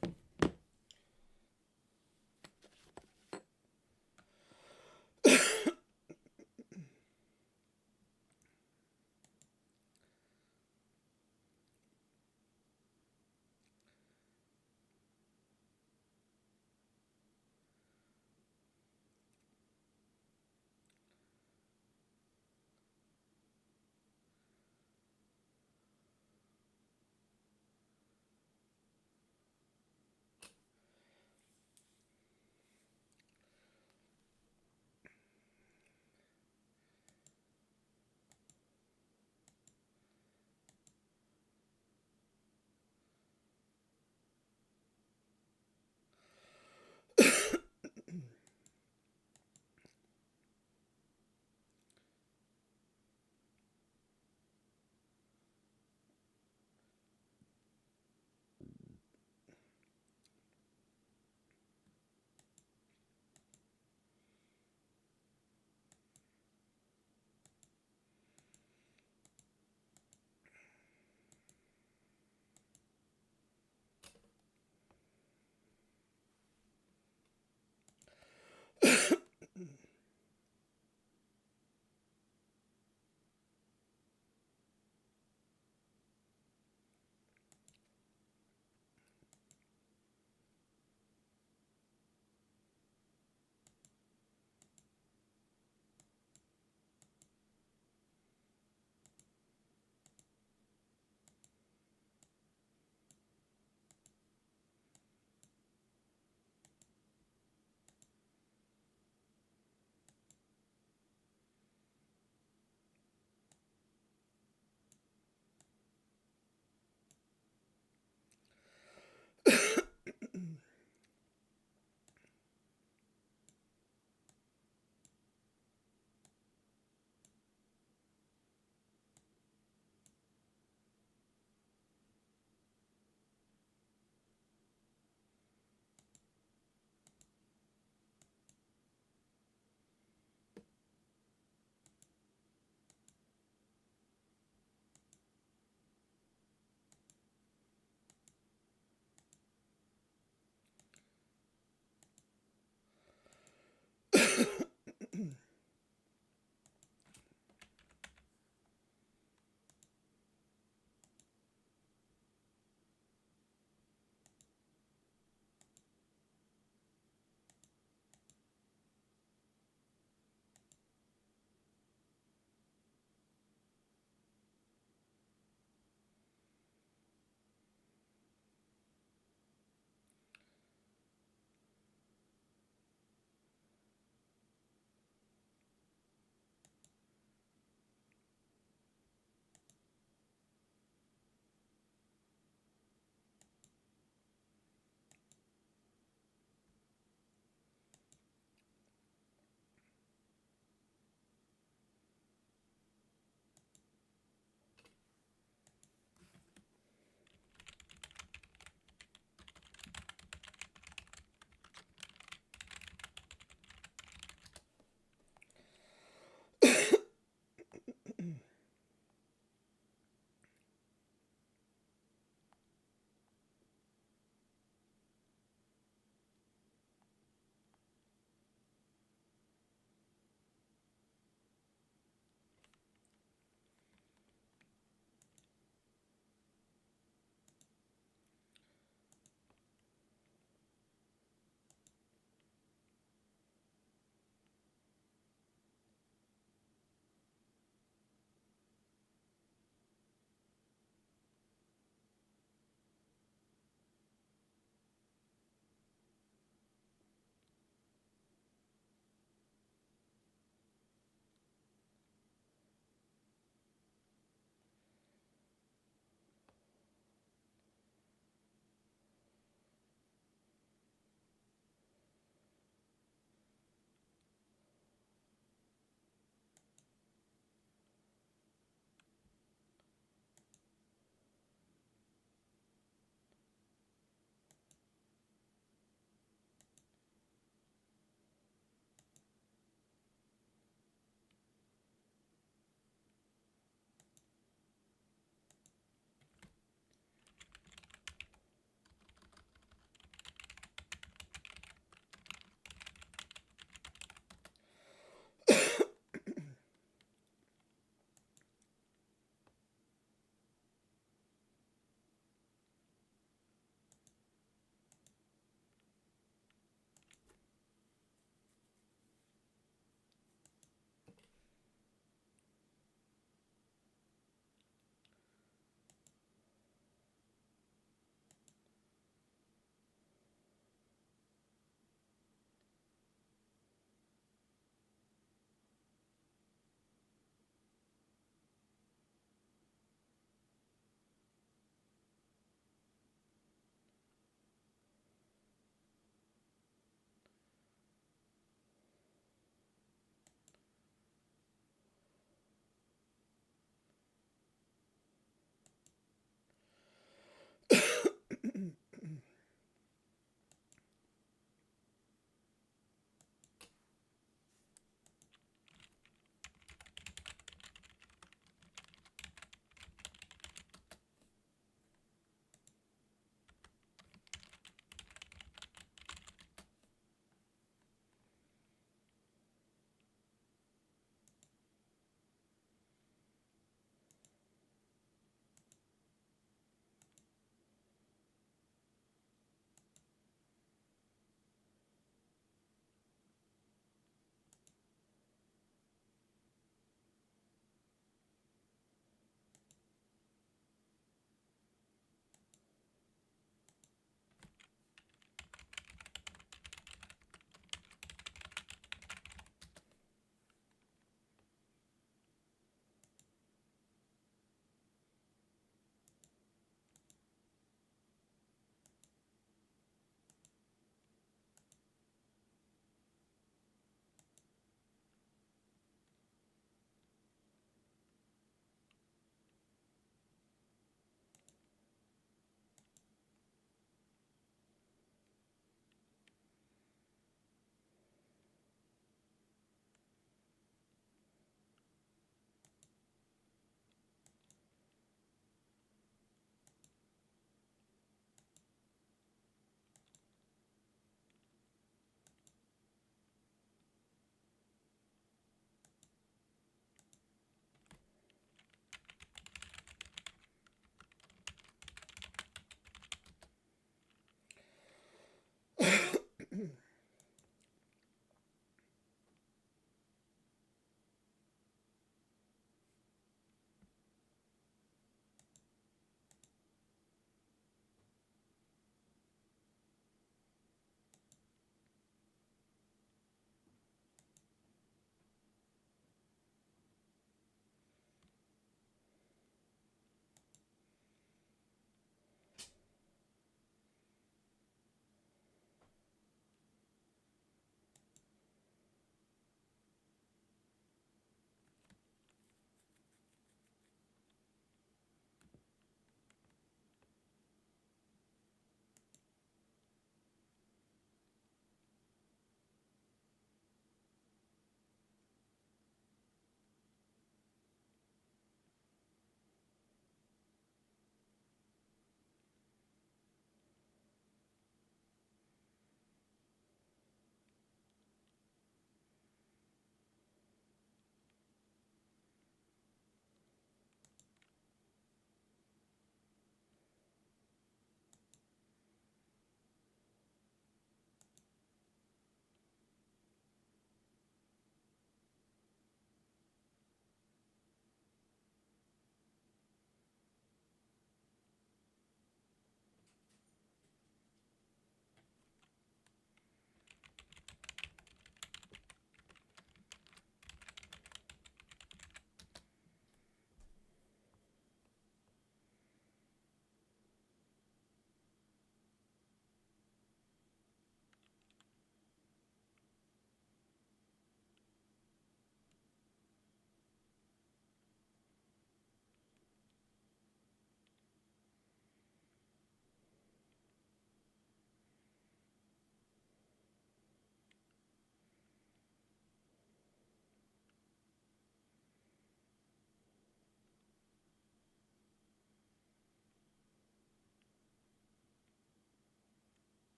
Bye.